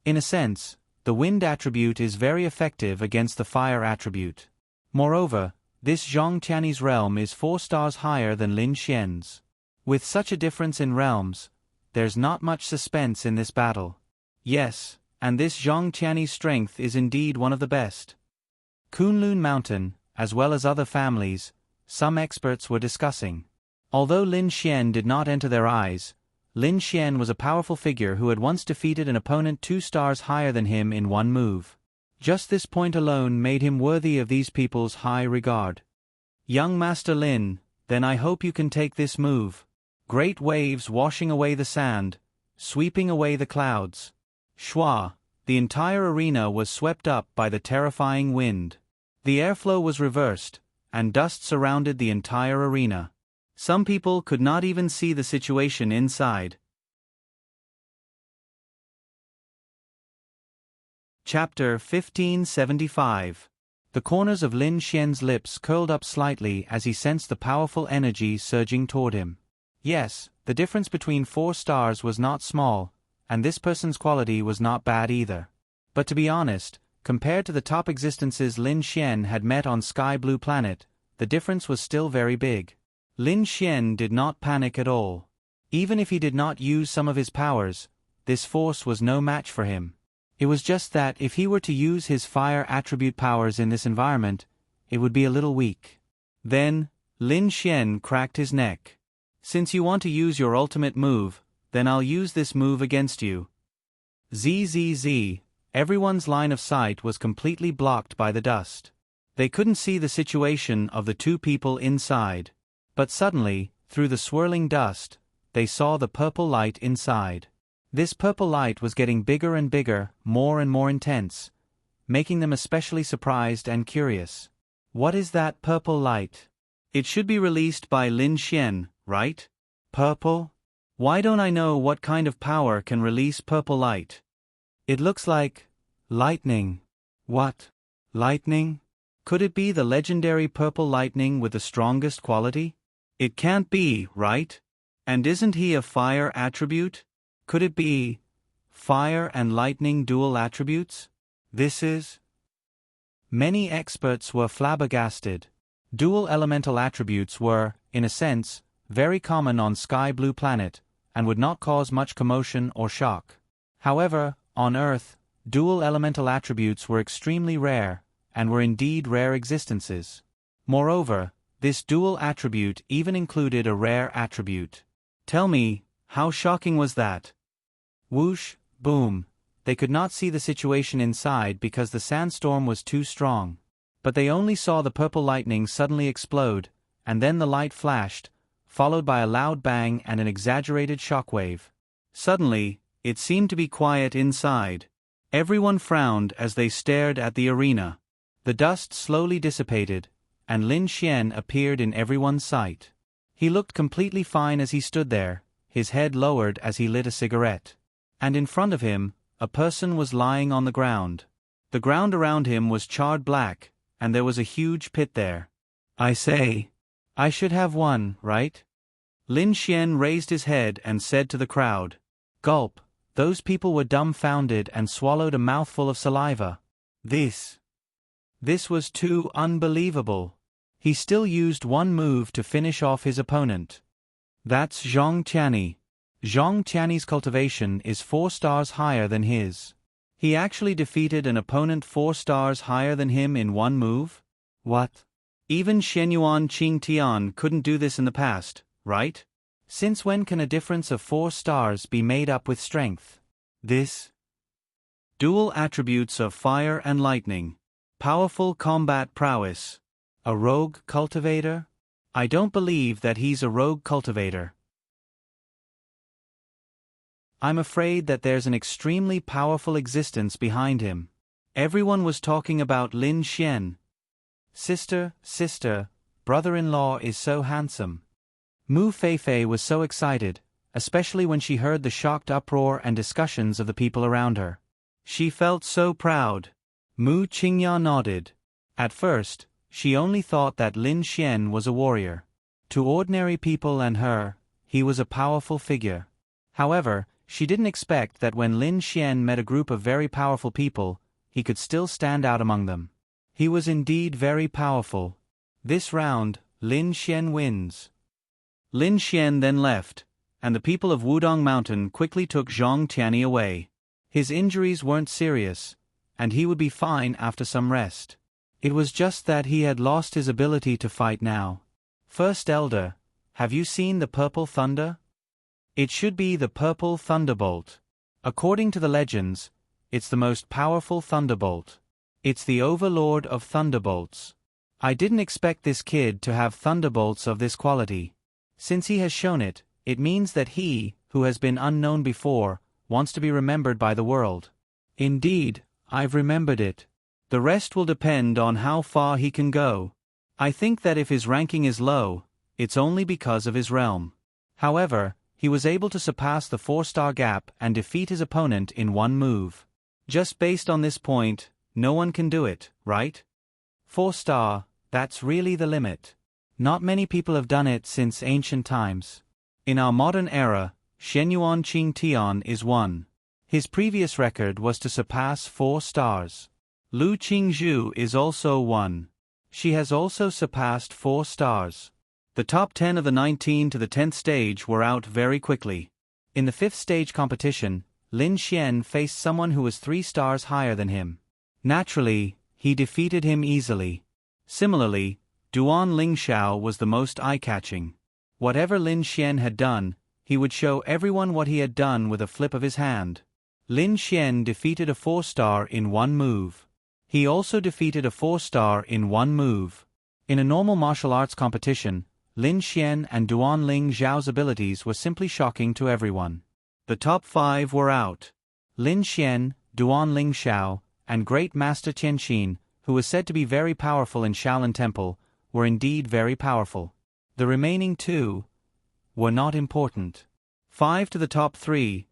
In a sense, the wind attribute is very effective against the fire attribute. Moreover, this Zhang Tianyi's realm is 4 stars higher than Lin Xian's. With such a difference in realms, there's not much suspense in this battle. Yes, and this Zhang Tianyi's strength is indeed one of the best. Kunlun Mountain, as well as other families, some experts were discussing. Although Lin Xian did not enter their eyes, Lin Xian was a powerful figure who had once defeated an opponent 2 stars higher than him in one move. Just this point alone made him worthy of these people's high regard. "Young Master Lin, then I hope you can take this move." Great waves washing away the sand, sweeping away the clouds. Shua, the entire arena was swept up by the terrifying wind. The airflow was reversed, and dust surrounded the entire arena. Some people could not even see the situation inside. Chapter 1575. The corners of Lin Xian's lips curled up slightly as he sensed the powerful energy surging toward him. Yes, the difference between 4 stars was not small, and this person's quality was not bad either. But to be honest, compared to the top existences Lin Xian had met on Sky Blue Planet, the difference was still very big. Lin Xian did not panic at all. Even if he did not use some of his powers, this force was no match for him. It was just that if he were to use his fire attribute powers in this environment, it would be a little weak. Then, Lin Xian cracked his neck. "Since you want to use your ultimate move, then I'll use this move against you." ZZZ, everyone's line of sight was completely blocked by the dust. They couldn't see the situation of the two people inside. But suddenly, through the swirling dust, they saw the purple light inside. This purple light was getting bigger and bigger, more and more intense, making them especially surprised and curious. "What is that purple light? It should be released by Lin Xian, right? Purple? Why don't I know what kind of power can release purple light? It looks like lightning." "What? Lightning? Could it be the legendary purple lightning with the strongest quality? It can't be, right? And isn't he a fire attribute? Could it be fire and lightning dual attributes? This is..." Many experts were flabbergasted. Dual elemental attributes were, in a sense, very common on Sky Blue Planet, and would not cause much commotion or shock. However, on Earth, dual elemental attributes were extremely rare, and were indeed rare existences. Moreover, this dual attribute even included a rare attribute. Tell me, how shocking was that? Whoosh, boom. They could not see the situation inside because the sandstorm was too strong. But they only saw the purple lightning suddenly explode, and then the light flashed, followed by a loud bang and an exaggerated shockwave. Suddenly, it seemed to be quiet inside. Everyone frowned as they stared at the arena. The dust slowly dissipated, and Lin Xian appeared in everyone's sight. He looked completely fine as he stood there, his head lowered as he lit a cigarette. And in front of him, a person was lying on the ground. The ground around him was charred black, and there was a huge pit there. I say, I should have won, right? Lin Xian raised his head and said to the crowd. Gulp, those people were dumbfounded and swallowed a mouthful of saliva. This was too unbelievable. He still used one move to finish off his opponent. That's Zhong Tianyi. Zhong Tianyi's cultivation is 4 stars higher than his. He actually defeated an opponent 4 stars higher than him in one move? What? Even Shenyuan Qingtian couldn't do this in the past, right? Since when can a difference of 4 stars be made up with strength? This dual attributes of fire and lightning. Powerful combat prowess. A rogue cultivator? I don't believe that he's a rogue cultivator. I'm afraid that there's an extremely powerful existence behind him. Everyone was talking about Lin Xian. Sister, brother-in-law is so handsome. Mu Feifei was so excited, especially when she heard the shocked uproar and discussions of the people around her. She felt so proud. Mu Qingya nodded. At first, she only thought that Lin Xian was a warrior. To ordinary people and her, he was a powerful figure. However, she didn't expect that when Lin Xian met a group of very powerful people, he could still stand out among them. He was indeed very powerful. This round, Lin Xian wins. Lin Xian then left, and the people of Wudong Mountain quickly took Zhong Tianyi away. His injuries weren't serious, and he would be fine after some rest. It was just that he had lost his ability to fight now. First Elder, have you seen the purple thunder? It should be the purple thunderbolt. According to the legends, it's the most powerful thunderbolt. It's the overlord of thunderbolts. I didn't expect this kid to have thunderbolts of this quality. Since he has shown it, it means that he, who has been unknown before, wants to be remembered by the world. Indeed, I've remembered it. The rest will depend on how far he can go. I think that if his ranking is low, it's only because of his realm. However, he was able to surpass the 4-star gap and defeat his opponent in one move. Just based on this point, no one can do it, right? 4-star, that's really the limit. Not many people have done it since ancient times. In our modern era, Shenyuan Qingtian is one. His previous record was to surpass 4 stars. Lu Qingzhu is also one. She has also surpassed 4 stars. The top 10 of the 19 to the 10th stage were out very quickly. In the 5th stage competition, Lin Xian faced someone who was 3 stars higher than him. Naturally, he defeated him easily. Similarly, Duan Lingxiao was the most eye-catching. Whatever Lin Xian had done, he would show everyone what he had done with a flip of his hand. Lin Xian defeated a 4-star in one move. He also defeated a 4-star in one move. In a normal martial arts competition, Lin Xian and Duan Ling Zhao's abilities were simply shocking to everyone. The top 5 were out. Lin Xian, Duan Ling Zhao, and Great Master Qianxin, who was said to be very powerful in Shaolin Temple, were indeed very powerful. The remaining 2 were not important. 5 to the top 3.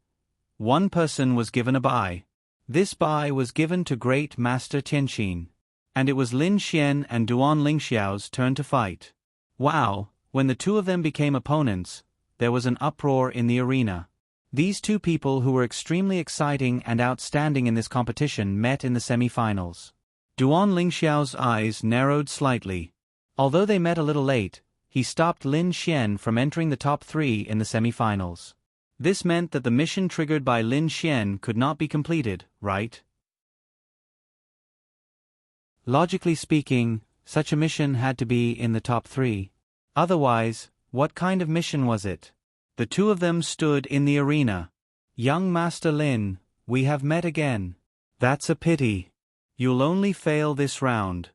One person was given a bye. This bye was given to Great Master Qianxin. And it was Lin Xian and Duan Lingxiao's turn to fight. Wow, when the 2 of them became opponents, there was an uproar in the arena. These 2 people who were extremely exciting and outstanding in this competition met in the semi-finals. Duan Lingxiao's eyes narrowed slightly. Although they met a little late, he stopped Lin Xian from entering the top 3 in the semi-finals. This meant that the mission triggered by Lin Xian could not be completed, right? Logically speaking, such a mission had to be in the top 3. Otherwise, what kind of mission was it? The 2 of them stood in the arena. Young Master Lin, we have met again. That's a pity. You'll only fail this round.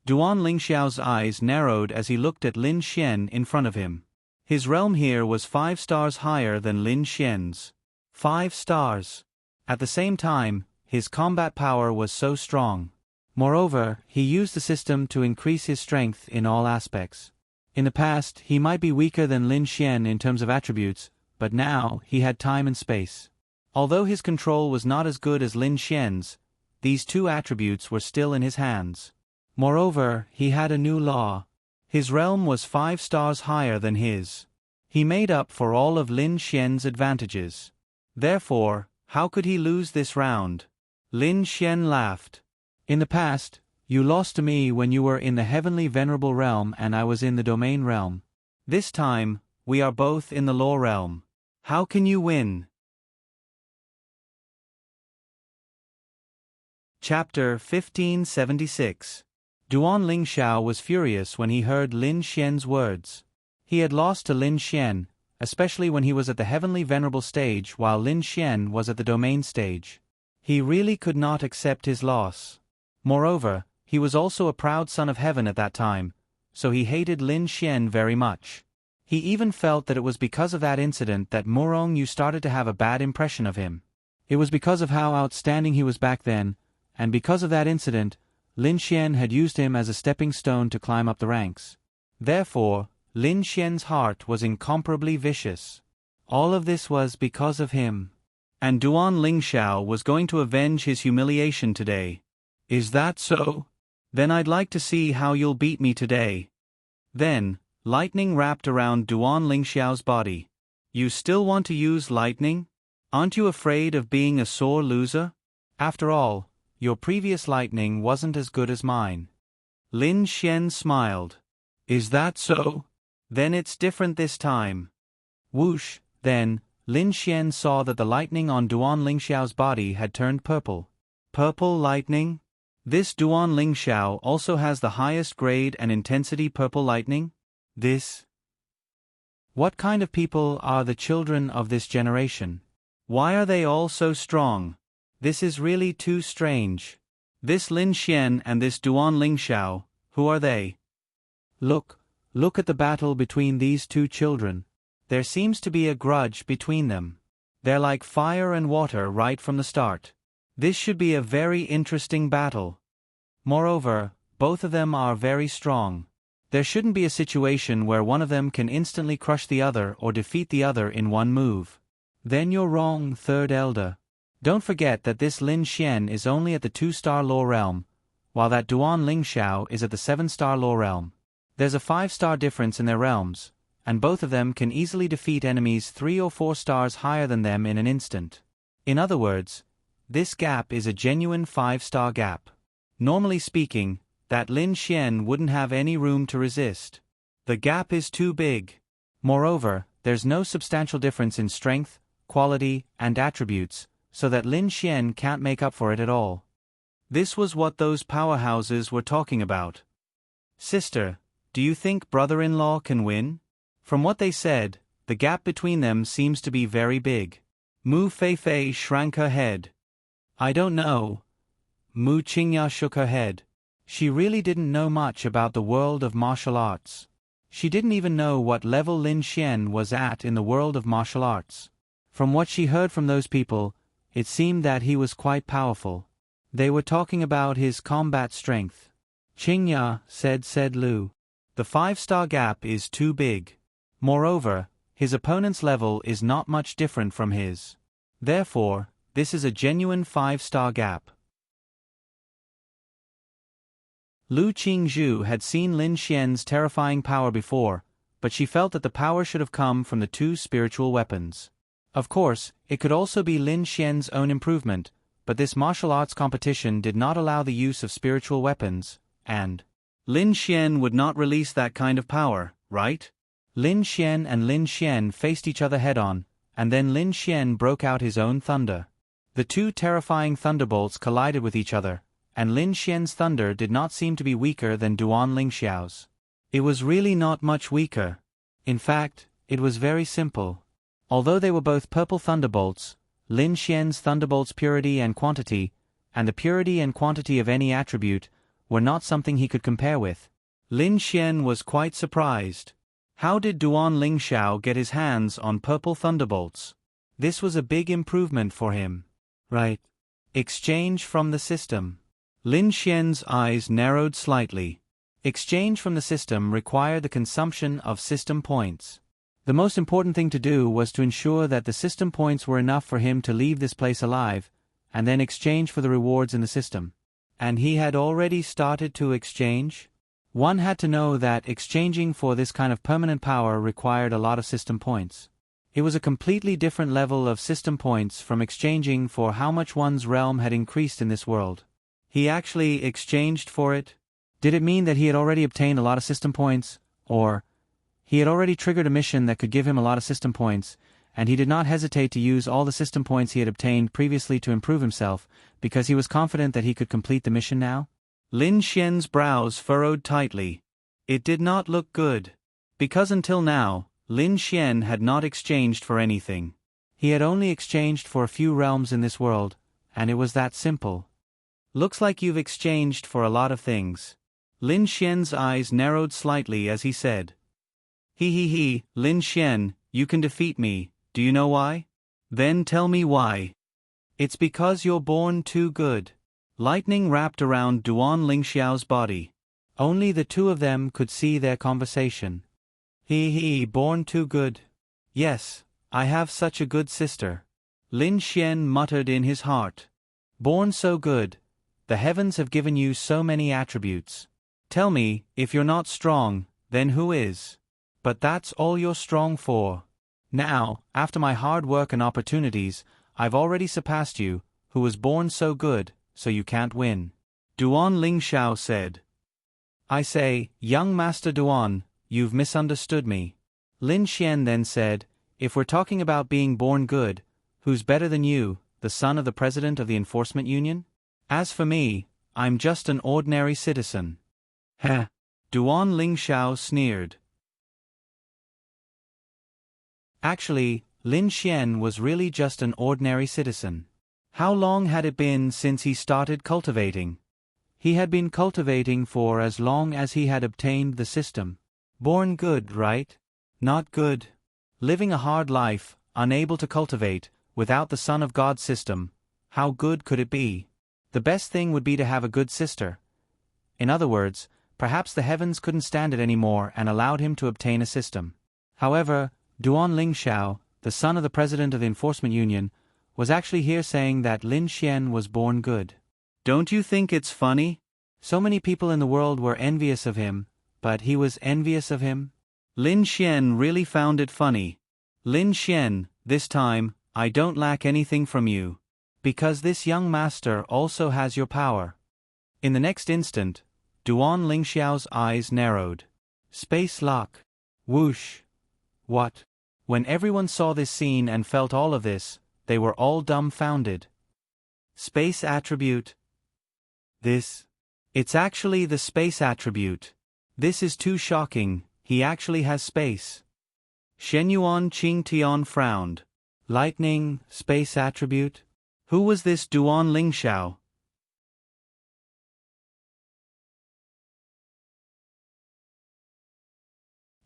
Duan Lingxiao's eyes narrowed as he looked at Lin Xian in front of him. His realm here was 5 stars higher than Lin Xian's. 5 stars. At the same time, his combat power was so strong. Moreover, he used the system to increase his strength in all aspects. In the past, he might be weaker than Lin Xian in terms of attributes, but now he had time and space. Although his control was not as good as Lin Xian's, these 2 attributes were still in his hands. Moreover, he had a new law. His realm was 5 stars higher than his. He made up for all of Lin Xian's advantages. Therefore, how could he lose this round? Lin Xian laughed. In the past, you lost to me when you were in the heavenly venerable realm and I was in the domain realm. This time, we are both in the law realm. How can you win? Chapter 1576. Duan Lingxiao was furious when he heard Lin Xian's words. He had lost to Lin Xian, especially when he was at the heavenly venerable stage while Lin Xian was at the domain stage. He really could not accept his loss. Moreover, he was also a proud son of heaven at that time, so he hated Lin Xian very much. He even felt that it was because of that incident that Murong Yu started to have a bad impression of him. It was because of how outstanding he was back then, and because of that incident, Lin Xian had used him as a stepping stone to climb up the ranks. Therefore, Lin Xian's heart was incomparably vicious. All of this was because of him. And Duan Lingxiao was going to avenge his humiliation today. Is that so? Then I'd like to see how you'll beat me today. Then, lightning wrapped around Duan Lingxiao's body. You still want to use lightning? Aren't you afraid of being a sore loser? After all, your previous lightning wasn't as good as mine. Lin Xian smiled. Is that so? Then it's different this time. Whoosh, then, Lin Xian saw that the lightning on Duan Lingxiao's body had turned purple. Purple lightning? This Duan Lingxiao also has the highest grade and intensity purple lightning? What kind of people are the children of this generation? Why are they all so strong? This is really too strange. This Lin Xian and this Duan Lingxiao, who are they? Look at the battle between these two children. There seems to be a grudge between them. They're like fire and water right from the start. This should be a very interesting battle. Moreover, both of them are very strong. There shouldn't be a situation where one of them can instantly crush the other or defeat the other in one move. Then you're wrong, third elder. Don't forget that this Lin Xian is only at the 2-star law realm, while that Duan Lingxiao is at the 7-star law realm. There's a 5-star difference in their realms, and both of them can easily defeat enemies 3 or 4 stars higher than them in an instant. In other words, this gap is a genuine 5-star gap. Normally speaking, that Lin Xian wouldn't have any room to resist. The gap is too big. Moreover, there's no substantial difference in strength, quality, and attributes, so that Lin Xian can't make up for it at all. This was what those powerhouses were talking about. Sister, do you think brother-in-law can win? From what they said, the gap between them seems to be very big. Mu Feifei shrank her head. I don't know. Mu Qingya shook her head. She really didn't know much about the world of martial arts. She didn't even know what level Lin Xian was at in the world of martial arts. From what she heard from those people, it seemed that he was quite powerful. They were talking about his combat strength. Qingya, said Lu. The 5-star gap is too big. Moreover, his opponent's level is not much different from his. Therefore, this is a genuine 5-star gap. Lu Qingzhu had seen Lin Xian's terrifying power before, but she felt that the power should have come from the 2 spiritual weapons. Of course, it could also be Lin Xian's own improvement, but this martial arts competition did not allow the use of spiritual weapons, and Lin Xian would not release that kind of power, right? Lin Xian and Lin Xian faced each other head-on, and then Lin Xian broke out his own thunder. The 2 terrifying thunderbolts collided with each other, and Lin Xian's thunder did not seem to be weaker than Duan Lingxiao's. It was really not much weaker. In fact, it was very simple. Although they were both purple thunderbolts, Lin Xian's thunderbolt's purity and quantity, and the purity and quantity of any attribute, were not something he could compare with. Lin Xian was quite surprised. How did Duan Lingxiao get his hands on purple thunderbolts? This was a big improvement for him. Right. Exchange from the system. Lin Xian's eyes narrowed slightly. Exchange from the system required the consumption of system points. The most important thing to do was to ensure that the system points were enough for him to leave this place alive, and then exchange for the rewards in the system. And he had already started to exchange? One had to know that exchanging for this kind of permanent power required a lot of system points. It was a completely different level of system points from exchanging for how much one's realm had increased in this world. He actually exchanged for it? Did it mean that he had already obtained a lot of system points, or he had already triggered a mission that could give him a lot of system points, and he did not hesitate to use all the system points he had obtained previously to improve himself, because he was confident that he could complete the mission now? Lin Xian's brows furrowed tightly. It did not look good. Because until now, Lin Xian had not exchanged for anything. He had only exchanged for a few realms in this world, and it was that simple. Looks like you've exchanged for a lot of things. Lin Xian's eyes narrowed slightly as he said. He, Lin Xian, you can defeat me, do you know why? Then tell me why. It's because you're born too good. Lightning wrapped around Duan Lingxiao's body. Only the two of them could see their conversation. Born too good. Yes, I have such a good sister. Lin Xian muttered in his heart. Born so good. The heavens have given you so many attributes. Tell me, if you're not strong, then who is? But that's all you're strong for. Now, after my hard work and opportunities, I've already surpassed you, who was born so good, so you can't win. Duan Lingxiao said. I say, young Master Duan, you've misunderstood me. Lin Xian then said, if we're talking about being born good, who's better than you, the son of the president of the Enforcement Union? As for me, I'm just an ordinary citizen. Heh. Duan Lingxiao sneered. Actually, Lin Xian was really just an ordinary citizen. How long had it been since he started cultivating? He had been cultivating for as long as he had obtained the system. Born good, right? Not good. Living a hard life, unable to cultivate, without the Son of God system, how good could it be? The best thing would be to have a good sister. In other words, perhaps the heavens couldn't stand it anymore and allowed him to obtain a system. However, Duan Lingxiao, the son of the president of the Enforcement Union, was actually here saying that Lin Xian was born good. Don't you think it's funny? So many people in the world were envious of him, but he was envious of him? Lin Xian really found it funny. Lin Xian, this time, I don't lack anything from you. Because this young master also has your power. In the next instant, Duan Lingxiao's eyes narrowed. Space lock. Whoosh. What? When everyone saw this scene and felt all of this, they were all dumbfounded. Space attribute. This. It's actually the space attribute. This is too shocking, he actually has space. Shenyuan Qingtian frowned. Lightning, space attribute? Who was this Duan Lingxiao?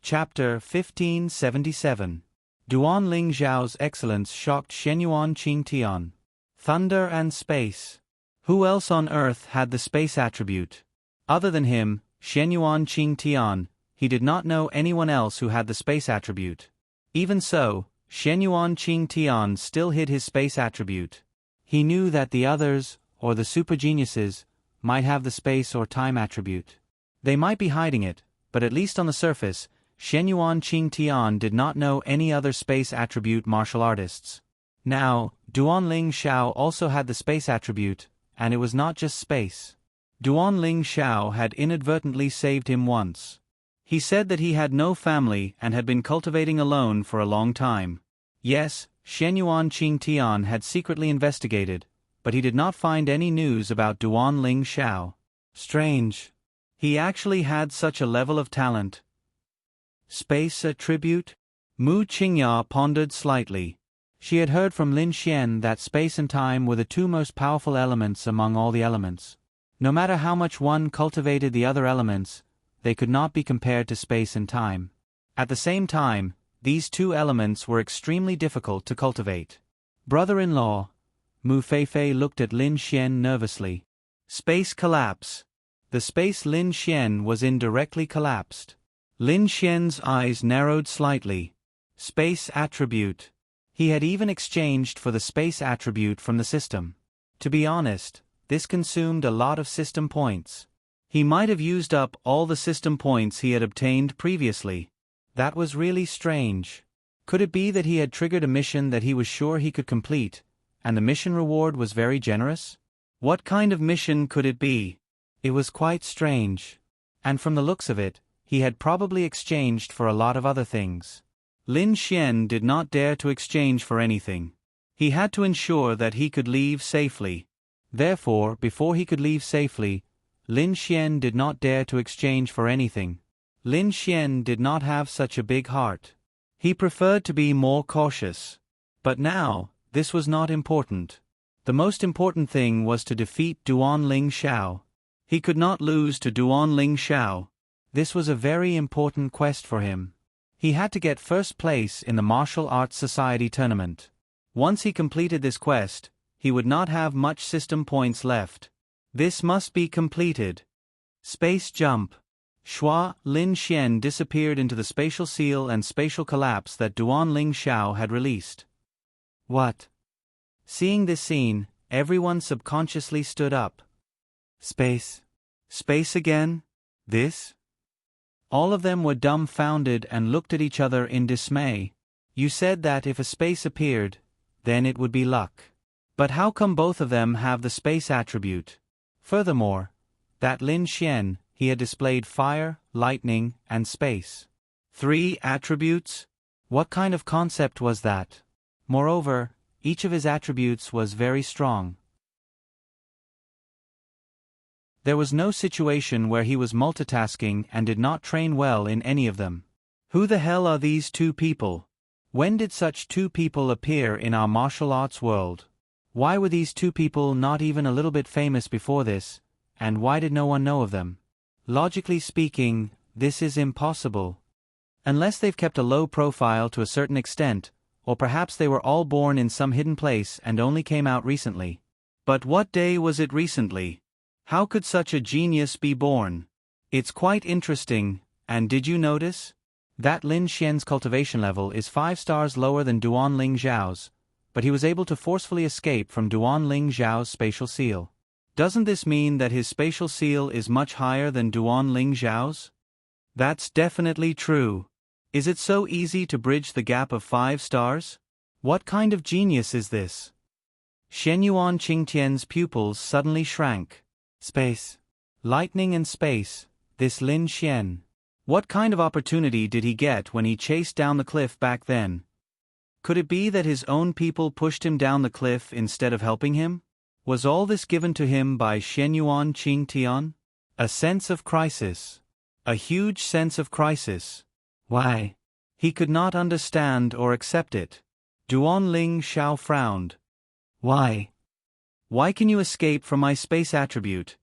Chapter 1577. Duan Lingxiao's excellence shocked Shenyuan Qingtian. Thunder and space. Who else on earth had the space attribute? Other than him, Shenyuan Qingtian, he did not know anyone else who had the space attribute. Even so, Shenyuan Qingtian still hid his space attribute. He knew that the others, or the super geniuses, might have the space or time attribute. They might be hiding it, but at least on the surface, Shenyuan Qingtian did not know any other space attribute martial artists. Now, Duan Lingxiao also had the space attribute, and it was not just space. Duan Lingxiao had inadvertently saved him once. He said that he had no family and had been cultivating alone for a long time. Yes, Shenyuan Qingtian had secretly investigated, but he did not find any news about Duan Lingxiao. Strange. He actually had such a level of talent. Space attribute? Mu Qingya pondered slightly. She had heard from Lin Xian that space and time were the two most powerful elements among all the elements. No matter how much one cultivated the other elements, they could not be compared to space and time. At the same time, these two elements were extremely difficult to cultivate. Brother-in-law, Mu Feifei looked at Lin Xian nervously. Space collapse. The space Lin Xian was in directly collapsed. Lin Xian's eyes narrowed slightly. Space attribute. He had even exchanged for the space attribute from the system. To be honest, this consumed a lot of system points. He might have used up all the system points he had obtained previously. That was really strange. Could it be that he had triggered a mission that he was sure he could complete, and the mission reward was very generous? What kind of mission could it be? It was quite strange. And from the looks of it, he had probably exchanged for a lot of other things. Lin Xian did not dare to exchange for anything. He had to ensure that he could leave safely. Therefore, before he could leave safely, Lin Xian did not dare to exchange for anything. Lin Xian did not have such a big heart. He preferred to be more cautious. But now, this was not important. The most important thing was to defeat Duan Ling Xiao. He could not lose to Duan Ling Xiao. This was a very important quest for him. He had to get first place in the Martial Arts Society tournament. Once he completed this quest, he would not have much system points left. This must be completed. Space jump. Shua Lin Xian disappeared into the spatial seal and spatial collapse that Duan Ling Xiao had released. What? Seeing this scene, everyone subconsciously stood up. Space? Space again? This? All of them were dumbfounded and looked at each other in dismay. You said that if a space appeared, then it would be luck. But how come both of them have the space attribute? Furthermore, that Lin Xian, he had displayed fire, lightning, and space. 3 attributes? What kind of concept was that? Moreover, each of his attributes was very strong. There was no situation where he was multitasking and did not train well in any of them. Who the hell are these 2 people? When did such 2 people appear in our martial arts world? Why were these 2 people not even a little bit famous before this, and why did no one know of them? Logically speaking, this is impossible. Unless they've kept a low profile to a certain extent, or perhaps they were all born in some hidden place and only came out recently. But what day was it recently? How could such a genius be born? It's quite interesting, and did you notice? That Lin Xian's cultivation level is 5 stars lower than Duan Ling Xiao's, but he was able to forcefully escape from Duan Ling Xiao's spatial seal. Doesn't this mean that his spatial seal is much higher than Duan Ling Xiao's? That's definitely true. Is it so easy to bridge the gap of 5 stars? What kind of genius is this? Shenyuan Qingtian's pupils suddenly shrank. Space. Lightning and space, this Lin Xian. What kind of opportunity did he get when he chased down the cliff back then? Could it be that his own people pushed him down the cliff instead of helping him? Was all this given to him by Shenyuan Qingtian? A sense of crisis. A huge sense of crisis. Why? He could not understand or accept it. Duan Ling Xiao frowned. Why? Why can you escape from my space attribute?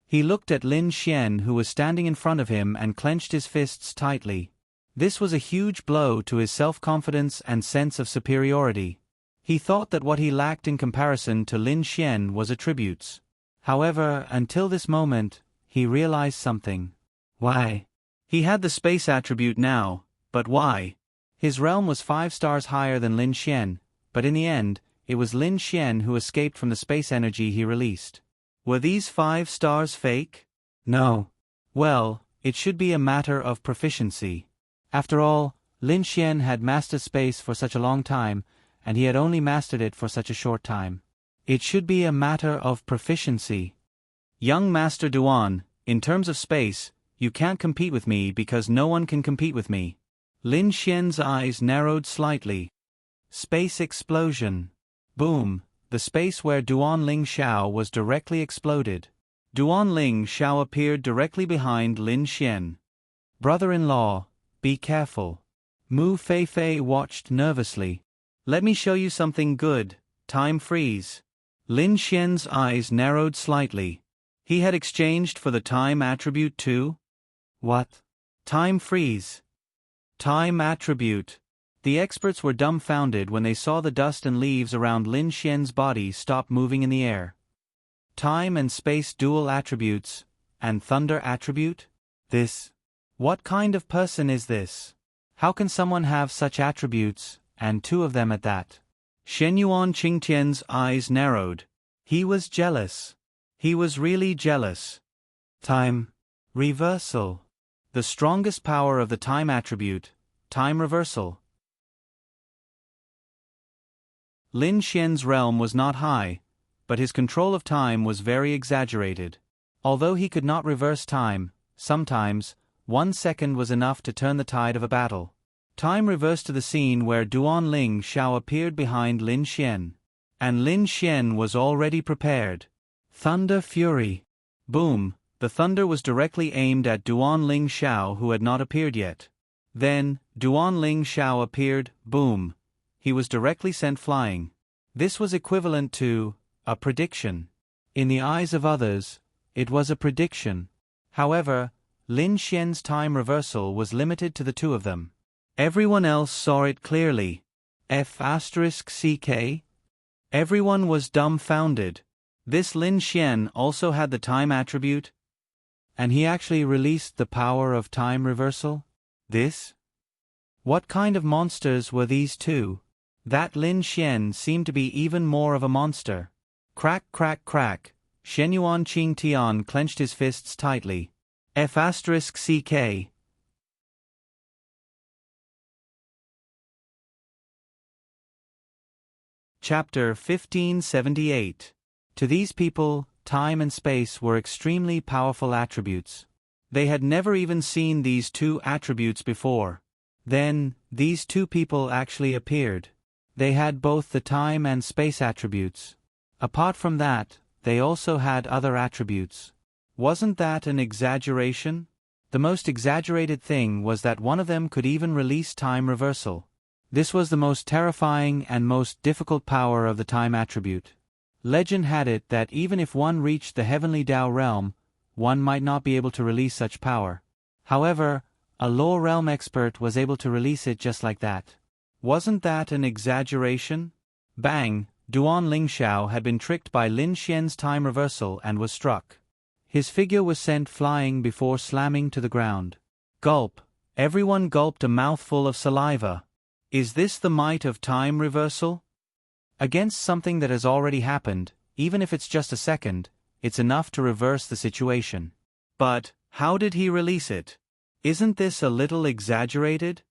He looked at Lin Xian, who was standing in front of him, and clenched his fists tightly. This was a huge blow to his self-confidence and sense of superiority. He thought that what he lacked in comparison to Lin Xian was attributes. However, until this moment, he realized something. Why? He had the space attribute now, but why? His realm was 5 stars higher than Lin Xian, but in the end, it was Lin Xian who escaped from the space energy he released. Were these 5 stars fake? No. Well, it should be a matter of proficiency. After all, Lin Xian had mastered space for such a long time, and he had only mastered it for such a short time. It should be a matter of proficiency. Young Master Duan, in terms of space, you can't compete with me because no one can compete with me. Lin Xian's eyes narrowed slightly. Space explosion. Boom, the space where Duan Ling Xiao was directly exploded. Duan Ling Xiao appeared directly behind Lin Xian. Brother-in-law, be careful. Mu Feifei watched nervously. Let me show you something good. Time freeze. Lin Xian's eyes narrowed slightly. He had exchanged for the time attribute too? What? Time freeze. Time attribute. The experts were dumbfounded when they saw the dust and leaves around Lin Xian's body stop moving in the air. Time and space dual attributes, and thunder attribute? This. What kind of person is this? How can someone have such attributes, and 2 of them at that? Shenyuan Qingtian's eyes narrowed. He was jealous. He was really jealous. Time reversal. The strongest power of the time attribute, time reversal. Lin Xian's realm was not high, but his control of time was very exaggerated. Although he could not reverse time, sometimes, 1 second was enough to turn the tide of a battle. Time reversed to the scene where Duan Ling Xiao appeared behind Lin Xian. And Lin Xian was already prepared. Thunder fury. Boom, the thunder was directly aimed at Duan Ling Xiao, who had not appeared yet. Then, Duan Ling Xiao appeared, boom. He was directly sent flying. This was equivalent to a prediction. In the eyes of others, it was a prediction. However, Lin Xian's time reversal was limited to the two of them. Everyone else saw it clearly. F***ck? Everyone was dumbfounded. This Lin Xian also had the time attribute? And he actually released the power of time reversal? This? What kind of monsters were these two? That Lin Xian seemed to be even more of a monster. Crack crack crack. Shenyuan Qing Tian clenched his fists tightly. F***ck. Chapter 1578. To these people, time and space were extremely powerful attributes. They had never even seen these two attributes before. Then, these two people actually appeared. They had both the time and space attributes. Apart from that, they also had other attributes. Wasn't that an exaggeration? The most exaggerated thing was that one of them could even release time reversal. This was the most terrifying and most difficult power of the time attribute. Legend had it that even if one reached the heavenly Tao realm, one might not be able to release such power. However, a lower realm expert was able to release it just like that. Wasn't that an exaggeration? Bang! Duan Ling Xiao had been tricked by Lin Xian's time reversal and was struck. His figure was sent flying before slamming to the ground. Gulp! Everyone gulped a mouthful of saliva. Is this the might of time reversal? Against something that has already happened, even if it's just a second, it's enough to reverse the situation. But, how did he release it? Isn't this a little exaggerated?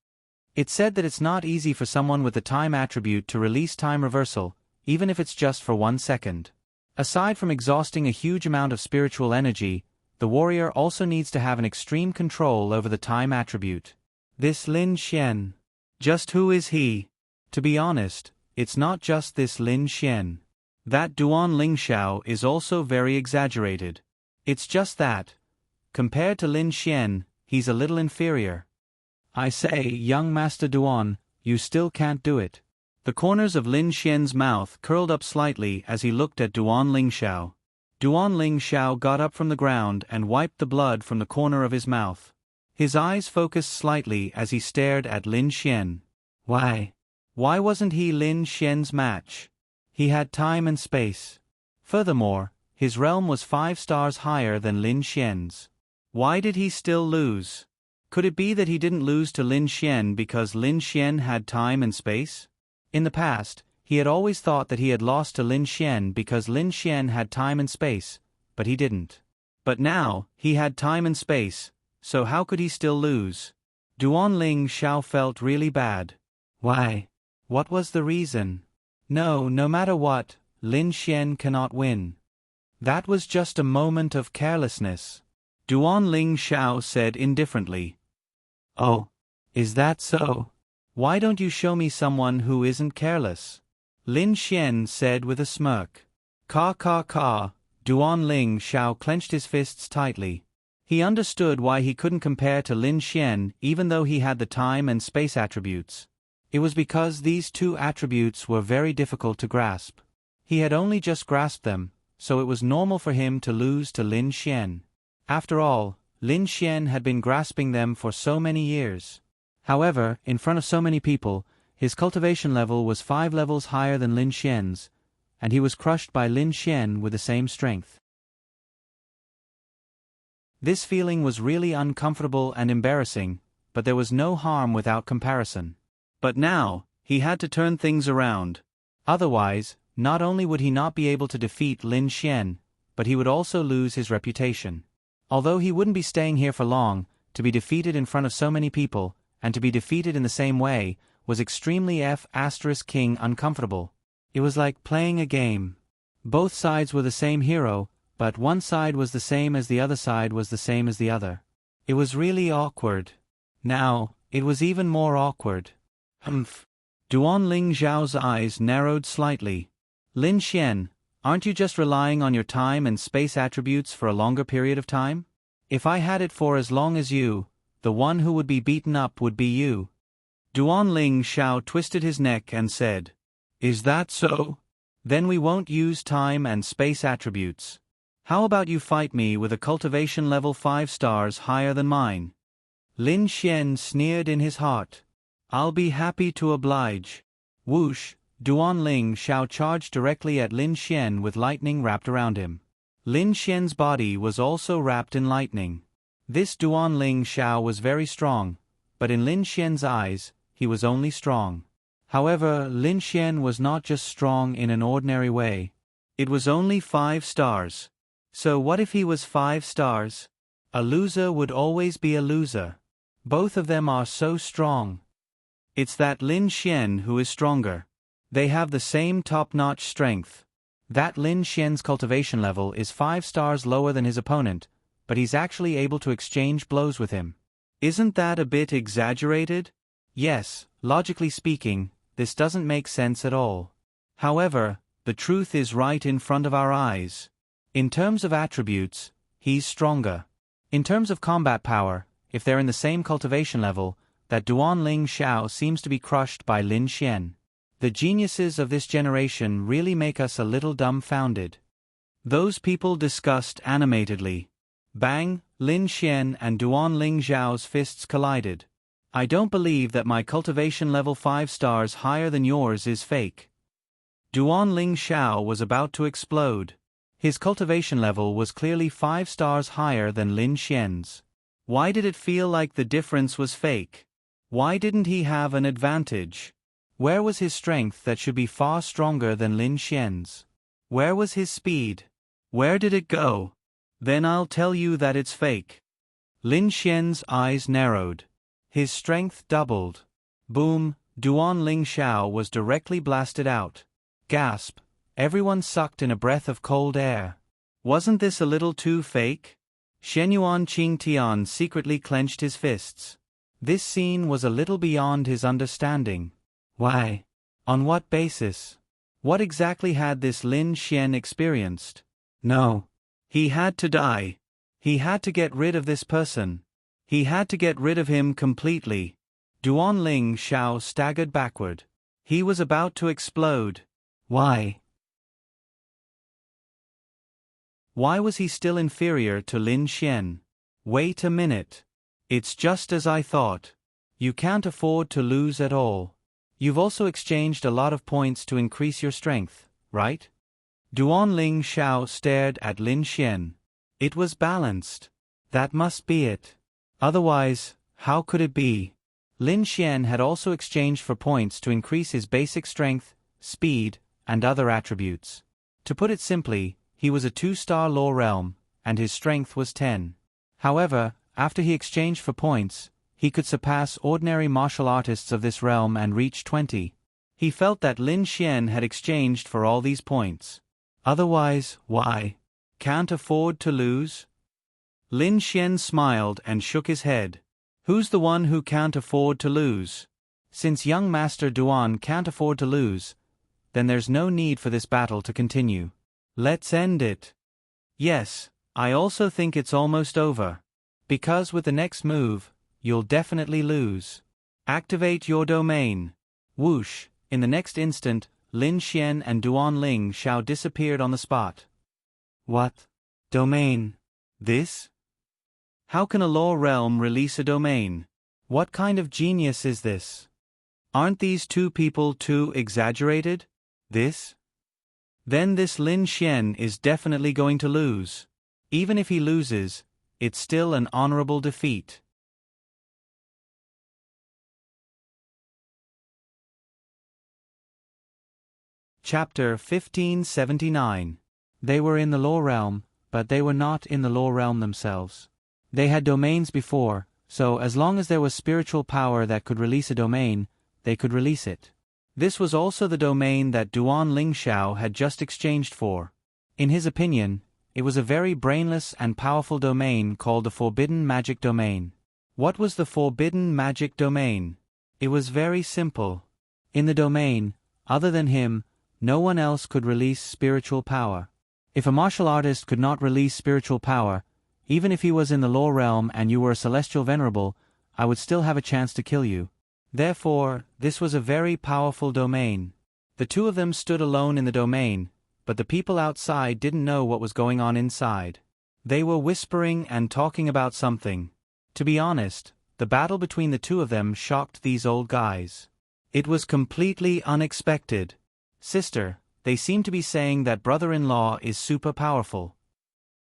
It's said that it's not easy for someone with the time attribute to release time reversal, even if it's just for 1 second. Aside from exhausting a huge amount of spiritual energy, the warrior also needs to have an extreme control over the time attribute. This Lin Xian. Just who is he? To be honest, it's not just this Lin Xian. That Duan Ling Xiao is also very exaggerated. It's just that, compared to Lin Xian, he's a little inferior. I say, young Master Duan, you still can't do it. The corners of Lin Xian's mouth curled up slightly as he looked at Duan Ling Xiao. Duan Ling Xiao got up from the ground and wiped the blood from the corner of his mouth. His eyes focused slightly as he stared at Lin Xian. Why wasn't he Lin Xian's match? He had time and space. Furthermore, his realm was 5 stars higher than Lin Xian's. Why did he still lose? Could it be that he didn't lose to Lin Xian because Lin Xian had time and space? In the past, he had always thought that he had lost to Lin Xian because Lin Xian had time and space, but he didn't. But now, he had time and space, so how could he still lose? Duan Ling Xiao felt really bad. Why? What was the reason? No matter what, Lin Xian cannot win. That was just a moment of carelessness. Duan Ling Xiao said indifferently. Oh, is that so? Why don't you show me someone who isn't careless? Lin Xian said with a smirk. Ka. Duan Ling Xiao clenched his fists tightly. He understood why he couldn't compare to Lin Xian even though he had the time and space attributes. It was because these two attributes were very difficult to grasp. He had only just grasped them, so it was normal for him to lose to Lin Xian. After all, Lin Xian had been grasping them for so many years. However, in front of so many people, his cultivation level was 5 levels higher than Lin Xian's, and he was crushed by Lin Xian with the same strength. This feeling was really uncomfortable and embarrassing, but there was no harm without comparison. But now, he had to turn things around. Otherwise, not only would he not be able to defeat Lin Xian, but he would also lose his reputation. Although he wouldn't be staying here for long, to be defeated in front of so many people, and to be defeated in the same way, was extremely King uncomfortable. It was like playing a game. Both sides were the same hero, but one side was the same as the other side was the same as the other. It was really awkward. Now, it was even more awkward. Humph. Duan Ling Zhao's eyes narrowed slightly. Lin Xian, aren't you just relying on your time and space attributes for a longer period of time? If I had it for as long as you, the one who would be beaten up would be you. Duan Ling Zhao twisted his neck and said, "Is that so? Then we won't use time and space attributes. How about you fight me with a cultivation level 5 stars higher than mine?" Lin Xian sneered in his heart. "I'll be happy to oblige." Whoosh, Duan Ling Zhao charged directly at Lin Xian with lightning wrapped around him. Lin Xian's body was also wrapped in lightning. This Duan Ling Zhao was very strong, but in Lin Xian's eyes, he was only strong. However, Lin Xian was not just strong in an ordinary way. It was only 5 stars. So what if he was 5 stars? A loser would always be a loser. Both of them are so strong. It's that Lin Xian who is stronger. They have the same top-notch strength. That Lin Xian's cultivation level is 5 stars lower than his opponent, but he's actually able to exchange blows with him. Isn't that a bit exaggerated? Yes, logically speaking, this doesn't make sense at all. However, the truth is right in front of our eyes. In terms of attributes, he's stronger. In terms of combat power, if they're in the same cultivation level, that Duan Ling Zhao seems to be crushed by Lin Xian. The geniuses of this generation really make us a little dumbfounded. Those people discussed animatedly. Bang, Lin Xian and Duan Ling Zhao's fists collided. "I don't believe that my cultivation level 5 stars higher than yours is fake." Duan Ling Zhao was about to explode. His cultivation level was clearly 5 stars higher than Lin Xian's. Why did it feel like the difference was fake? Why didn't he have an advantage? Where was his strength that should be far stronger than Lin Xian's? Where was his speed? Where did it go? Then I'll tell you that it's fake. Lin Xian's eyes narrowed. His strength doubled. Boom, Duan Ling Zhao was directly blasted out. Gasp, everyone sucked in a breath of cold air. Wasn't this a little too fake? Shenyuan Qingtian secretly clenched his fists. This scene was a little beyond his understanding. Why? On what basis? What exactly had this Lin Xian experienced? No. He had to die. He had to get rid of this person. He had to get rid of him completely. Duan Ling Zhao staggered backward. He was about to explode. Why? Why was he still inferior to Lin Xian? Wait a minute. It's just as I thought. You can't afford to lose at all. You've also exchanged a lot of points to increase your strength, right? Duan Ling Zhao stared at Lin Xian. It was balanced. That must be it. Otherwise, how could it be? Lin Xian had also exchanged for points to increase his basic strength, speed, and other attributes. To put it simply, he was a 2-star law realm, and his strength was 10. However, after he exchanged for points, he could surpass ordinary martial artists of this realm and reach 20. He felt that Lin Xian had exchanged for all these points. Otherwise, why? Can't afford to lose? Lin Xian smiled and shook his head. Who's the one who can't afford to lose? Since young Master Duan can't afford to lose, then there's no need for this battle to continue. Let's end it. Yes, I also think it's almost over. Because with the next move, you'll definitely lose. Activate your domain. Whoosh, in the next instant, Lin Xian and Duan Ling Zhao disappeared on the spot. What? Domain? This? How can a law realm release a domain? What kind of genius is this? Aren't these two people too exaggerated? This? Then this Lin Xian is definitely going to lose. Even if he loses, it's still an honorable defeat. Chapter 1579. They were in the law realm, but they were not in the law realm themselves. They had domains before, so as long as there was spiritual power that could release a domain, they could release it. This was also the domain that Duan Lingxiao had just exchanged for. In his opinion, it was a very brainless and powerful domain called the Forbidden Magic Domain. What was the Forbidden Magic Domain? It was very simple. In the domain, other than him, no one else could release spiritual power. If a martial artist could not release spiritual power, even if he was in the law realm and you were a celestial venerable, I would still have a chance to kill you. Therefore, this was a very powerful domain. The two of them stood alone in the domain, but the people outside didn't know what was going on inside. They were whispering and talking about something. To be honest, the battle between the two of them shocked these old guys. It was completely unexpected. Sister, they seem to be saying that brother-in-law is super powerful.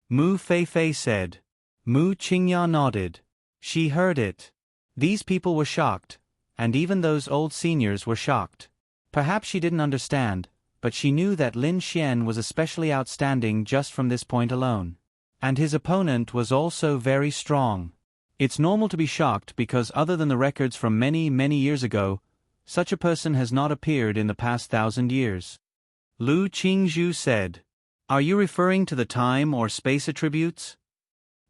Mu Feifei said. Mu Qingya nodded. She heard it. These people were shocked, and even those old seniors were shocked. Perhaps she didn't understand, but she knew that Lin Xian was especially outstanding just from this point alone. And his opponent was also very strong. It's normal to be shocked because other than the records from many, many years ago, such a person has not appeared in the past 1,000 years. Lu Qingzhu said. Are you referring to the time or space attributes?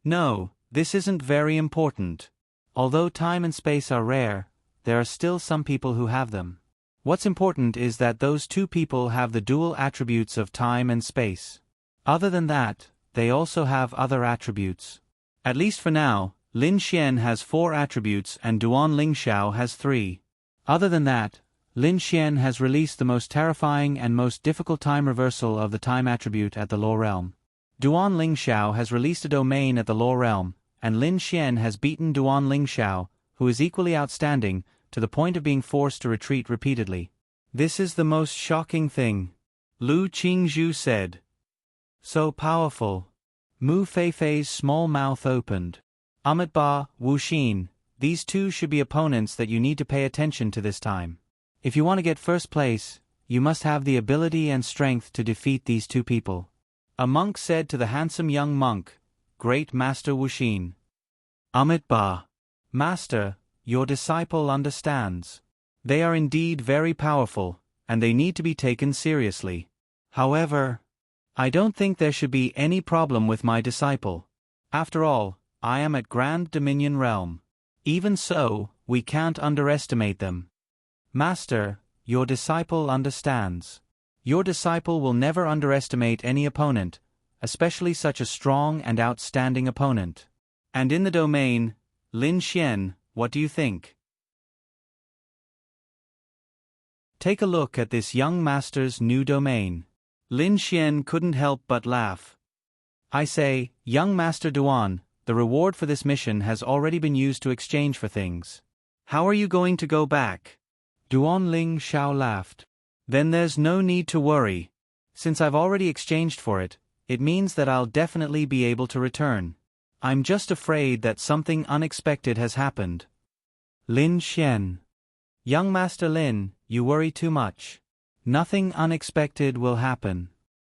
No, this isn't very important. Although time and space are rare, there are still some people who have them. What's important is that those two people have the dual attributes of time and space. Other than that, they also have other attributes. At least for now, Lin Xian has 4 attributes and Duan Lingxiao has 3. Other than that, Lin Xian has released the most terrifying and most difficult time reversal of the time attribute at the law realm. Duan Lingxiao has released a domain at the law realm, and Lin Xian has beaten Duan Lingxiao, who is equally outstanding, to the point of being forced to retreat repeatedly. This is the most shocking thing. Lu Qingzhu said. So powerful. Mu Feifei's small mouth opened. Amitabha, Wu Xin, these two should be opponents that you need to pay attention to this time. If you want to get first place, you must have the ability and strength to defeat these two people. A monk said to the handsome young monk, Great Master Wu Xin. Amitabha. Master, your disciple understands. They are indeed very powerful, and they need to be taken seriously. However, I don't think there should be any problem with my disciple. After all, I am at Grand Dominion Realm. Even so, we can't underestimate them. Master, your disciple understands. Your disciple will never underestimate any opponent, especially such a strong and outstanding opponent. And in the domain, Lin Xian, what do you think? Take a look at this young master's new domain. Lin Xian couldn't help but laugh. I say, young Master Duan, the reward for this mission has already been used to exchange for things. How are you going to go back? Duan Lingxiao laughed. Then there's no need to worry. Since I've already exchanged for it, it means that I'll definitely be able to return. I'm just afraid that something unexpected has happened. Lin Xian. Young Master Lin, you worry too much. Nothing unexpected will happen.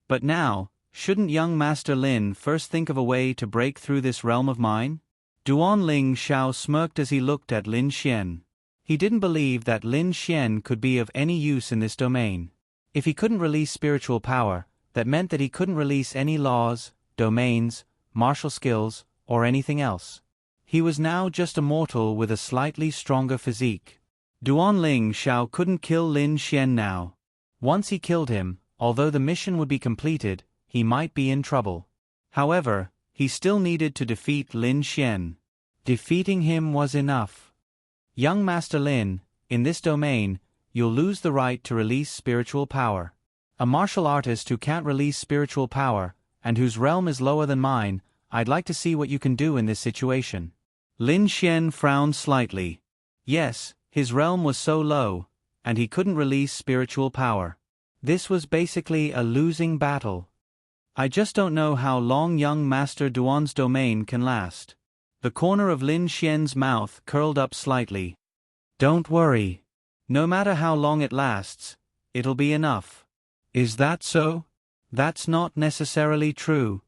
But now, shouldn't young Master Lin first think of a way to break through this realm of mine? Duan Lingxiao smirked as he looked at Lin Xian. He didn't believe that Lin Xian could be of any use in this domain. If he couldn't release spiritual power, that meant that he couldn't release any laws, domains, martial skills, or anything else. He was now just a mortal with a slightly stronger physique. Duan Lingxiao couldn't kill Lin Xian now. Once he killed him, although the mission would be completed, he might be in trouble. However, he still needed to defeat Lin Xian. Defeating him was enough. Young Master Lin, in this domain, you'll lose the right to release spiritual power. A martial artist who can't release spiritual power, and whose realm is lower than mine, I'd like to see what you can do in this situation. Lin Xian frowned slightly. Yes, his realm was so low, and he couldn't release spiritual power. This was basically a losing battle. I just don't know how long young Master Duan's domain can last. The corner of Lin Xian's mouth curled up slightly. Don't worry. No matter how long it lasts, it'll be enough. Is that so? That's not necessarily true.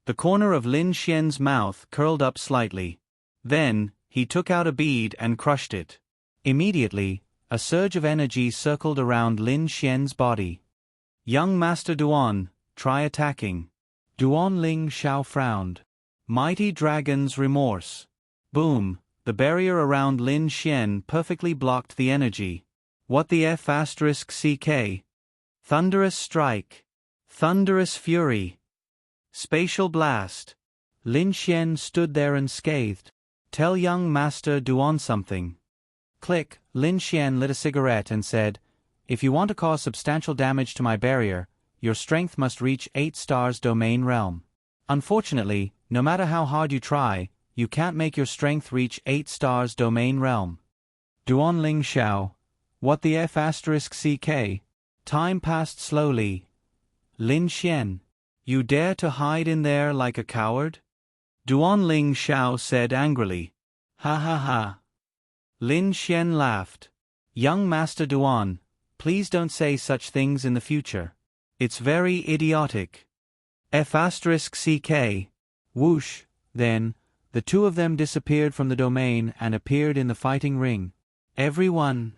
The corner of Lin Xian's mouth curled up slightly. Then, he took out a bead and crushed it. Immediately, a surge of energy circled around Lin Xian's body. Young Master Duan, try attacking. Duan Ling Xiao frowned. Mighty Dragon's Remorse. Boom, the barrier around Lin Xian perfectly blocked the energy. What the F***CK? Thunderous Strike. Thunderous Fury. Spatial Blast. Lin Xian stood there unscathed. Tell young Master Duan something. Click, Lin Xian lit a cigarette and said, if you want to cause substantial damage to my barrier, your strength must reach 8 stars domain realm. Unfortunately, no matter how hard you try, you can't make your strength reach 8 stars domain realm. Duan Ling Xiao. What the F***CK? Time passed slowly. Lin Xian. You dare to hide in there like a coward? Duan Ling Xiao said angrily. Ha ha ha. Lin Xian laughed. Young Master Duan, please don't say such things in the future. It's very idiotic. F***CK. Whoosh, then, the two of them disappeared from the domain and appeared in the fighting ring. Everyone.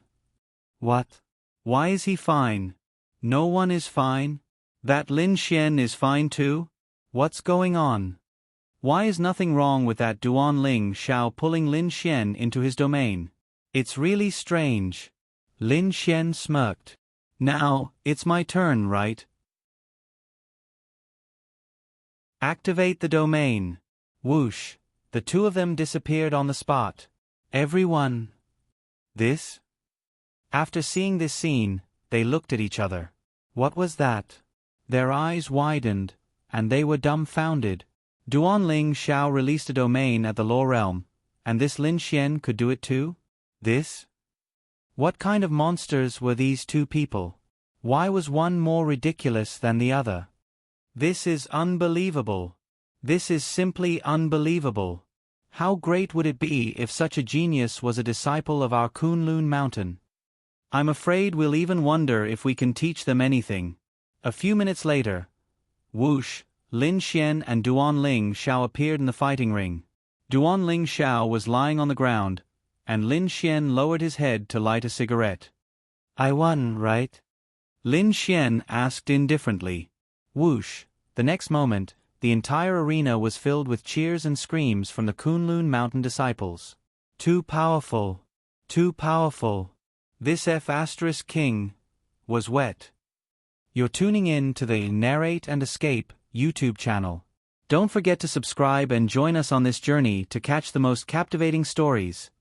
What? Why is he fine? No one is fine? That Lin Xian is fine too? What's going on? Why is nothing wrong with that Duan Ling Xiao pulling Lin Xian into his domain? It's really strange. Lin Xian smirked. Now, it's my turn, right? Activate the domain. Whoosh, the two of them disappeared on the spot. Everyone. This? After seeing this scene, they looked at each other. What was that? Their eyes widened, and they were dumbfounded. Duan Ling Xiao released a domain at the lower realm, and this Lin Xian could do it too? This? What kind of monsters were these two people? Why was one more ridiculous than the other? This is unbelievable. This is simply unbelievable. How great would it be if such a genius was a disciple of our Kunlun Mountain? I'm afraid we'll even wonder if we can teach them anything. A few minutes later, whoosh, Lin Xian and Duan Ling Xiao appeared in the fighting ring. Duan Ling Xiao was lying on the ground, and Lin Xian lowered his head to light a cigarette. I won, right? Lin Xian asked indifferently. Whoosh, the next moment, the entire arena was filled with cheers and screams from the Kunlun Mountain disciples. Too powerful. Too powerful. This F***king was wet. You're tuning in to the Narrate and Escape YouTube channel. Don't forget to subscribe and join us on this journey to catch the most captivating stories.